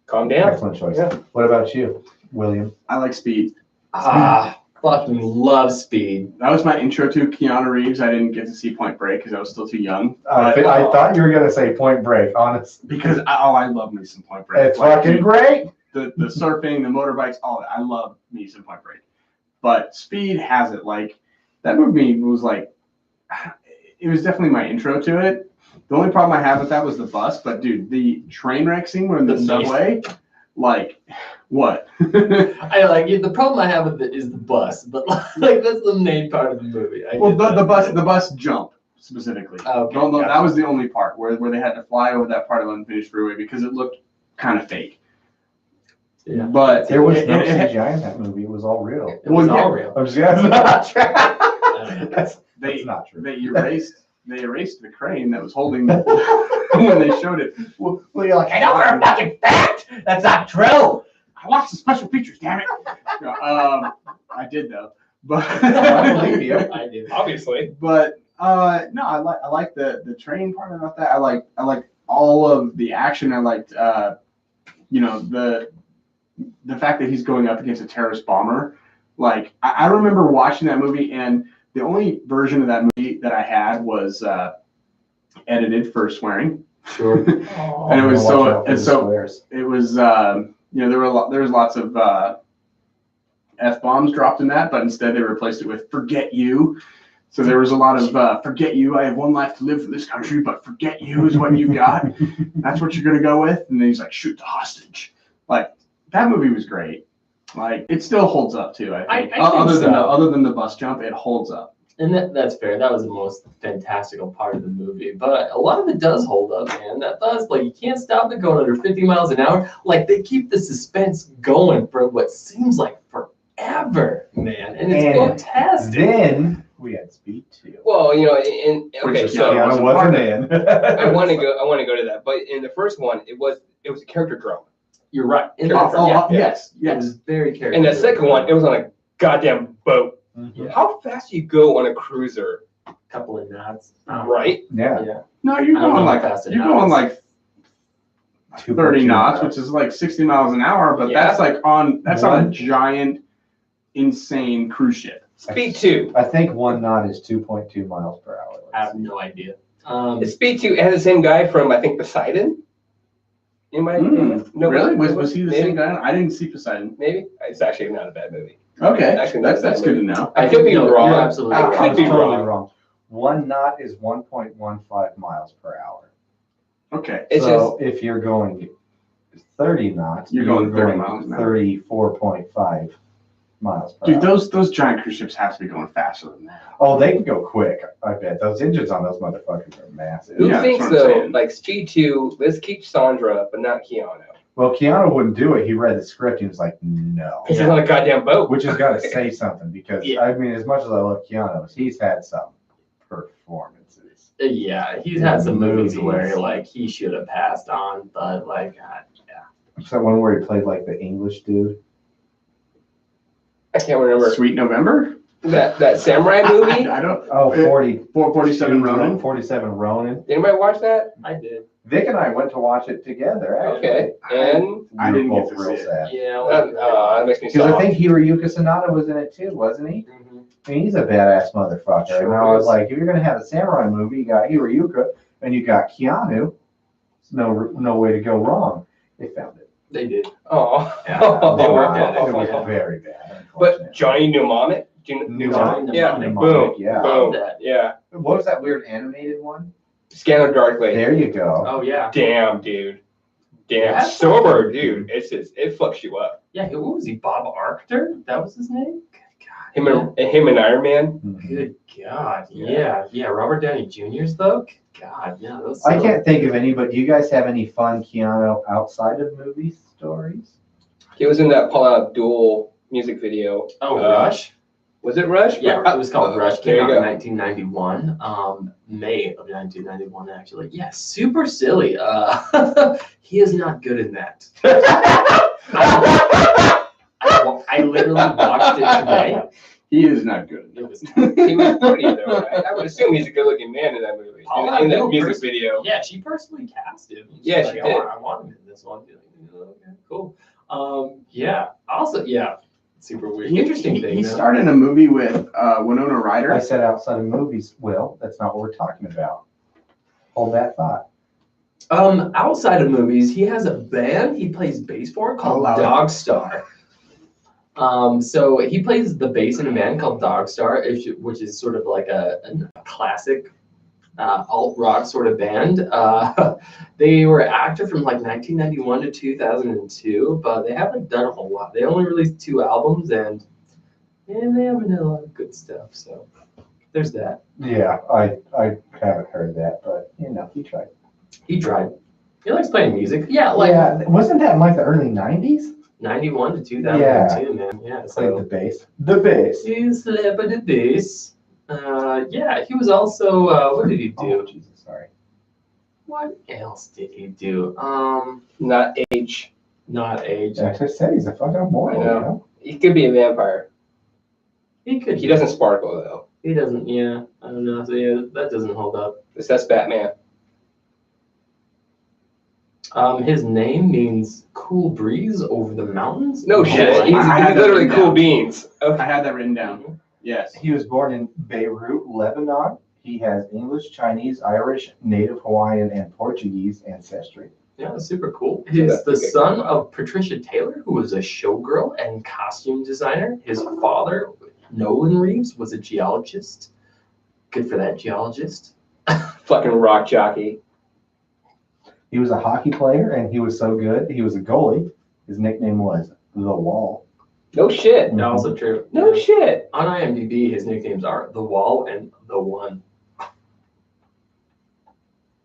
[SPEAKER 4] Calm down.
[SPEAKER 2] excellent choice.
[SPEAKER 4] Yeah.
[SPEAKER 2] What about you, William?
[SPEAKER 1] I like Speed.
[SPEAKER 3] Fucking love Speed.
[SPEAKER 1] That was my intro to Keanu Reeves. I didn't get to see Point Break because I was still too young.
[SPEAKER 2] I thought you were gonna say Point Break. Honest,
[SPEAKER 1] Because I love me some Point Break.
[SPEAKER 2] it's
[SPEAKER 1] Like,
[SPEAKER 2] fucking
[SPEAKER 1] dude,
[SPEAKER 2] great.
[SPEAKER 1] the surfing, the motorbikes, all that. I love me some Point Break. But Speed has it. Like that movie was like, it was definitely my intro to it. The only problem I had with that was the bus. But dude, the train wreck scene where in the subway, like, what?
[SPEAKER 3] I like it. The problem I have with it is the bus, but like that's the main part of the movie.
[SPEAKER 1] Well, the bus jump specifically.
[SPEAKER 3] Okay,
[SPEAKER 1] No,
[SPEAKER 3] gotcha.
[SPEAKER 1] that was the only part where they had to fly over that part of unfinished freeway because it looked kind of fake.
[SPEAKER 3] Yeah.
[SPEAKER 1] But
[SPEAKER 2] There was no
[SPEAKER 1] it-
[SPEAKER 2] CGI in that movie. It was all real.
[SPEAKER 3] It was
[SPEAKER 1] Well,
[SPEAKER 3] all
[SPEAKER 1] yeah.
[SPEAKER 3] real.
[SPEAKER 2] I'm just that's not true. That's
[SPEAKER 1] they
[SPEAKER 2] not true.
[SPEAKER 1] they erased the crane that was holding when they showed it.
[SPEAKER 2] Well, you're like, I know for a fucking fact that's not true.
[SPEAKER 1] I watched the special features, damn it. I did though, but
[SPEAKER 2] I believe you.
[SPEAKER 3] I do.
[SPEAKER 4] Obviously.
[SPEAKER 1] but no, I like the train part about that. I like all of the action. I liked the fact that he's going up against a terrorist bomber. Like I remember watching that movie, and the only version of that movie that I had was edited for swearing.
[SPEAKER 3] Sure.
[SPEAKER 1] And it was it was there was lots of F-bombs dropped in that, but instead they replaced it with "forget you." So there was a lot of "forget you. I have one life to live for this country, but forget you is what you got. That's what you're gonna go with." And then he's like, "Shoot the hostage." Like that movie was great. Like it still holds up too. I think.
[SPEAKER 3] I think so.
[SPEAKER 1] Other than the bus jump, it holds up.
[SPEAKER 3] And that's fair. That was the most fantastical part of the movie. But a lot of it does hold up, man. That does, like, you can't stop it going under 50 miles an hour. Like, they keep the suspense going for what seems like forever, man. And it's fantastic.
[SPEAKER 2] Then we had Speed 2.
[SPEAKER 4] Well, okay,
[SPEAKER 1] Which,
[SPEAKER 4] so
[SPEAKER 1] yeah,
[SPEAKER 2] Keanu wasn't in.
[SPEAKER 4] I want to go to that, but in the first one, it was a character drama.
[SPEAKER 3] You're right. In the
[SPEAKER 4] Oh,
[SPEAKER 3] first-
[SPEAKER 1] Oh,
[SPEAKER 3] yeah,
[SPEAKER 1] yes,
[SPEAKER 3] It was
[SPEAKER 1] yes.
[SPEAKER 3] very character.
[SPEAKER 4] In the second one, it was on a goddamn boat.
[SPEAKER 2] Mhm.
[SPEAKER 4] How fast do you go on a cruiser,
[SPEAKER 3] a couple of knots.
[SPEAKER 4] right?
[SPEAKER 2] Yeah.
[SPEAKER 3] Yeah.
[SPEAKER 1] No, you're
[SPEAKER 3] I don't know
[SPEAKER 1] going
[SPEAKER 3] how
[SPEAKER 1] like
[SPEAKER 3] fast it
[SPEAKER 1] you're going
[SPEAKER 3] happens.
[SPEAKER 1] like 30 knots, which is like 60 miles an hour, but
[SPEAKER 4] Yeah.
[SPEAKER 1] that's on a
[SPEAKER 2] One.
[SPEAKER 1] giant, insane cruise ship.
[SPEAKER 4] Speed 2.
[SPEAKER 2] I think 1 knot is 2.2 miles per hour.
[SPEAKER 3] I have no idea.
[SPEAKER 4] Speed 2 has the same guy from, I think, Poseidon. No,
[SPEAKER 1] Really? Was he the
[SPEAKER 4] maybe?
[SPEAKER 1] same guy? I didn't see Poseidon.
[SPEAKER 4] Maybe. It's actually not a bad movie.
[SPEAKER 1] Okay,
[SPEAKER 4] Actually,
[SPEAKER 1] that's
[SPEAKER 4] that's
[SPEAKER 1] good to know.
[SPEAKER 4] I could be
[SPEAKER 3] No,
[SPEAKER 4] wrong.
[SPEAKER 3] You're absolutely
[SPEAKER 4] I
[SPEAKER 3] right.
[SPEAKER 4] could be
[SPEAKER 2] totally
[SPEAKER 4] wrong.
[SPEAKER 2] 1 knot is 1.15 miles per hour.
[SPEAKER 1] Okay,
[SPEAKER 4] It's
[SPEAKER 2] So if you're going 30 knots,
[SPEAKER 1] You're going 30 miles an hour.
[SPEAKER 2] 34.5 miles per
[SPEAKER 1] dude,
[SPEAKER 2] hour.
[SPEAKER 1] those giant cruise ships have to be going faster than that.
[SPEAKER 2] Oh, they can go quick. I bet those engines on those motherfuckers are massive.
[SPEAKER 4] Who
[SPEAKER 1] Yeah,
[SPEAKER 4] thinks
[SPEAKER 1] that's what I'm
[SPEAKER 4] though?
[SPEAKER 1] saying.
[SPEAKER 4] Like Speed 2, let's keep Sandra, but not Keanu.
[SPEAKER 2] Well, Keanu wouldn't do it. He read the script. He was like, no.
[SPEAKER 4] Because he's on a goddamn boat.
[SPEAKER 2] Which has got to say something because,
[SPEAKER 3] Yeah.
[SPEAKER 2] I mean, as much as I love Keanu, he's had some performances.
[SPEAKER 3] Yeah, he's had some movies
[SPEAKER 2] Movies.
[SPEAKER 3] where like he should have passed on, but like
[SPEAKER 2] Is that one where he played like the English dude?
[SPEAKER 4] I can't remember
[SPEAKER 1] Sweet November.
[SPEAKER 4] that samurai movie.
[SPEAKER 1] I don't.
[SPEAKER 2] Oh,
[SPEAKER 1] 47 Ronin.
[SPEAKER 2] 47 Ronin.
[SPEAKER 4] Did anybody watch that?
[SPEAKER 3] I did.
[SPEAKER 2] Vic and I went to watch it together, actually.
[SPEAKER 4] Okay, and
[SPEAKER 1] I
[SPEAKER 2] We
[SPEAKER 1] didn't
[SPEAKER 2] were
[SPEAKER 1] get
[SPEAKER 2] both
[SPEAKER 1] to
[SPEAKER 2] real
[SPEAKER 1] see it.
[SPEAKER 2] sad.
[SPEAKER 3] Yeah.
[SPEAKER 4] that makes me
[SPEAKER 2] Because I
[SPEAKER 4] sad.
[SPEAKER 2] think Hiroyuki Sanada was in it too, wasn't he?
[SPEAKER 3] Mhm.
[SPEAKER 2] I mean, he's a badass motherfucker.
[SPEAKER 4] Sure
[SPEAKER 2] and I was
[SPEAKER 4] is.
[SPEAKER 2] like, if you're gonna have a samurai movie, you got Hiroyuki and you got Keanu. No way to go wrong. They found it.
[SPEAKER 3] They did.
[SPEAKER 4] Oh,
[SPEAKER 3] Yeah, they worked at
[SPEAKER 2] It was very bad.
[SPEAKER 4] But Johnny Mnemonic.
[SPEAKER 3] Johnny
[SPEAKER 4] Yeah,
[SPEAKER 3] Mnemonic.
[SPEAKER 4] boom,
[SPEAKER 2] Yeah.
[SPEAKER 4] boom.
[SPEAKER 3] That.
[SPEAKER 4] Yeah,
[SPEAKER 2] What was that weird animated one?
[SPEAKER 4] Scanner Darkly.
[SPEAKER 2] There you go.
[SPEAKER 3] Oh yeah.
[SPEAKER 4] Damn, dude. Damn,
[SPEAKER 3] That's
[SPEAKER 4] sober, dude. It fucks you up.
[SPEAKER 3] Yeah. What was he? Bob Arctor? That was his name. Good God.
[SPEAKER 4] Him and Iron Man.
[SPEAKER 2] Mhm.
[SPEAKER 3] Good God. Yeah. Robert Downey Jr.'s though. Good God. Yeah. Those.
[SPEAKER 2] I can't think of any, but do you guys have any fun Keanu outside of movie stories?
[SPEAKER 4] He was in that Paula Abdul music video.
[SPEAKER 3] Oh, Rush.
[SPEAKER 4] Was it Rush?
[SPEAKER 3] Yeah, it was called Rush.
[SPEAKER 4] There
[SPEAKER 3] Came
[SPEAKER 4] you
[SPEAKER 3] out in
[SPEAKER 4] go.
[SPEAKER 3] 1991, May of 1991, actually. Yeah, super silly. He is not good in that. I literally watched it today.
[SPEAKER 1] He is not good.
[SPEAKER 3] It was,
[SPEAKER 4] He was pretty though, right? I would assume he's a good-looking man in that movie.
[SPEAKER 3] Paula
[SPEAKER 4] In that
[SPEAKER 3] Abdul
[SPEAKER 4] music
[SPEAKER 3] first-
[SPEAKER 4] video.
[SPEAKER 3] yeah, she personally cast him. She's
[SPEAKER 4] Yeah,
[SPEAKER 3] like,
[SPEAKER 4] she
[SPEAKER 3] "Oh,
[SPEAKER 4] did.
[SPEAKER 3] I want him in this one. Okay, cool. Yeah. Also, yeah, super weird. Interesting thing.
[SPEAKER 1] He
[SPEAKER 3] though.
[SPEAKER 1] starred in a movie with Winona Ryder.
[SPEAKER 2] I said outside of movies. Will, that's not what we're talking about. Hold that thought.
[SPEAKER 3] Outside of movies, he has a band he plays bass for called
[SPEAKER 1] Oh, wow.
[SPEAKER 3] Dog Star. So he plays the bass in a band called Dog Star, which is sort of like a classic alt rock sort of band. They were active from like 1991 to 2002, but they haven't done a whole lot. They only released 2 albums, and they haven't done a lot of good stuff. So there's that.
[SPEAKER 2] Yeah, I haven't heard that, but he tried.
[SPEAKER 3] He tried. He likes playing music. Yeah, like
[SPEAKER 2] yeah, wasn't that in like the early '90s?
[SPEAKER 3] 91 to 2002, man. Yeah,
[SPEAKER 2] Played
[SPEAKER 3] so
[SPEAKER 2] the bass. The bass.
[SPEAKER 3] he's celebrity bass. Yeah, he was also, what did he do?
[SPEAKER 2] Oh, Jesus, sorry.
[SPEAKER 3] What else did he do?
[SPEAKER 4] Not age.
[SPEAKER 3] Not age.
[SPEAKER 2] I just said he's a fucking boy.
[SPEAKER 4] I know. He could be a vampire.
[SPEAKER 3] He could.
[SPEAKER 4] He doesn't sparkle though.
[SPEAKER 3] He doesn't. Yeah, I don't know. So yeah, that doesn't hold up.
[SPEAKER 4] That's Batman.
[SPEAKER 3] His name means cool breeze over the mountains.
[SPEAKER 4] No
[SPEAKER 1] Yeah,
[SPEAKER 4] shit. He's
[SPEAKER 1] I had that
[SPEAKER 4] literally
[SPEAKER 1] written
[SPEAKER 4] cool
[SPEAKER 1] down.
[SPEAKER 4] beans. Okay.
[SPEAKER 1] I had that written down. Yes.
[SPEAKER 2] He was born in Beirut, Lebanon. He has English, Chinese, Irish, Native Hawaiian, and Portuguese ancestry.
[SPEAKER 3] Yeah, super cool.
[SPEAKER 4] Yeah,
[SPEAKER 3] He's the
[SPEAKER 4] okay.
[SPEAKER 3] son of Patricia Taylor, who was a showgirl and costume designer. His father, Nolan Reeves, was a geologist. Good for that geologist.
[SPEAKER 4] Fucking rock jockey.
[SPEAKER 2] He was a hockey player, and he was so good. He was a goalie. His nickname was The Wall.
[SPEAKER 4] No shit.
[SPEAKER 3] Also true.
[SPEAKER 4] No
[SPEAKER 3] Yeah.
[SPEAKER 4] shit.
[SPEAKER 3] On IMDb, his nicknames are The Wall and The One.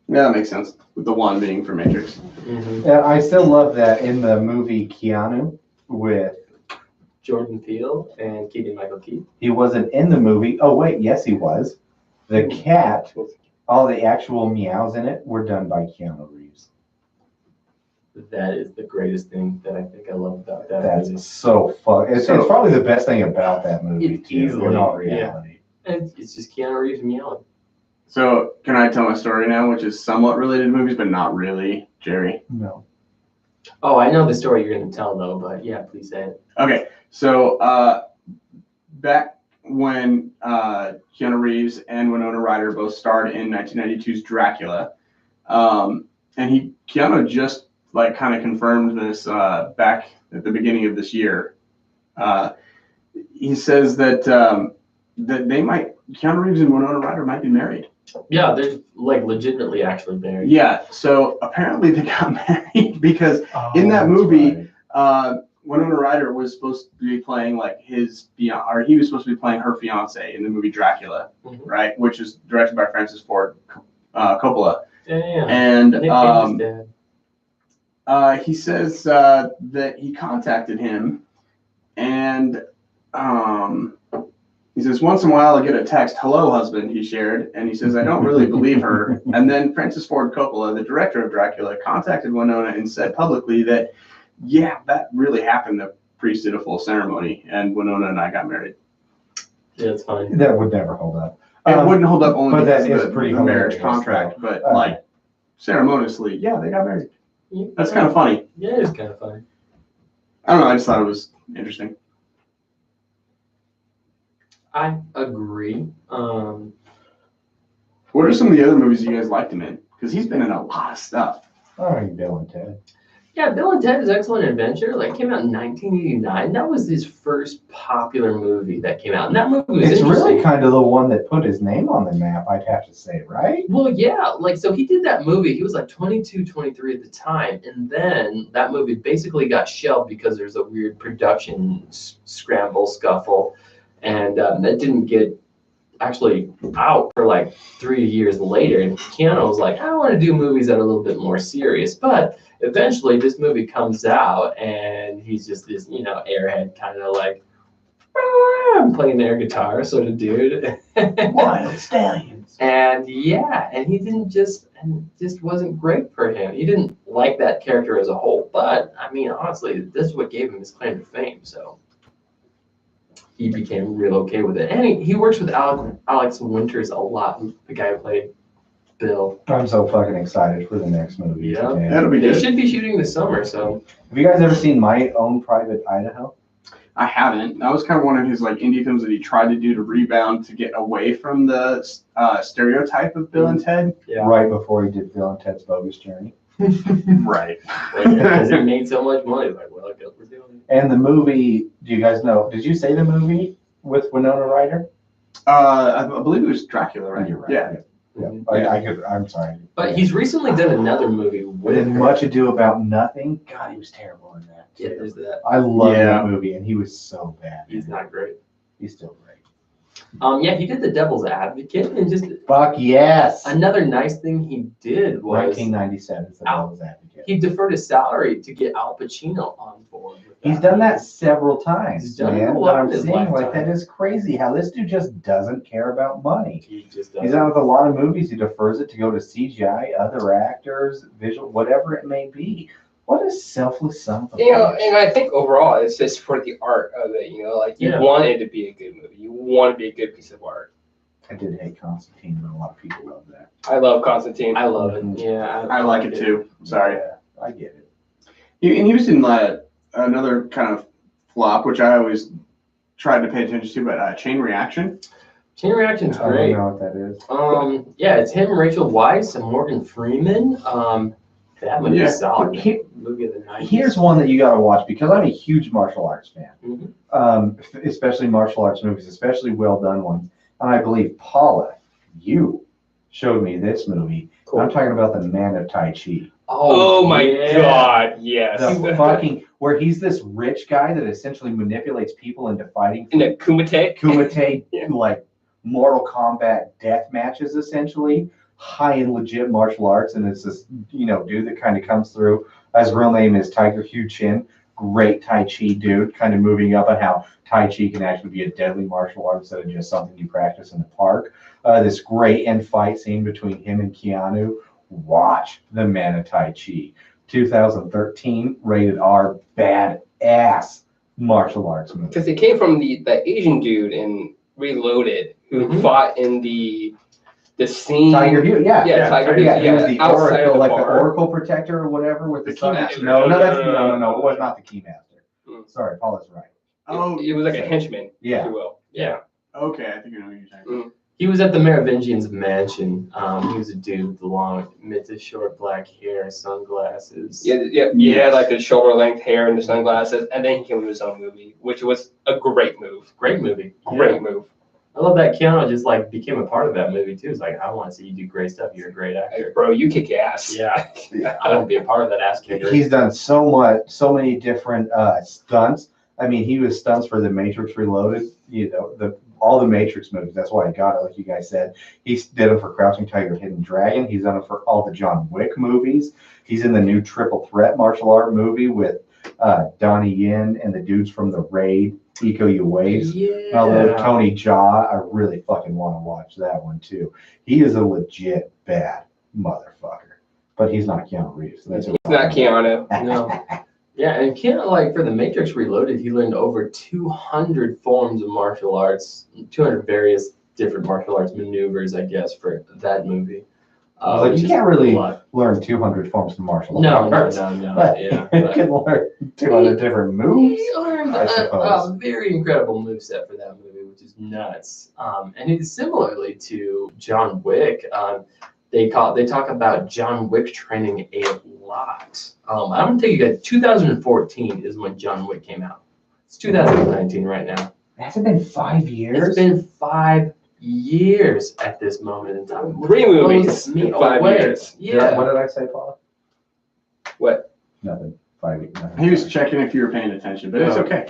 [SPEAKER 1] Yeah, that makes sense. With the one being for Matrix.
[SPEAKER 2] And I still love that in the movie Keanu with,
[SPEAKER 3] Jordan Peele and Keegan-Michael Key.
[SPEAKER 2] he wasn't in the movie. Oh, wait, yes, he was. The cat, all the actual meows in it were done by Keanu Reeves.
[SPEAKER 3] That is the greatest thing that I think I love about that movie.
[SPEAKER 2] That's so fun. It's probably the best thing about that movie,
[SPEAKER 3] It
[SPEAKER 2] too,
[SPEAKER 3] easily,
[SPEAKER 2] in all
[SPEAKER 3] yeah.
[SPEAKER 2] reality.
[SPEAKER 3] And it's just Keanu Reeves meowing.
[SPEAKER 1] So can I tell my story now, which is somewhat related to movies, but not really, Jerry?
[SPEAKER 2] No.
[SPEAKER 3] Oh, I know the story you're going to tell, though, but yeah, please say it.
[SPEAKER 1] Okay, so back when Keanu Reeves and Winona Ryder both starred in 1992's Dracula, and Keanu just like kind of confirmed this back at the beginning of this year. He says that Keanu Reeves and Winona Ryder might be married.
[SPEAKER 3] Yeah, they're like legitimately actually married.
[SPEAKER 1] Yeah, so apparently they got married because in that movie, Winona Ryder was supposed to be playing like his fiance, or he was supposed to be playing her fiance in the movie Dracula,
[SPEAKER 3] Mhm.
[SPEAKER 1] right? Which is directed by Francis Ford Coppola.
[SPEAKER 3] Yeah.
[SPEAKER 1] And
[SPEAKER 3] Nick Cage's dad.
[SPEAKER 1] he says that he contacted him and He says, once in a while I get a text, "Hello, husband," he shared. And he says, "I don't really believe her." And then Francis Ford Coppola, the director of Dracula, contacted Winona and said publicly that, yeah, that really happened. The priest did a full ceremony, and Winona and I got married.
[SPEAKER 3] Yeah, it's fine.
[SPEAKER 2] That would never hold up.
[SPEAKER 1] It wouldn't hold up only
[SPEAKER 2] but
[SPEAKER 1] because
[SPEAKER 2] that
[SPEAKER 1] of
[SPEAKER 2] is
[SPEAKER 1] the
[SPEAKER 2] pretty
[SPEAKER 1] marriage
[SPEAKER 2] hilarious,
[SPEAKER 1] contract,
[SPEAKER 2] though.
[SPEAKER 1] but like ceremoniously, yeah, they got married. That's kind of funny.
[SPEAKER 3] Yeah, it's kind of funny.
[SPEAKER 1] I don't know. I just thought it was interesting.
[SPEAKER 3] I agree.
[SPEAKER 1] What are some of the other movies you guys liked him in? Because he's been in a lot of stuff.
[SPEAKER 2] I like Bill and Ted.
[SPEAKER 3] Yeah, Bill and Ted's Excellent Adventure, like, came out in 1989. That was his first popular movie that came out. And that movie was
[SPEAKER 2] It's
[SPEAKER 3] interesting.
[SPEAKER 2] really kind of the one that put his name on the map, I'd have to say, right?
[SPEAKER 3] Well, yeah, like, so he did that movie. He was like 22, 23 at the time. And then that movie basically got shelved because there's a weird production scramble, scuffle. And that didn't get actually out for like 3 years later. And Keanu was like, I want to do movies that are a little bit more serious. But eventually this movie comes out and he's just this, airhead kind of like, I'm playing air guitar sort of dude.
[SPEAKER 2] Wild Stallions.
[SPEAKER 3] And yeah, and he just wasn't great for him. He didn't like that character as a whole. But I mean, honestly, this is what gave him his claim to fame. So he became real okay with it. And he works with Alex Winters a lot, the guy who played Bill.
[SPEAKER 2] I'm so fucking excited for the next movie.
[SPEAKER 3] Yeah.
[SPEAKER 2] Man.
[SPEAKER 1] That'll be
[SPEAKER 3] They
[SPEAKER 1] good.
[SPEAKER 3] should be shooting this summer, so.
[SPEAKER 2] Have you guys ever seen My Own Private Idaho?
[SPEAKER 1] I haven't. That was kind of one of his like indie films that he tried to do to rebound to get away from the stereotype of Bill and Ted.
[SPEAKER 3] Yeah.
[SPEAKER 2] Right before he did Bill and Ted's Bogus Journey.
[SPEAKER 1] Right.
[SPEAKER 3] Because it made so much money. Like, well, I guess we're doing it.
[SPEAKER 2] And the movie, do you guys know, did you say the movie with Winona Ryder?
[SPEAKER 1] I believe it was Dracula, right?
[SPEAKER 2] You're right.
[SPEAKER 1] Yeah.
[SPEAKER 2] Yeah. I'm sorry.
[SPEAKER 3] But he's recently done another movie with
[SPEAKER 2] In Much Ado About Nothing, God, he was terrible in that.
[SPEAKER 3] Yeah, there's that.
[SPEAKER 2] I love
[SPEAKER 1] Yeah.
[SPEAKER 2] that movie, and he was so bad.
[SPEAKER 3] He's not great.
[SPEAKER 2] He's still great.
[SPEAKER 3] Yeah, he did The Devil's Advocate, and just
[SPEAKER 2] Fuck yes.
[SPEAKER 3] another nice thing he did was
[SPEAKER 2] 1997 is the Devil's Advocate.
[SPEAKER 3] he deferred his salary to get Al Pacino on board. With
[SPEAKER 2] He's done that several times.
[SPEAKER 3] He's done it
[SPEAKER 2] man.
[SPEAKER 3] a lot
[SPEAKER 2] But I'm
[SPEAKER 3] in his
[SPEAKER 2] seeing like
[SPEAKER 3] lifetime.
[SPEAKER 2] that is crazy how this dude just doesn't care about money.
[SPEAKER 3] He just
[SPEAKER 2] He's on with a lot of movies. He defers it to go to CGI, other actors, visual, whatever it may be. What a selfless son of a bitch.
[SPEAKER 4] And I think overall it's just for the art of it, like you
[SPEAKER 3] Yeah.
[SPEAKER 4] want it to be a good movie. You want it to be a good piece of art.
[SPEAKER 2] I did hate Constantine, but a lot of people love that.
[SPEAKER 4] I love Constantine.
[SPEAKER 3] I love it.
[SPEAKER 2] Mhm.
[SPEAKER 3] Yeah,
[SPEAKER 1] I like it too. Sorry.
[SPEAKER 2] Yeah, I get it.
[SPEAKER 1] And he was in another kind of flop, which I always tried to pay attention to, but Chain Reaction.
[SPEAKER 3] Chain Reaction's
[SPEAKER 2] I don't
[SPEAKER 3] great.
[SPEAKER 2] know what that is.
[SPEAKER 3] Yeah, it's him, Rachel Weisz, and Morgan Freeman. That movie
[SPEAKER 1] Yeah.
[SPEAKER 3] is solid.
[SPEAKER 2] Here-
[SPEAKER 3] Movie of the 90s.
[SPEAKER 2] Here's one that you got to watch because I'm a huge martial arts fan,
[SPEAKER 3] Mhm.
[SPEAKER 2] especially martial arts movies, especially well done ones. And I believe Paula, you showed me this movie.
[SPEAKER 3] Cool.
[SPEAKER 2] I'm talking about The Man of Tai Chi.
[SPEAKER 4] Oh my
[SPEAKER 3] yeah.
[SPEAKER 4] God, yes.
[SPEAKER 2] The fucking where he's this rich guy that essentially manipulates people into fighting
[SPEAKER 4] In the Kumite.
[SPEAKER 2] Kumite
[SPEAKER 4] Yeah.
[SPEAKER 2] like Mortal Kombat death matches, essentially high-end legit martial arts, and it's this dude that kind of comes through. His real name is Tiger Hugh Chin. Great Tai Chi dude, kind of moving up on how Tai Chi can actually be a deadly martial art instead of just something you practice in the park. This great end fight scene between him and Keanu. Watch The Man of Tai Chi. 2013, rated R, badass martial arts movie.
[SPEAKER 4] Because it came from the Asian dude in Reloaded who
[SPEAKER 3] Mhm.
[SPEAKER 4] fought in the scene.
[SPEAKER 2] Tiger Hugh, yeah.
[SPEAKER 4] Yeah, Tiger Hugh.
[SPEAKER 2] Yeah, he was the
[SPEAKER 4] outside of
[SPEAKER 2] Oracle,
[SPEAKER 4] the
[SPEAKER 2] like
[SPEAKER 4] bar.
[SPEAKER 2] the Oracle protector or whatever with the,
[SPEAKER 1] The
[SPEAKER 2] sun.
[SPEAKER 1] Keymaster.
[SPEAKER 2] No, it was not the Keymaster.
[SPEAKER 4] Mm.
[SPEAKER 2] Sorry, Paula's right.
[SPEAKER 1] Oh,
[SPEAKER 4] It was like a henchman, if
[SPEAKER 2] Yeah.
[SPEAKER 4] you will.
[SPEAKER 3] Yeah.
[SPEAKER 1] okay. I think I know what you're talking about.
[SPEAKER 3] He was at the Merovingian's mansion. He was a dude with the long, mid to short black hair, sunglasses.
[SPEAKER 4] Yeah, he had like the shoulder length hair and the sunglasses, and then he came with his own movie, which was a great move.
[SPEAKER 3] Great movie.
[SPEAKER 4] Great move.
[SPEAKER 3] I love that Keanu just like became a part of that movie too. It's like, I want to see you do great stuff. You're a great
[SPEAKER 4] Hey,
[SPEAKER 3] actor.
[SPEAKER 4] bro, you kick ass.
[SPEAKER 3] Yeah. I want to be a part of that ass kicker.
[SPEAKER 2] He's done so many different stunts. I mean, he was stunts for The Matrix Reloaded, all the Matrix movies. That's why he got it, like you guys said. He did it for Crouching Tiger, Hidden Dragon. He's done it for all the John Wick movies. He's in the new Triple Threat martial art movie with Donnie Yen and the dudes from the Raid, Eco You Waves.
[SPEAKER 3] Yeah.
[SPEAKER 2] Although Tony Jaa, I really fucking want to watch that one too. He is a legit bad motherfucker, but he's not Keanu Reeves. So that's
[SPEAKER 4] He's not Keanu.
[SPEAKER 3] No. Yeah, and Keanu, like for the Matrix Reloaded, he learned over 200 forms of martial arts, 200 various different martial arts maneuvers, I guess, for that movie.
[SPEAKER 2] Like,
[SPEAKER 3] which
[SPEAKER 2] you
[SPEAKER 3] is
[SPEAKER 2] can't
[SPEAKER 3] a
[SPEAKER 2] really
[SPEAKER 3] lot.
[SPEAKER 2] learn 200 forms of martial
[SPEAKER 3] No,
[SPEAKER 2] arts.
[SPEAKER 3] no.
[SPEAKER 2] But
[SPEAKER 3] Yeah,
[SPEAKER 2] you
[SPEAKER 3] but
[SPEAKER 2] can learn 200 different moves.
[SPEAKER 3] he learned
[SPEAKER 2] I
[SPEAKER 3] a
[SPEAKER 2] suppose.
[SPEAKER 3] very incredible moveset for that movie, which is nuts. And it's similarly to John Wick. They talk about John Wick training a lot. I'm gonna tell you guys, 2014 is when John Wick came out. It's 2019 right now.
[SPEAKER 2] Has it been 5 years?
[SPEAKER 3] It's been 5 years at this moment in time.
[SPEAKER 4] 3 movies
[SPEAKER 3] Blows me
[SPEAKER 4] in 5
[SPEAKER 3] away.
[SPEAKER 4] years.
[SPEAKER 3] Yeah.
[SPEAKER 2] What did I say, Paula?
[SPEAKER 4] What?
[SPEAKER 2] Nothing. 5 years. Nothing.
[SPEAKER 1] He was checking if you were paying attention, but it's okay.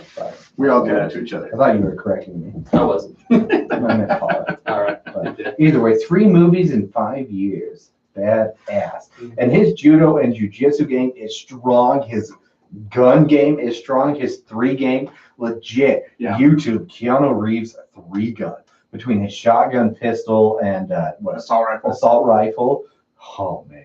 [SPEAKER 1] We all do that to each other.
[SPEAKER 2] I thought you were correcting me.
[SPEAKER 3] I wasn't.
[SPEAKER 2] I meant Paula.
[SPEAKER 3] All right.
[SPEAKER 2] But either way, 3 movies in 5 years. Bad ass. And his judo and jiu-jitsu game is strong. His gun game is strong. His 3 game, legit.
[SPEAKER 1] Yeah.
[SPEAKER 2] YouTube, Keanu Reeves 3 gun. Between his shotgun, pistol, and
[SPEAKER 1] Assault rifle.
[SPEAKER 2] assault rifle. Oh, man.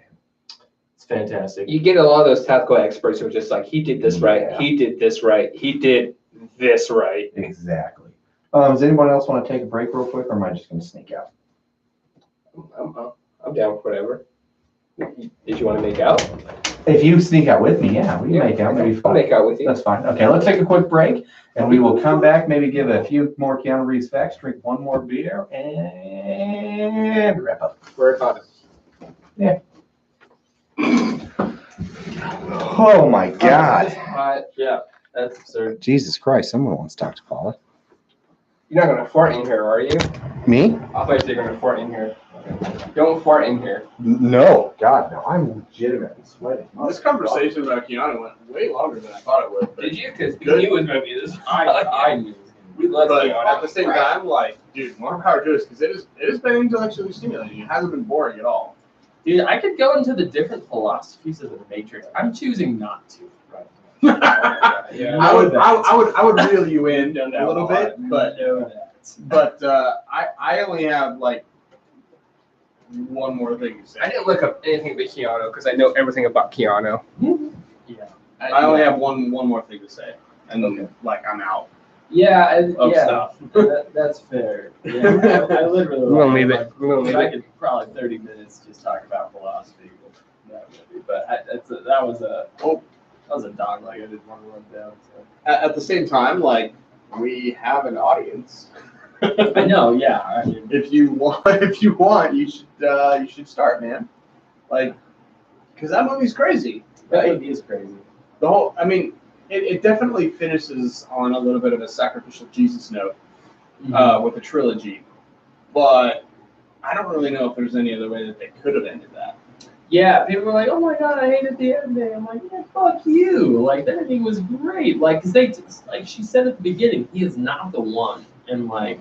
[SPEAKER 3] It's fantastic.
[SPEAKER 4] You get a lot of those tactical experts who are just like, he did this right,
[SPEAKER 2] Yeah.
[SPEAKER 4] he did this right, he did this right.
[SPEAKER 2] Exactly. Does anyone else want to take a break real quick, or am I just going to sneak out?
[SPEAKER 4] I'm down for whatever. Did you want to make out?
[SPEAKER 2] If you sneak out with me, yeah, we can make out. Maybe
[SPEAKER 4] I'll
[SPEAKER 2] fun.
[SPEAKER 4] make out with you.
[SPEAKER 2] That's fine. Okay, let's take a quick break, and we will come back, maybe give a few more Keanu Reeves facts, drink one more beer, and wrap up.
[SPEAKER 4] Very fun.
[SPEAKER 2] Oh, my God.
[SPEAKER 3] Yeah, that's absurd.
[SPEAKER 2] Jesus Christ, someone wants to talk to Paula.
[SPEAKER 4] You're not going to fart in here, are you?
[SPEAKER 2] Me?
[SPEAKER 4] I thought you were going to fart in here. Don't fart in here.
[SPEAKER 2] No. God, no. I'm legitimately sweating.
[SPEAKER 1] This conversation about Keanu went way longer than I thought it would.
[SPEAKER 4] Did you? Because we
[SPEAKER 1] Good.
[SPEAKER 4] knew it was going to be this. I knew. We love
[SPEAKER 1] But
[SPEAKER 4] Keanu.
[SPEAKER 1] at the same time, like, dude, more power to us because it has been intellectually stimulating. It hasn't been boring at all.
[SPEAKER 3] Dude, I could go into the different philosophies of the Matrix. I'm choosing not to. Right.
[SPEAKER 4] Yeah.
[SPEAKER 1] I would reel you in
[SPEAKER 3] Done that
[SPEAKER 1] a little
[SPEAKER 3] lot.
[SPEAKER 1] bit, but
[SPEAKER 3] know that.
[SPEAKER 1] I only have like one more thing to say.
[SPEAKER 4] I didn't look up anything but Keanu because I know everything about Keanu.
[SPEAKER 3] Yeah.
[SPEAKER 1] I only have one more thing to say, and then like I'm out
[SPEAKER 3] Yeah,
[SPEAKER 1] of stuff.
[SPEAKER 3] that's fair. Yeah, I literally.
[SPEAKER 4] We're gonna leave it. We're gonna leave
[SPEAKER 3] I
[SPEAKER 4] it.
[SPEAKER 3] could probably 30 minutes just talk about philosophy with that movie, but that was a dog leg I didn't want to run down. So.
[SPEAKER 1] At the same time, like we have an audience.
[SPEAKER 3] I know, yeah. I mean,
[SPEAKER 1] If you want, you should start, man. Like, because that movie's crazy.
[SPEAKER 3] that movie is crazy.
[SPEAKER 1] The whole, I mean, it definitely finishes on a little bit of a sacrificial Jesus note with the trilogy, but I don't really know if there's any other way that they could have ended that.
[SPEAKER 3] Yeah, people were like, "Oh my god, I hated the ending." I'm like, "Yeah, fuck you!" Like the ending was great. Like, cause like she said at the beginning, he is not the one, and like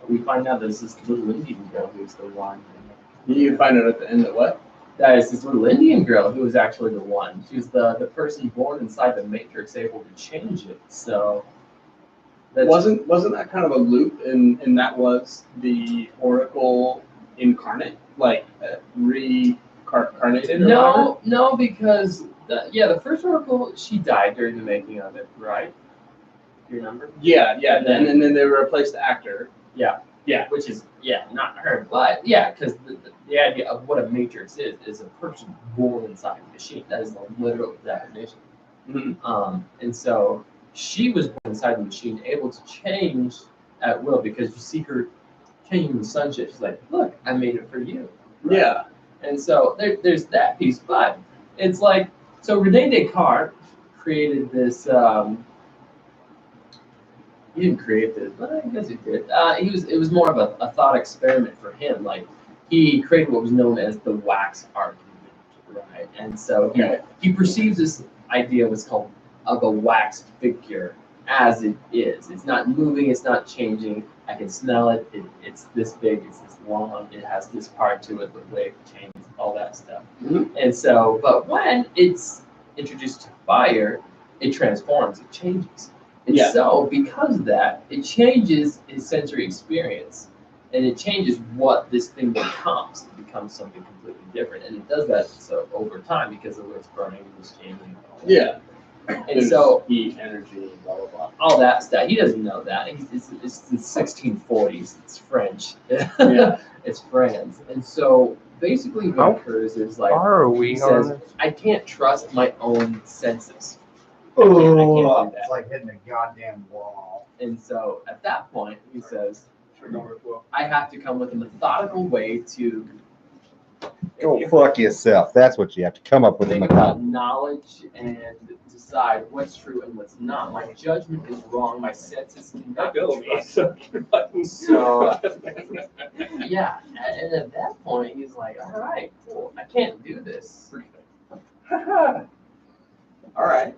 [SPEAKER 3] we find out there's this little Indian girl who's the one.
[SPEAKER 1] You find out at the end that what?
[SPEAKER 3] That is this little Indian girl who was actually the one. She was the person born inside the Matrix, able to change it. So
[SPEAKER 1] Wasn't that kind of a loop, and that was the Oracle incarnate, like reincarnated?
[SPEAKER 3] no, because the first Oracle, she died during the making of it, right? Do you remember?
[SPEAKER 1] Yeah, and then they replaced the actor.
[SPEAKER 3] Which is not her, but because the idea of what a matrix is a person born inside a machine. That is the literal definition.
[SPEAKER 1] Mhm.
[SPEAKER 3] And so she was born inside the machine, able to change at will, because you see her changing the sunshine. She's like, "Look, I made it for you." Right?
[SPEAKER 1] Yeah.
[SPEAKER 3] And so there's that piece, but it's like, so Rene Descartes created this. He didn't create this, but I guess he did. It was more of a thought experiment for him. Like, he created what was known as the wax argument, right? And so he perceives this idea was called of a wax figure as it is. It's not moving, it's not changing. I can smell it. It's this big, it's this long, it has this part to it, the way it changes, all that stuff.
[SPEAKER 1] Mhm.
[SPEAKER 3] And so, but when it's introduced to fire, it transforms, it changes. And
[SPEAKER 1] Yeah.
[SPEAKER 3] so, because of that, it changes his sensory experience. And it changes what this thing becomes. It becomes something completely different. And it does that so over time because of what's burning and what's changing.
[SPEAKER 1] Yeah.
[SPEAKER 3] And so,
[SPEAKER 1] heat, energy, blah, blah, blah.
[SPEAKER 3] all that stuff, he doesn't know that. It's the 1640s. It's French.
[SPEAKER 1] Yeah.
[SPEAKER 3] It's France. And so, basically, what occurs is like,
[SPEAKER 4] Are we
[SPEAKER 3] he says, I can't trust my own senses. I
[SPEAKER 1] Oh,
[SPEAKER 3] can't do
[SPEAKER 5] It's
[SPEAKER 3] that.
[SPEAKER 5] like hitting a goddamn wall.
[SPEAKER 3] And so, at that point, he says, I have to come with a methodical way to
[SPEAKER 5] Go fuck yourself. That's what you have to come up with a
[SPEAKER 3] think
[SPEAKER 5] method.
[SPEAKER 3] about knowledge and decide what's true and what's not. My judgment is wrong. My senses cannot be trusted. So, yeah. And at that point, he's like, all right, cool. I can't do this. all right.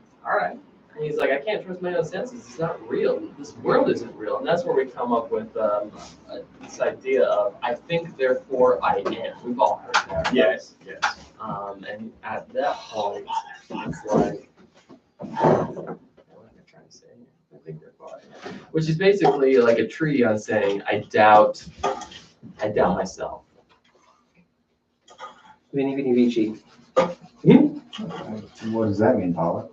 [SPEAKER 3] And he's like, I can't trust my own senses. It's not real. This world isn't real. And that's where we come up with this idea of, I think, therefore I am. We've all heard that. Right?
[SPEAKER 1] yes.
[SPEAKER 3] And at that point, it's like, what am I trying to say? I think therefore I am. Which is basically like a treaty on saying, I doubt myself.
[SPEAKER 4] Vini Vini Vici.
[SPEAKER 2] What does that mean, Paula?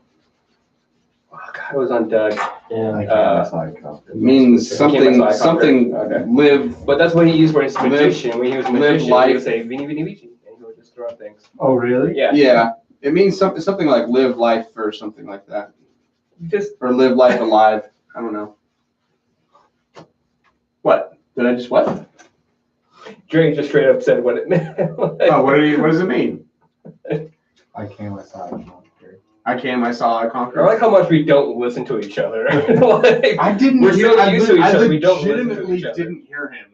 [SPEAKER 4] Oh, God, it was on Doug.
[SPEAKER 3] Yeah.
[SPEAKER 2] I can't decide.
[SPEAKER 1] It means something,
[SPEAKER 4] Okay.
[SPEAKER 1] live.
[SPEAKER 4] But that's what he used for his magician. When he was a
[SPEAKER 1] live
[SPEAKER 4] magician, he
[SPEAKER 1] life.
[SPEAKER 4] would say Vini Vini Vici. And he would just throw out things.
[SPEAKER 2] Oh, really?
[SPEAKER 4] Yeah.
[SPEAKER 1] Yeah. It means something like live life or something like that.
[SPEAKER 4] Just
[SPEAKER 1] Or live life alive. I don't know. What? Did I just what?
[SPEAKER 4] Drake just straight up said what it meant.
[SPEAKER 1] Oh, what does it mean?
[SPEAKER 2] I can't decide.
[SPEAKER 1] I can, I saw, I
[SPEAKER 4] I
[SPEAKER 1] conquer.
[SPEAKER 4] like how much we don't listen to each other. Like,
[SPEAKER 1] I didn't
[SPEAKER 4] We're
[SPEAKER 1] hear.
[SPEAKER 4] so
[SPEAKER 1] I,
[SPEAKER 4] used to each
[SPEAKER 1] I
[SPEAKER 4] other, we don't listen to
[SPEAKER 1] legitimately
[SPEAKER 4] each other.
[SPEAKER 1] didn't hear him.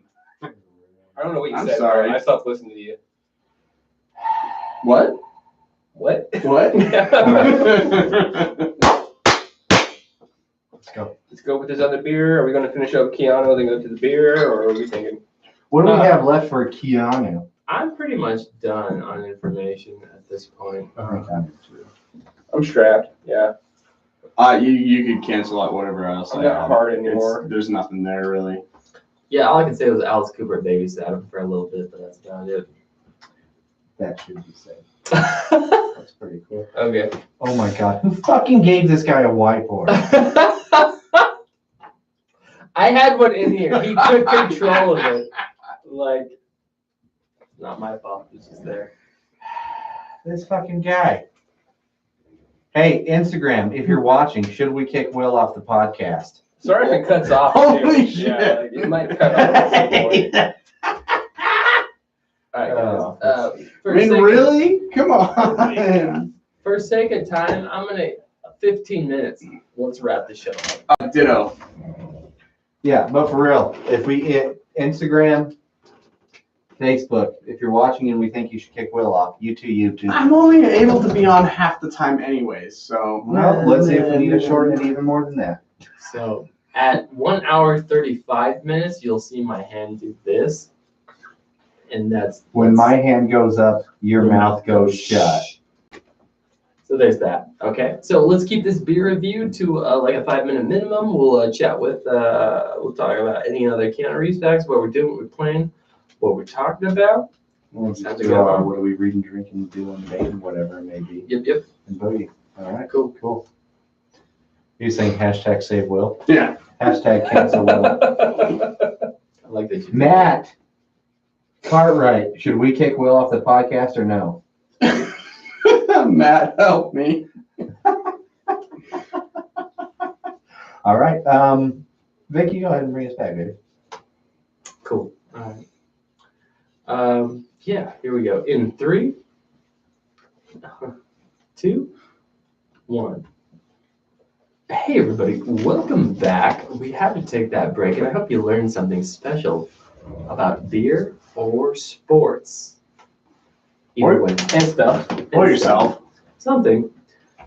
[SPEAKER 4] I don't know what you
[SPEAKER 1] I'm
[SPEAKER 4] said.
[SPEAKER 1] sorry.
[SPEAKER 4] Bro. I stopped listening to you.
[SPEAKER 1] What?
[SPEAKER 4] What?
[SPEAKER 1] What?
[SPEAKER 2] Let's go.
[SPEAKER 4] Let's go with this other beer. Are we going to finish up Keanu, then go to the beer, or are we thinking?
[SPEAKER 2] What do we have left for Keanu?
[SPEAKER 3] I'm pretty much done on information at this point.
[SPEAKER 2] I think I'm too.
[SPEAKER 4] I'm strapped. Yeah.
[SPEAKER 1] You could cancel out whatever else
[SPEAKER 4] I'm
[SPEAKER 1] I
[SPEAKER 4] not
[SPEAKER 1] had.
[SPEAKER 4] hard anymore.
[SPEAKER 1] There's nothing there really.
[SPEAKER 3] Yeah, all I can say was Alice Cooper babysat him for a little bit, but that's about it.
[SPEAKER 2] That should be said. That's pretty cool.
[SPEAKER 3] Okay.
[SPEAKER 2] Oh my god. Who fucking gave this guy a whiteboard?
[SPEAKER 3] I had one in here. He took control of it. Like, not my fault. It's just there.
[SPEAKER 2] This fucking guy. Hey, Instagram, if you're watching, should we kick Will off the podcast?
[SPEAKER 4] Sorry if it cuts off.
[SPEAKER 1] Holy
[SPEAKER 4] too.
[SPEAKER 1] shit.
[SPEAKER 4] Yeah, like, it might cut off at some point.
[SPEAKER 3] All right, guys.
[SPEAKER 1] I
[SPEAKER 3] For
[SPEAKER 1] mean,
[SPEAKER 3] sake of-
[SPEAKER 1] really? Come on.
[SPEAKER 3] For sake of time, I'm gonna 15 minutes. Let's wrap the show up.
[SPEAKER 1] Ditto.
[SPEAKER 2] Yeah, but for real, if we Instagram, Facebook, if you're watching and we think you should kick Will off, you too.
[SPEAKER 1] I'm only able to be on half the time anyways, so.
[SPEAKER 2] Well, let's see if we need to shorten it even more than that.
[SPEAKER 3] So at 1 hour 35 minutes, you'll see my hand do this, and that's
[SPEAKER 2] When my hand goes up, your mouth goes shut.
[SPEAKER 3] So there's that. Okay. So let's keep this beer review to like a 5-minute minimum. We'll chat with. We'll talk about any other Keanu Reeves facts, what we're doing, what we're playing, what we're talking about.
[SPEAKER 2] We'll
[SPEAKER 3] Sounds
[SPEAKER 2] do
[SPEAKER 3] good.
[SPEAKER 2] what are we reading, drinking, doing, dating, whatever it may be.
[SPEAKER 3] Yep.
[SPEAKER 2] And boogie. All right,
[SPEAKER 3] Cool.
[SPEAKER 2] You saying hashtag save Will?
[SPEAKER 1] Yeah.
[SPEAKER 2] Hashtag cancel Will.
[SPEAKER 3] I like that.
[SPEAKER 2] Matt Cartwright, should we kick Will off the podcast or no?
[SPEAKER 1] Matt, help me.
[SPEAKER 2] All right. Vicky, go ahead and bring us back, baby.
[SPEAKER 3] Cool. All right. Yeah. Here we go. In 3, 2, 1. Hey everybody, welcome back. We had to take that break, and I hope you learned something special about beer or sports. Either way.
[SPEAKER 4] And stuff.
[SPEAKER 1] Or yourself.
[SPEAKER 3] Something.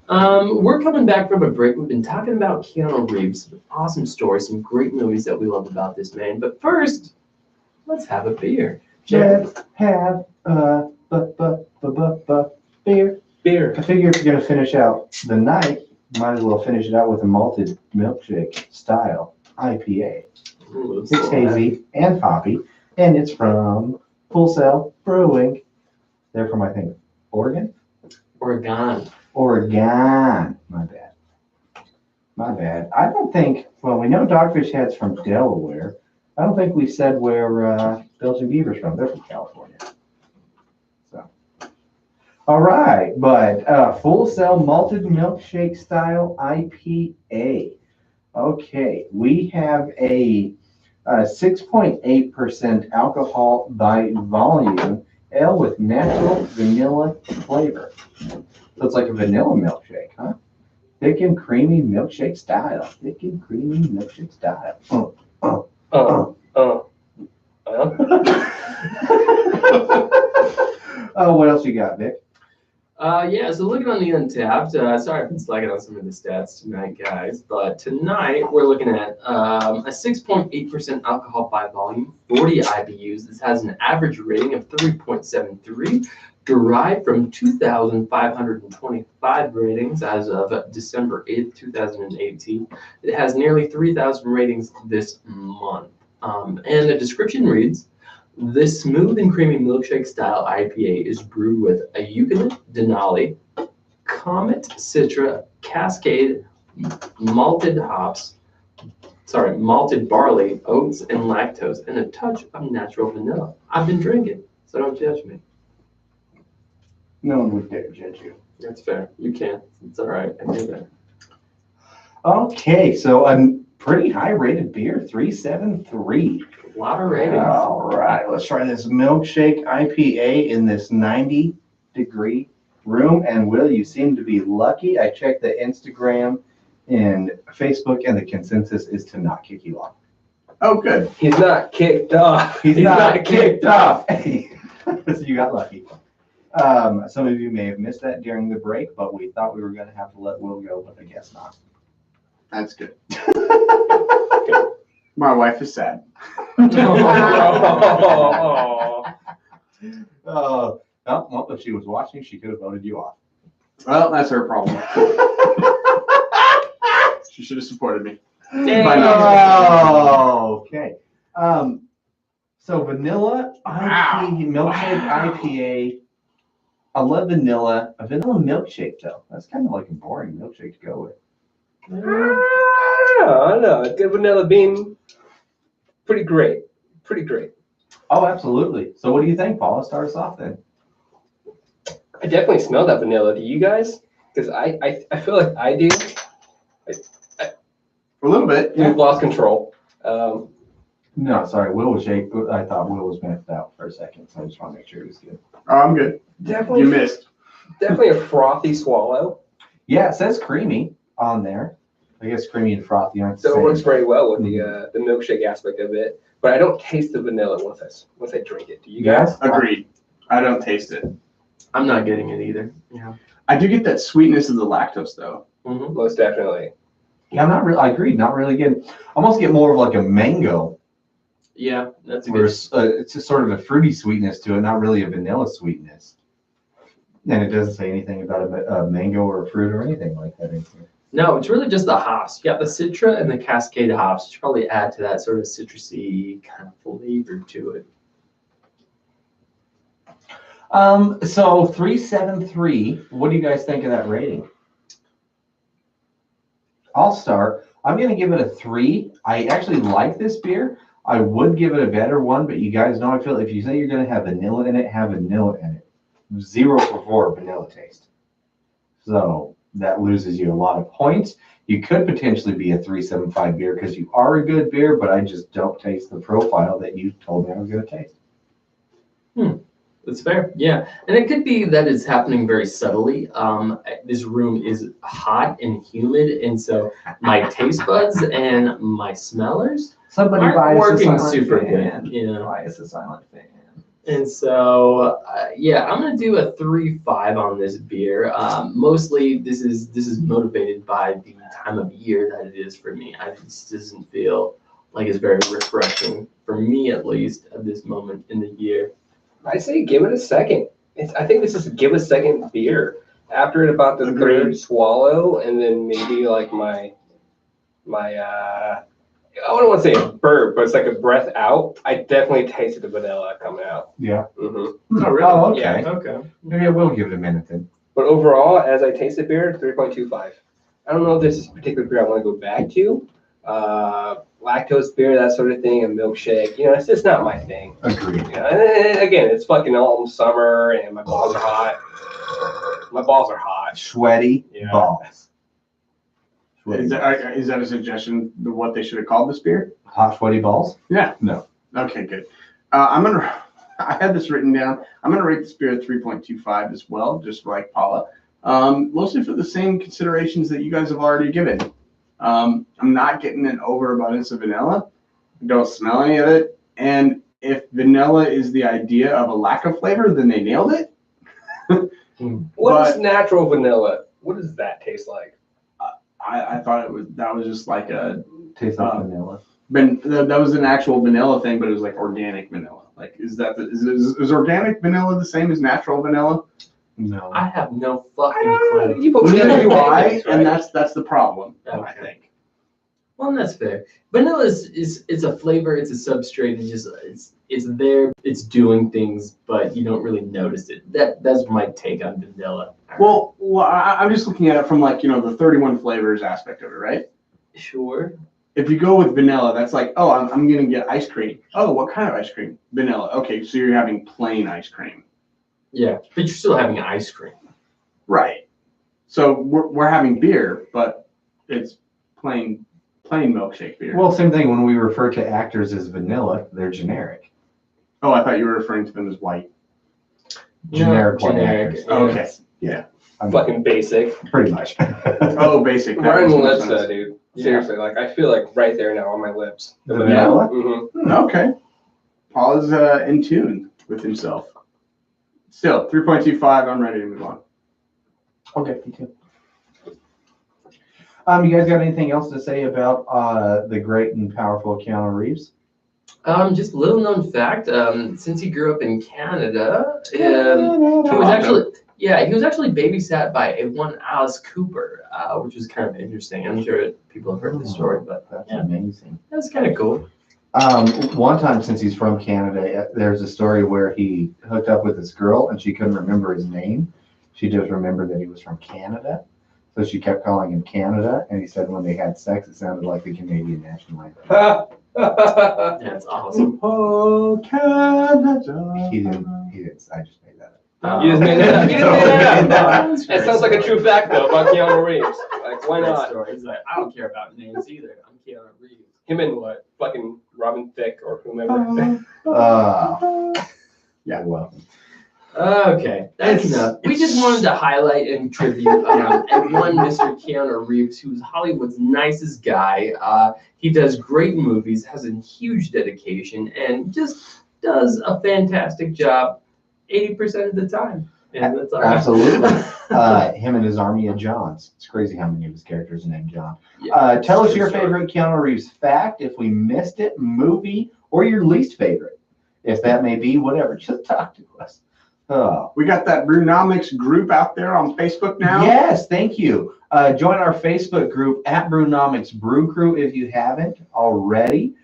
[SPEAKER 3] We're coming back from a break. We've been talking about Keanu Reeves, some awesome stories, some great movies that we love about this man. But first, let's have a beer.
[SPEAKER 2] Let's have a beer.
[SPEAKER 4] Beer. beer.
[SPEAKER 2] I figure if you're gonna finish out the night, might as well finish it out with a malted milkshake style IPA.
[SPEAKER 3] Ooh,
[SPEAKER 2] It's
[SPEAKER 3] that's
[SPEAKER 2] hazy and hoppy, and it's from Full Sail Brewing. They're from, I think, Oregon?
[SPEAKER 3] Oregon.
[SPEAKER 2] Oregon. My bad. My bad. I don't think, well, we know Dogfish Head's from Delaware. I don't think we said where Belgian Beaver's from. They're from California. So, all right, but Full Sail Malted Milkshake Style IPA. Okay, we have a 6.8% alcohol by volume, ale with natural vanilla flavor. So it's like a vanilla milkshake, huh? Thick and creamy milkshake style. Thick and creamy milkshake style. Oh, what else you got, Vic?
[SPEAKER 3] Yeah, so looking on the Untapped, sorry I've been slacking on some of the stats tonight, guys, but tonight we're looking at a 6.8% alcohol by volume, 40 IBUs. This has an average rating of 3.73, derived from 2,525 ratings as of December 8th, 2018. It has nearly 3,000 ratings this month. And the description reads, this smooth and creamy milkshake style IPA is brewed with a Yukon Denali, Comet Citra, Cascade, malted barley, oats, and lactose, and a touch of natural vanilla. I've been drinking, so don't judge me.
[SPEAKER 2] No one would dare judge you.
[SPEAKER 3] That's fair. You can. It's all right. I do that.
[SPEAKER 2] Okay, so a pretty high rated beer, 373.
[SPEAKER 3] A lot of ratings.
[SPEAKER 2] All right, let's try this milkshake IPA in this 90-degree room. And Will, you seem to be lucky. I checked the Instagram and Facebook, and the consensus is to not kick you off.
[SPEAKER 1] Oh, good.
[SPEAKER 4] He's not kicked off.
[SPEAKER 2] He's not kicked off. So you got lucky. Some of you may have missed that during the break, but we thought we were going to have to let Will go, but I guess not.
[SPEAKER 1] That's good. My wife is sad.
[SPEAKER 2] Oh, well, if she was watching, she could have voted you off.
[SPEAKER 1] Well, that's her problem. She should have supported me.
[SPEAKER 2] Oh, okay. So vanilla milkshake IPA. I love vanilla. A vanilla milkshake, though. That's kind of like a boring milkshake to go with.
[SPEAKER 4] I don't know. A good vanilla bean, pretty great. Pretty great.
[SPEAKER 2] Oh, absolutely. So what do you think, Paula? Start us off then.
[SPEAKER 4] I definitely smell that vanilla. Do you guys? Because I feel like I do.
[SPEAKER 1] A little bit.
[SPEAKER 4] We've lost control.
[SPEAKER 2] No, sorry. Will was shake. I thought Will was messed out for a second, so I just want to make sure he was good.
[SPEAKER 1] Oh, I'm good.
[SPEAKER 4] Definitely.
[SPEAKER 1] You missed.
[SPEAKER 4] Definitely a frothy swallow.
[SPEAKER 2] Yeah, it says creamy on there. I guess creamy and frothy aren't the
[SPEAKER 4] So it
[SPEAKER 2] same.
[SPEAKER 4] works very well with the milkshake aspect of it. But I don't taste the vanilla once I drink it. Do you guys?
[SPEAKER 1] Agreed. I don't taste it.
[SPEAKER 3] I'm not getting it either. Yeah.
[SPEAKER 1] I do get that sweetness of the lactose, though.
[SPEAKER 3] Mm-hmm.
[SPEAKER 4] Most definitely.
[SPEAKER 2] Yeah, I'm not really. I agree. Not really good. Almost get more of like a mango,
[SPEAKER 3] Yeah, that's a
[SPEAKER 2] where
[SPEAKER 3] good.
[SPEAKER 2] it's just sort of a fruity sweetness to it, not really a vanilla sweetness. And it doesn't say anything about a mango or a fruit or anything like that in here.
[SPEAKER 3] No, it's really just the hops. You got the Citra and the Cascade hops, which probably add to that sort of citrusy kind of flavor to it.
[SPEAKER 2] So 373. What do you guys think of that rating? I'll start. I'm going to give it a 3. I actually like this beer. I would give it a better one, but you guys know I feel if you say you're going to have vanilla in it, have vanilla in it. 0 for 4 vanilla taste. So that loses you a lot of points. You could potentially be a 375 beer because you are a good beer, but I just don't taste the profile that you told me I was going to taste.
[SPEAKER 3] That's fair. Yeah. And it could be that it's happening very subtly. This room is hot and humid, and so my taste buds and my smellers
[SPEAKER 2] Somebody
[SPEAKER 3] aren't
[SPEAKER 2] buy us a
[SPEAKER 3] working
[SPEAKER 2] silent
[SPEAKER 3] super
[SPEAKER 2] fan.
[SPEAKER 3] good. You know?
[SPEAKER 2] Buy us a silent fan.
[SPEAKER 3] And so, yeah, I'm gonna do a 3.5 on this beer. Mostly, this is motivated by the time of year that it is for me. I just doesn't feel like it's very refreshing for me, at least, at this moment in the year.
[SPEAKER 4] I say give it a second. I think this is a give a second beer. After about the
[SPEAKER 1] Agreed.
[SPEAKER 4] third swallow, and then maybe like my I don't want to say a burp, but it's like a breath out. I definitely tasted the vanilla coming out.
[SPEAKER 2] Yeah.
[SPEAKER 4] Mm-hmm.
[SPEAKER 3] Oh, really?
[SPEAKER 2] Oh, okay.
[SPEAKER 4] Yeah.
[SPEAKER 3] Okay.
[SPEAKER 2] Maybe I will give it a minute then.
[SPEAKER 4] But overall, as I taste the beer, 3.25. I don't know if this is a particular beer I want to go back to. Lactose beer, that sort of thing, a milkshake. You know, it's just not my thing.
[SPEAKER 2] Agreed.
[SPEAKER 4] You know, and again, it's fucking almost summer, and my balls are hot. My balls are hot.
[SPEAKER 2] Sweaty
[SPEAKER 4] Yeah.
[SPEAKER 2] balls.
[SPEAKER 1] Is that a suggestion of what they should have called this beer?
[SPEAKER 2] Hot, sweaty balls?
[SPEAKER 1] Yeah.
[SPEAKER 2] No.
[SPEAKER 1] Okay, good. I had this written down. I'm gonna rate this beer at 3.25 as well, just like Paula. Mostly for the same considerations that you guys have already given. I'm not getting an overabundance of vanilla. I don't smell any of it. And if vanilla is the idea of a lack of flavor, then they nailed it.
[SPEAKER 4] What is natural vanilla? What does that taste like?
[SPEAKER 1] I thought that was just like a
[SPEAKER 2] Tastes like vanilla.
[SPEAKER 1] that was an actual vanilla thing, but it was like organic vanilla. Like, is organic vanilla the same as natural vanilla?
[SPEAKER 2] No.
[SPEAKER 3] I have no fucking clue.
[SPEAKER 4] You both
[SPEAKER 1] Neither do I,
[SPEAKER 4] right?
[SPEAKER 1] and that's the problem. I
[SPEAKER 3] Okay.
[SPEAKER 1] think.
[SPEAKER 3] Well, that's fair. Vanilla is a flavor. It's a substrate. It's there. It's doing things, but you don't really notice it. That's my take on vanilla.
[SPEAKER 1] Well, I'm just looking at it from like the 31 flavors aspect of it, right?
[SPEAKER 3] Sure.
[SPEAKER 1] If you go with vanilla, that's like, oh, I'm gonna get ice cream. Oh, what kind of ice cream? Vanilla. Okay, so you're having plain ice cream.
[SPEAKER 3] Yeah, but you're still having ice cream.
[SPEAKER 1] Right. So we're having beer, but it's plain milkshake beer.
[SPEAKER 2] Well, same thing when we refer to actors as vanilla, they're generic.
[SPEAKER 1] Oh, I thought you were referring to them as white.
[SPEAKER 2] Generic white
[SPEAKER 3] generic.
[SPEAKER 2] actors.
[SPEAKER 1] Oh,
[SPEAKER 3] Yeah.
[SPEAKER 1] okay.
[SPEAKER 4] Fucking basic.
[SPEAKER 2] Pretty much.
[SPEAKER 1] Oh, basic. That
[SPEAKER 4] Right on
[SPEAKER 1] makes
[SPEAKER 4] the
[SPEAKER 1] more
[SPEAKER 4] lips,
[SPEAKER 1] sense.
[SPEAKER 4] dude. Seriously, like I feel like right there now on my lips.
[SPEAKER 2] The vanilla?
[SPEAKER 4] Mm-hmm.
[SPEAKER 1] Okay. Paul is in tune with himself. Still, 3.25. I'm ready to move on.
[SPEAKER 2] Okay, me too. You guys got anything else to say about the great and powerful Keanu Reeves?
[SPEAKER 3] Just a little known fact. Since he grew up in Canada, he was actually babysat by a one Alice Cooper, which is kind of interesting. I'm sure people have heard this story, but
[SPEAKER 2] That's
[SPEAKER 3] yeah,
[SPEAKER 2] amazing.
[SPEAKER 3] that's kind of cool.
[SPEAKER 2] One time, since he's from Canada, there's a story where he hooked up with this girl and she couldn't remember his name. She just remembered that he was from Canada. So she kept calling him Canada. And he said when they had sex, it sounded like the Canadian national anthem.
[SPEAKER 3] That's awesome.
[SPEAKER 1] Oh, Canada.
[SPEAKER 2] He didn't. I just made that up.
[SPEAKER 4] You just made that up. You just made that up.
[SPEAKER 3] That's
[SPEAKER 4] That sounds like a true fact though about Keanu Reeves. Like why not?
[SPEAKER 3] Story. He's like, I don't care about names either. I'm Keanu Reeves.
[SPEAKER 4] Him and what? Fucking Robin Thicke or whomever.
[SPEAKER 2] Yeah, well.
[SPEAKER 3] Okay, that's enough. We just wanted to highlight and tribute and one Mr. Keanu Reeves, who's Hollywood's nicest guy. He does great movies, has a huge dedication, and just does a fantastic job 80% of the time. And that's all right.
[SPEAKER 2] Absolutely. Him and his army of Johns. It's crazy how many of his characters are named John.
[SPEAKER 3] Yeah,
[SPEAKER 2] Tell us
[SPEAKER 3] true
[SPEAKER 2] your
[SPEAKER 3] story.
[SPEAKER 2] favorite Keanu Reeves fact, if we missed it, movie, or your least favorite. If that may be, whatever. Just talk to us. Oh.
[SPEAKER 1] We got that Brewnomics group out there on Facebook now.
[SPEAKER 2] Yes, thank you. Join our Facebook group at Brewnomics Brew Crew if you haven't already.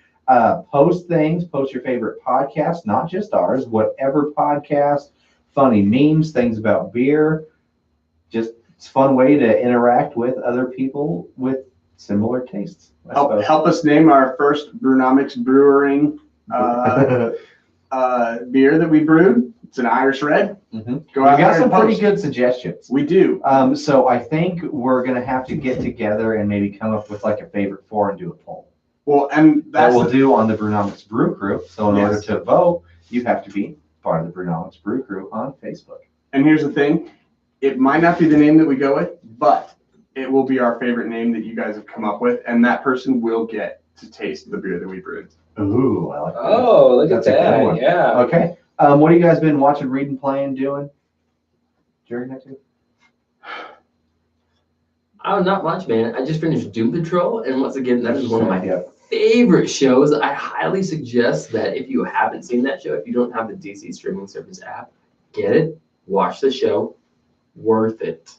[SPEAKER 2] Post things, post your favorite podcasts, not just ours, whatever podcast, funny memes, things about beer. Just it's a fun way to interact with other people with similar tastes. I suppose.
[SPEAKER 1] Help us name our first Brewnomics brewing beer that we brewed. It's an Irish Red.
[SPEAKER 2] Mm-hmm.
[SPEAKER 1] Go
[SPEAKER 2] We
[SPEAKER 1] out
[SPEAKER 2] got
[SPEAKER 1] there
[SPEAKER 2] some
[SPEAKER 1] and
[SPEAKER 2] pretty
[SPEAKER 1] post.
[SPEAKER 2] good suggestions.
[SPEAKER 1] We do.
[SPEAKER 2] So I think we're going to have to get together and maybe come up with like a favorite four and do a poll.
[SPEAKER 1] Well, and
[SPEAKER 2] That
[SPEAKER 1] that's
[SPEAKER 2] we'll do on the Brewnomics Brew Crew. So in order
[SPEAKER 1] Yes.
[SPEAKER 2] to vote, you have to be part of the Brewnomics Brew Crew on Facebook.
[SPEAKER 1] And here's the thing. It might not be the name that we go with, but it will be our favorite name that you guys have come up with, and that person will get to taste the beer that we brewed.
[SPEAKER 2] Ooh, I like that.
[SPEAKER 4] Oh, look
[SPEAKER 2] That's
[SPEAKER 4] at
[SPEAKER 2] a good
[SPEAKER 4] that.
[SPEAKER 2] one.
[SPEAKER 4] Yeah.
[SPEAKER 2] Okay. What have you guys been watching, reading, playing, doing? Jerry, next to
[SPEAKER 3] Oh, not much, man. I just finished Doom Patrol, and once again, that is one of my
[SPEAKER 2] Yeah.
[SPEAKER 3] favorite shows. I highly suggest that if you haven't seen that show, if you don't have the DC streaming service app, get it, watch the show. worth it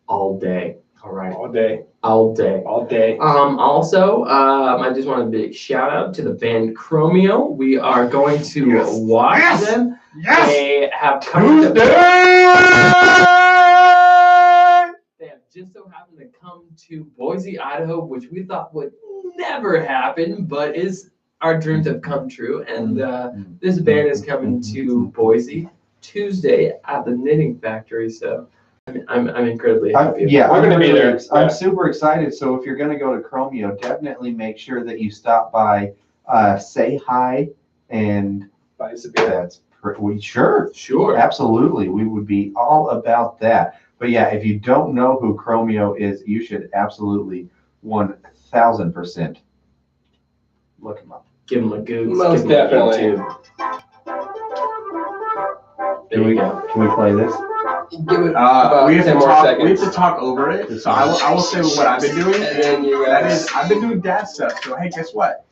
[SPEAKER 3] all day. All right.
[SPEAKER 4] All day.
[SPEAKER 3] All day.
[SPEAKER 4] All day.
[SPEAKER 3] Also, I just want a big shout out to the band Chromeo. We are going to watch them.
[SPEAKER 1] Yes.
[SPEAKER 3] They have come to,
[SPEAKER 1] Tuesday.
[SPEAKER 3] they have just so happened to come to Boise, Idaho, which we thought would never happen, but our dreams have come true. And this band is coming to Boise Tuesday at the Knitting Factory. So I'm incredibly happy.
[SPEAKER 2] Yeah,
[SPEAKER 4] We're gonna be there.
[SPEAKER 2] I'm
[SPEAKER 4] Yeah.
[SPEAKER 2] super excited. So if you're going to go to Chromeo, definitely make sure that you stop by, say hi, and
[SPEAKER 4] Buy us a beer.
[SPEAKER 2] that's sure.
[SPEAKER 3] Sure.
[SPEAKER 2] Absolutely. We would be all about that. But yeah, if you don't know who Chromeo is, you should absolutely 1000% look him up.
[SPEAKER 3] Give them a goose.
[SPEAKER 4] Most
[SPEAKER 3] give 'em a
[SPEAKER 4] definitely.
[SPEAKER 3] YouTube. There you go.
[SPEAKER 2] Can we play this?
[SPEAKER 4] Give it about
[SPEAKER 1] We have
[SPEAKER 4] 10
[SPEAKER 1] to
[SPEAKER 4] more
[SPEAKER 1] talk.
[SPEAKER 4] seconds.
[SPEAKER 1] We have to talk over it. So I will say what I've been doing.
[SPEAKER 4] And then you
[SPEAKER 1] That
[SPEAKER 4] guys.
[SPEAKER 1] is, I've been doing dad stuff. So hey, guess what?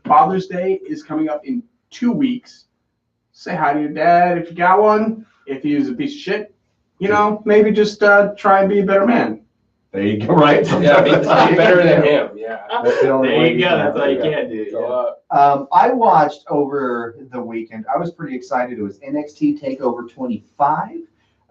[SPEAKER 1] Father's Day is coming up in 2 weeks. Say hi to your dad if you got one. If he was a piece of shit, maybe just try and be a better man.
[SPEAKER 2] There you go. Right.
[SPEAKER 4] Yeah, be better than him. Yeah.
[SPEAKER 2] That's the only way
[SPEAKER 3] There you go.
[SPEAKER 2] can
[SPEAKER 3] That's
[SPEAKER 2] have
[SPEAKER 3] all
[SPEAKER 2] it.
[SPEAKER 3] you can do.
[SPEAKER 4] So,
[SPEAKER 3] Yeah.
[SPEAKER 2] I watched over the weekend. I was pretty excited. It was NXT TakeOver 25.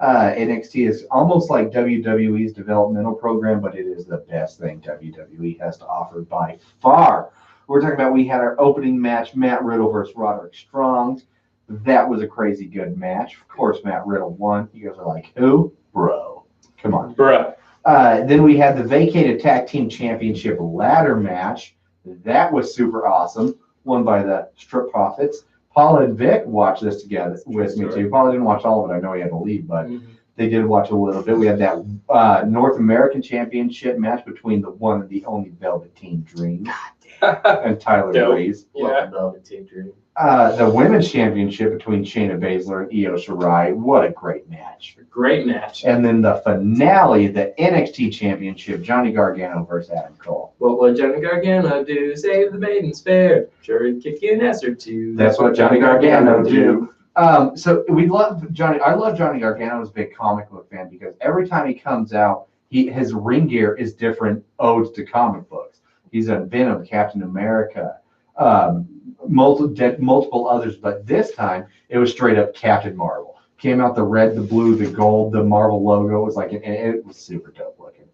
[SPEAKER 2] NXT is almost like WWE's developmental program, but it is the best thing WWE has to offer by far. We're talking about, we had our opening match, Matt Riddle versus Roderick Strong. That was a crazy good match. Of course, Matt Riddle won. You guys are like, who? Bro. Come on.
[SPEAKER 4] bruh.
[SPEAKER 2] Then we had the vacated tag team championship ladder match. That was super awesome. Won by the Strip Profits. Paula and Vic watched this together with me too. Paula didn't watch all of it. I know he had to leave, but they did watch a little bit. We had that North American Championship match between the one and the only Velveteen Dream and Tyler
[SPEAKER 4] Dope.
[SPEAKER 2] Breeze.
[SPEAKER 4] Yeah.
[SPEAKER 3] Velveteen Dream.
[SPEAKER 2] The Women's Championship between Shayna Baszler and Io Shirai. What a great match.
[SPEAKER 3] Great match.
[SPEAKER 2] And then the finale, the NXT Championship, Johnny Gargano versus Adam Cole.
[SPEAKER 3] What would Johnny Gargano do? Save the maiden's fair. Sure, he'd kick you an ass or two.
[SPEAKER 2] That's what Johnny Gargano do. So we love Johnny. I love Johnny Gargano as a big comic book fan because every time he comes out, his ring gear is different odes to comic books. He's a Venom, Captain America, multiple others, but this time it was straight up Captain Marvel. Came out the red, the blue, the gold, the Marvel logo. It was like it was super dope looking.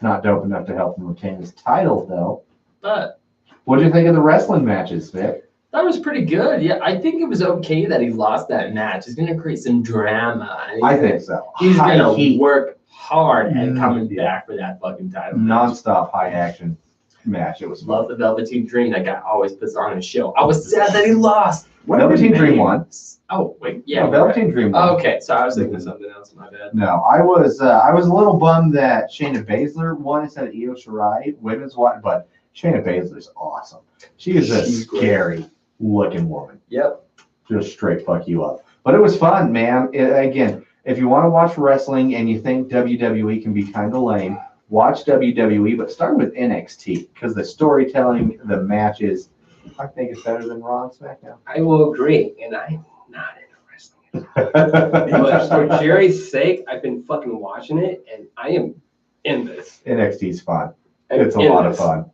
[SPEAKER 2] Not dope enough to help him retain his title though.
[SPEAKER 3] But
[SPEAKER 2] What did you think of the wrestling matches, Vic?
[SPEAKER 3] that was pretty good. Yeah, I think it was okay that he lost that match. It's going to create some drama. And
[SPEAKER 2] I think so.
[SPEAKER 3] he's
[SPEAKER 2] High
[SPEAKER 3] going to
[SPEAKER 2] heat,
[SPEAKER 3] work hard at
[SPEAKER 2] Mm,
[SPEAKER 3] coming
[SPEAKER 2] yeah.
[SPEAKER 3] back for that fucking title. match.
[SPEAKER 2] nonstop high action match. It was
[SPEAKER 3] Love the Velveteen Dream that guy always puts on his show. I was sad that he lost.
[SPEAKER 2] Velveteen Dream won.
[SPEAKER 3] Oh, wait. Yeah.
[SPEAKER 2] No, Velveteen Dream won.
[SPEAKER 3] Okay, so I was thinking of something else. My bad.
[SPEAKER 2] No, I was a little bummed that Shayna Baszler won instead of Io Shirai women's one, but Shayna Baszler's awesome. She is a
[SPEAKER 3] She's great.
[SPEAKER 2] scary looking woman.
[SPEAKER 3] Yep.
[SPEAKER 2] Just straight fuck you up. But it was fun, man. Again, if you want to watch wrestling and you think WWE can be kind of lame, watch WWE, but start with NXT because the storytelling, the matches, I think it's better than Raw and SmackDown.
[SPEAKER 4] I will agree, and I'm not into wrestling. But for Jerry's sake, I've been fucking watching it, and I am in this.
[SPEAKER 2] NXT's fun.
[SPEAKER 4] I'm
[SPEAKER 2] It's a
[SPEAKER 4] in
[SPEAKER 2] lot of
[SPEAKER 4] this.
[SPEAKER 2] fun.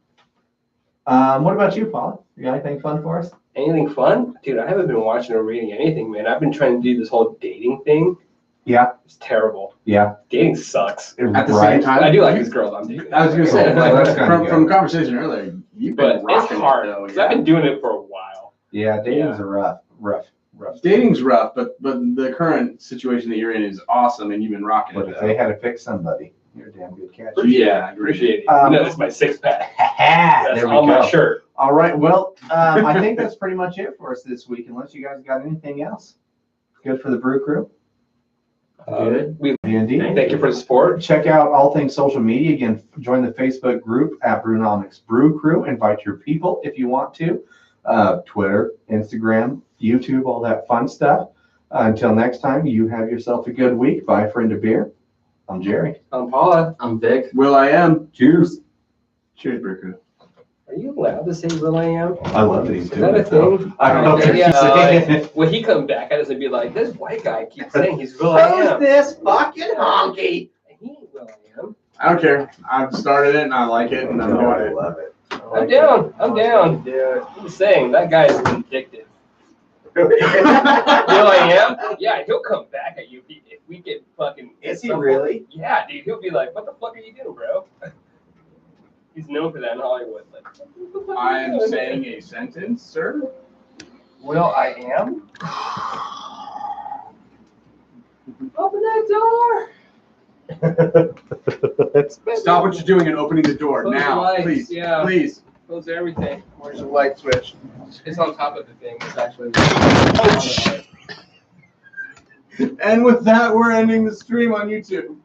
[SPEAKER 2] What about you, Paul? You got anything fun for us?
[SPEAKER 4] Anything fun? Dude, I haven't been watching or reading anything, man. I've been trying to do this whole dating thing.
[SPEAKER 2] Yeah.
[SPEAKER 4] It's terrible.
[SPEAKER 2] Yeah.
[SPEAKER 4] Dating sucks.
[SPEAKER 1] At the
[SPEAKER 2] Right.
[SPEAKER 1] same time,
[SPEAKER 4] I do like this girl I'm dating.
[SPEAKER 1] I was gonna say,
[SPEAKER 2] Well, that's kinda
[SPEAKER 1] from
[SPEAKER 2] good.
[SPEAKER 1] the conversation earlier, you've
[SPEAKER 4] But
[SPEAKER 1] been
[SPEAKER 4] it's
[SPEAKER 1] rocking
[SPEAKER 4] hard,
[SPEAKER 1] it though.
[SPEAKER 4] because I've been doing it for a while.
[SPEAKER 2] Yeah, dating's
[SPEAKER 4] Yeah.
[SPEAKER 2] a rough.
[SPEAKER 1] Dating's rough, but the current situation that you're in is awesome, and you've been rocking
[SPEAKER 2] But
[SPEAKER 1] it.
[SPEAKER 2] if they had to pick somebody, you're a damn good catch.
[SPEAKER 4] Yeah, appreciate it.
[SPEAKER 2] Um,
[SPEAKER 4] You know, it's my six pack.
[SPEAKER 2] There
[SPEAKER 4] That's
[SPEAKER 2] we
[SPEAKER 4] on my
[SPEAKER 2] go.
[SPEAKER 4] shirt.
[SPEAKER 2] All right. Well, I think that's pretty much it for us this week, unless you guys got anything else. Good for the Brew Crew.
[SPEAKER 3] Good.
[SPEAKER 4] We
[SPEAKER 2] D&D.
[SPEAKER 4] thank you for the support.
[SPEAKER 2] Check out all things social media. Again, join the Facebook group at Brewnomics Brew Crew. Invite your people if you want to. Twitter, Instagram, YouTube, all that fun stuff. Until next time, you have yourself a good week. Buy a friend a beer. I'm Jerry.
[SPEAKER 4] I'm Paula.
[SPEAKER 3] I'm Vic.
[SPEAKER 1] Will I am.
[SPEAKER 2] Cheers.
[SPEAKER 1] Cheers, Brew Crew.
[SPEAKER 4] Are you allowed to say Will I Am?
[SPEAKER 2] I love that he's
[SPEAKER 4] Is
[SPEAKER 2] doing
[SPEAKER 4] that a
[SPEAKER 2] it. though.
[SPEAKER 4] thing?
[SPEAKER 2] I don't know if
[SPEAKER 4] Yeah,
[SPEAKER 2] he's saying it.
[SPEAKER 4] When he comes back at us and be like, this white guy keeps saying he's Will I Am.
[SPEAKER 1] this fucking honky?
[SPEAKER 4] He ain't Will I Am.
[SPEAKER 1] I don't care. I've started it and I like it and I'm
[SPEAKER 2] No, I
[SPEAKER 1] doing it.
[SPEAKER 2] love it.
[SPEAKER 4] I'm down. I'm down. I'm just saying, that guy is vindictive. Will I Am? Yeah, he'll come back at you if we get fucking.
[SPEAKER 1] Is he really?
[SPEAKER 4] Yeah, dude. He'll be like, what the fuck are you doing, bro? He's known for that in Hollywood. Like, what the fuck are
[SPEAKER 1] I
[SPEAKER 4] you
[SPEAKER 1] am
[SPEAKER 4] doing?
[SPEAKER 1] saying a sentence, sir.
[SPEAKER 4] Will I Am? Open that door.
[SPEAKER 1] Stop what you're doing and opening the door
[SPEAKER 4] Close the
[SPEAKER 1] now,
[SPEAKER 4] lights,
[SPEAKER 1] please.
[SPEAKER 4] yeah.
[SPEAKER 1] Please.
[SPEAKER 4] Close everything.
[SPEAKER 1] Where's the light switch?
[SPEAKER 4] It's on top of the thing. It's actually.
[SPEAKER 1] Oh, shit. And with that, we're ending the stream on YouTube.